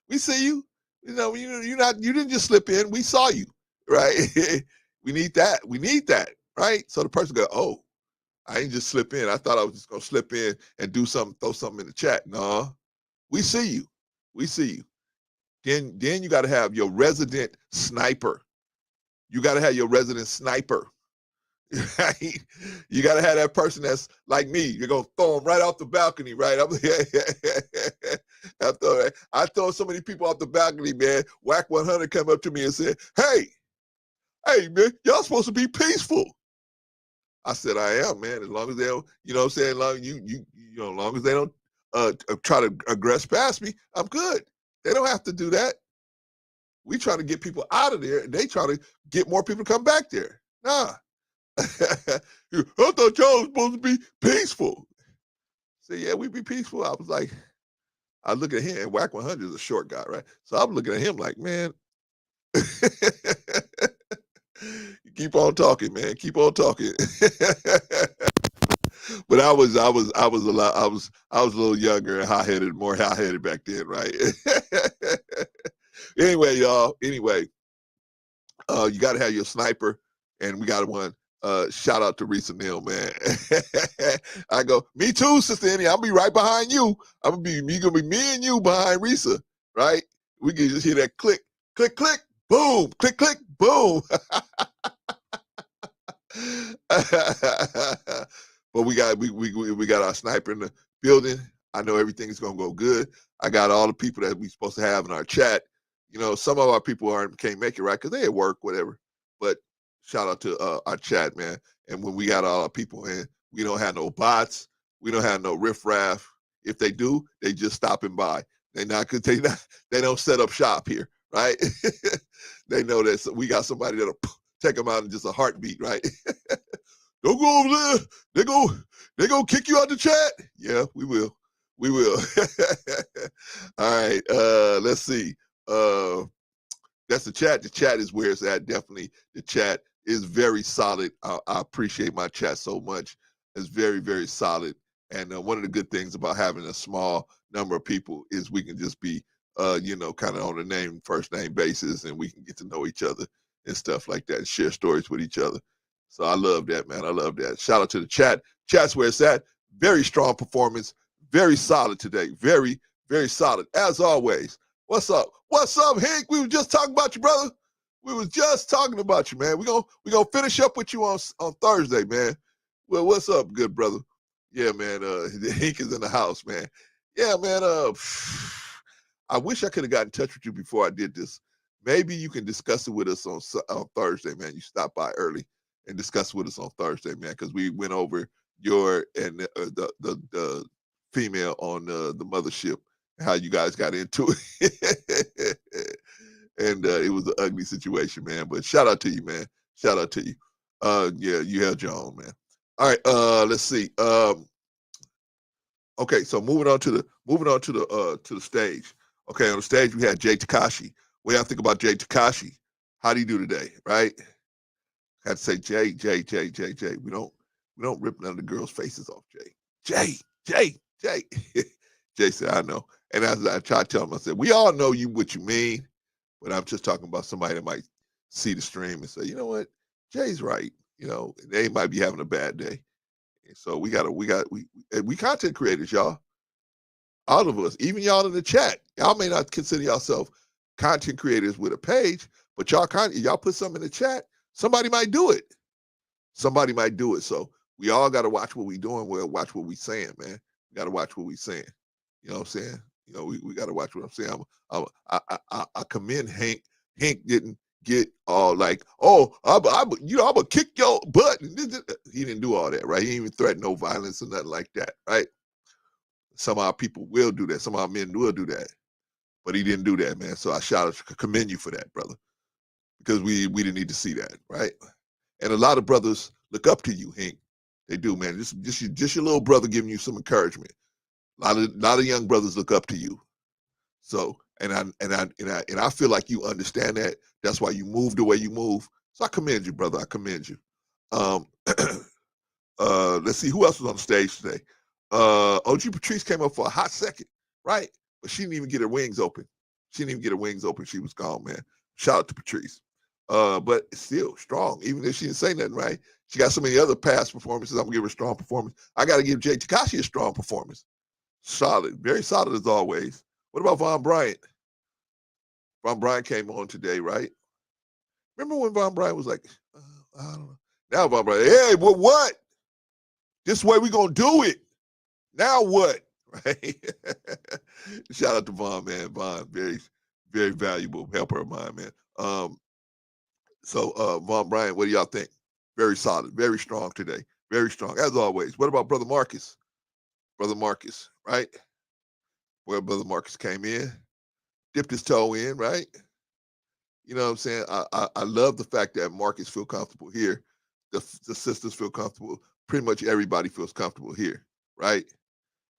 B: We see you. You didn't just slip in. We saw you, right? We need that. We need that, right? So the person go, oh, I ain't just slip in. I thought I was just gonna slip in and do something, throw something in the chat. No, we see you. We see you. Then you got to have your resident sniper. You got to have your resident sniper. Right? You got to have that person that's like me. You're gonna throw them right off the balcony, right? I throw so many people off the balcony, man. Whack 100 come up to me and said, hey, man, y'all supposed to be peaceful. I said, I am, man. As long as they don't, you know what I'm saying? As long as they don't try to aggress past me, I'm good. They don't have to do that. We trying to get people out of there, and they trying to get more people to come back there. Nah. I thought y'all was supposed to be peaceful. So yeah, we be peaceful. I was like, I look at him, and Whack 100 is a short guy, right? So I'm looking at him like, man, keep on talking, man. Keep on talking. But I was a little younger and more hot-headed back then, right? Anyway, y'all. Anyway, you got to have your sniper, and we got one. Shout out to Risa Neal, man. I go, me too, Sister Annie. I'll be right behind you. Gonna be me and you behind Risa, right? We can just hear that click, click, click, boom, click, click, boom. But we got our sniper in the building. I know everything's gonna go good. I got all the people that we supposed to have in our chat. You know, some of our people can't make it, right? Because they at work, whatever. But shout out to our chat, man. And when we got all our people in, we don't have no bots. We don't have no riffraff. If they do, they just stopping by. They don't set up shop here, right? They know that we got somebody that'll take them out in just a heartbeat, right? Don't go over there. They go kick you out the chat. Yeah, we will. We will. All right. Let's see. That's the chat. The chat is where it's at. Definitely, the chat is very solid. I appreciate my chat so much. It's very, very solid. And one of the good things about having a small number of people is we can just be, kind of on a first name basis, and we can get to know each other and stuff like that, and share stories with each other. So I love that, man. I love that. Shout out to the chat. Chat's where it's at. Very strong performance. Very solid today. Very, very solid. As always. What's up? What's up, Hank? We were just talking about you, brother. We was just talking about you, man. We're gonna finish up with you on Thursday, man. Well, what's up, good brother? Yeah, man. Hank is in the house, man. Yeah, man. I wish I could have got in touch with you before I did this. Maybe you can discuss it with us on Thursday, man. You stop by early and discuss with us on Thursday, man, because we went over your and the female on the mothership, how you guys got into it. And it was an ugly situation, man. But shout out to you, man. Shout out to you. Yeah, you held your own, man. All right, let's see. Okay, so moving on to the stage. Okay, on the stage we had Jay Takashi. What do y'all think about Jay Takashi? How do you do today, right? Had to say Jay. We don't rip none of the girls' faces off, Jay. Jay. Jay said, I know. And as I tried to tell him, I said, we all know what you mean, but I'm just talking about somebody that might see the stream and say, you know what, Jay's right. You know, they might be having a bad day. And so we content creators, y'all. All of us, even y'all in the chat, y'all may not consider yourself content creators with a page, but y'all put something in the chat, somebody might do it. Somebody might do it. So we all got to watch what we doing. We'll watch what we saying, man. We got to watch what we saying. You know what I'm saying? You know, we got to watch what I'm saying. I commend Hank. Hank didn't get all like, oh, I'm gonna kick your butt. He didn't do all that, right? He didn't even threaten no violence or nothing like that, right? Some of our people will do that. Some of our men will do that, but he didn't do that, man. So I commend you for that, brother, because we didn't need to see that, right? And a lot of brothers look up to you, Hank. They do, man. Just your little brother giving you some encouragement. A lot of young brothers look up to you. So, and I feel like you understand that. That's why you move the way you move. So I commend you, brother. I commend you. Let's see who else was on the stage today. OG Patrice came up for a hot second, right? But she didn't even get her wings open. She was gone, man. Shout out to Patrice. but still strong. Even if she didn't say nothing, right? She got so many other past performances. I'm gonna give her a strong performance. I got to give Jay Takashi a strong performance. Solid, very solid as always. What about Von Bryant? Von Bryant came on today, right? Remember when Von Bryant was like, I don't know. Now Von Bryant, hey, what? This way we gonna do it. Now what? Right? Shout out to Von, man. Von, very, very valuable helper of mine, man. So Von Bryant, what do y'all think? Very solid, very strong today. Very strong, as always. What about Brother Marcus? Brother Marcus, right? Where Brother Marcus came in, dipped his toe in, right? You know what I'm saying? I love the fact that Marcus feel comfortable here. The sisters feel comfortable. Pretty much everybody feels comfortable here, right?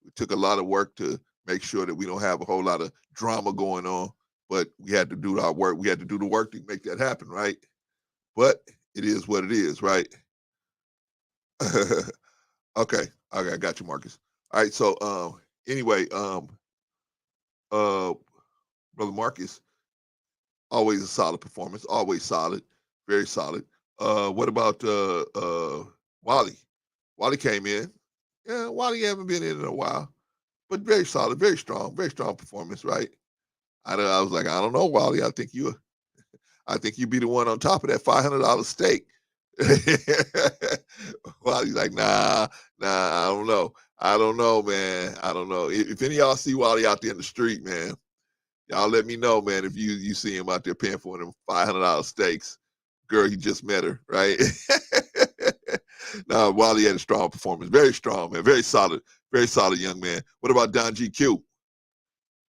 B: We took a lot of work to make sure that we don't have a whole lot of drama going on, but we had to do our work. We had to do the work to make that happen, right? But it is what it is, right? Okay, I got you, Marcus. All right, so anyway, Brother Marcus, always a solid performance, always solid, very solid. What about Wally? Wally came in. Yeah, Wally haven't been in a while, but very solid, very strong performance, right? I was like, I don't know, Wally. I think you be the one on top of that $500 steak. Wally's like, nah, I don't know, man. I don't know. If any of y'all see Wally out there in the street, man, y'all let me know, man. If you see him out there paying for them $500 steaks, girl, you just met her, right? No, Wally had a strong performance, very strong, man, very solid young man. What about Don GQ?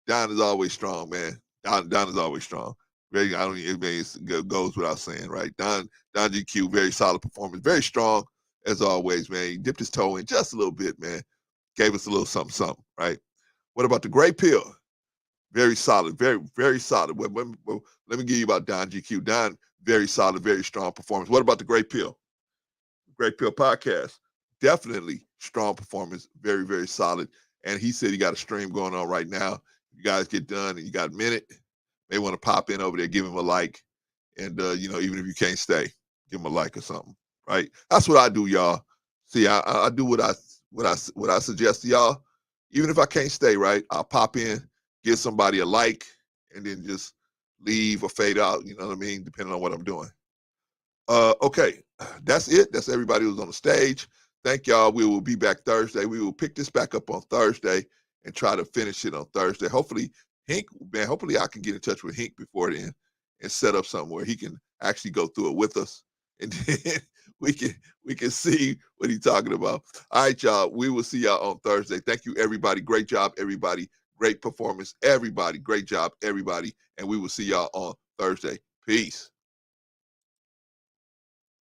B: Don is always strong, man. Don is always strong. Very, I don't even, it goes without saying, right? Don GQ, very solid performance, very strong as always, man. He dipped his toe in just a little bit, man. Gave us a little something, right? What about the Gray Pill? Very solid, very, very solid. Let me give you about Don GQ. Don, very solid, very strong performance. What about the Gray Pill? Gray Pill podcast, definitely strong performance, very, very solid. And he said he got a stream going on right now. You guys get done and you got a minute, may want to pop in over there, give him a like, and even if you can't stay, give him a like or something, right? That's what I do, y'all. See, I do what I suggest to y'all. Even if I can't stay, right, I'll pop in, give somebody a like, and then just leave or fade out. You know what I mean? Depending on what I'm doing. Okay, that's it. That's everybody who's on the stage. Thank y'all. We will be back Thursday. We will pick this back up on Thursday and try to finish it on Thursday. Hopefully, hopefully I can get in touch with Hink before then and set up something where he can actually go through it with us. And then we can see what he's talking about. All right, y'all. We will see y'all on Thursday. Thank you, everybody. Great job, everybody. Great performance, everybody. Great job, everybody. And we will see y'all on Thursday. Peace.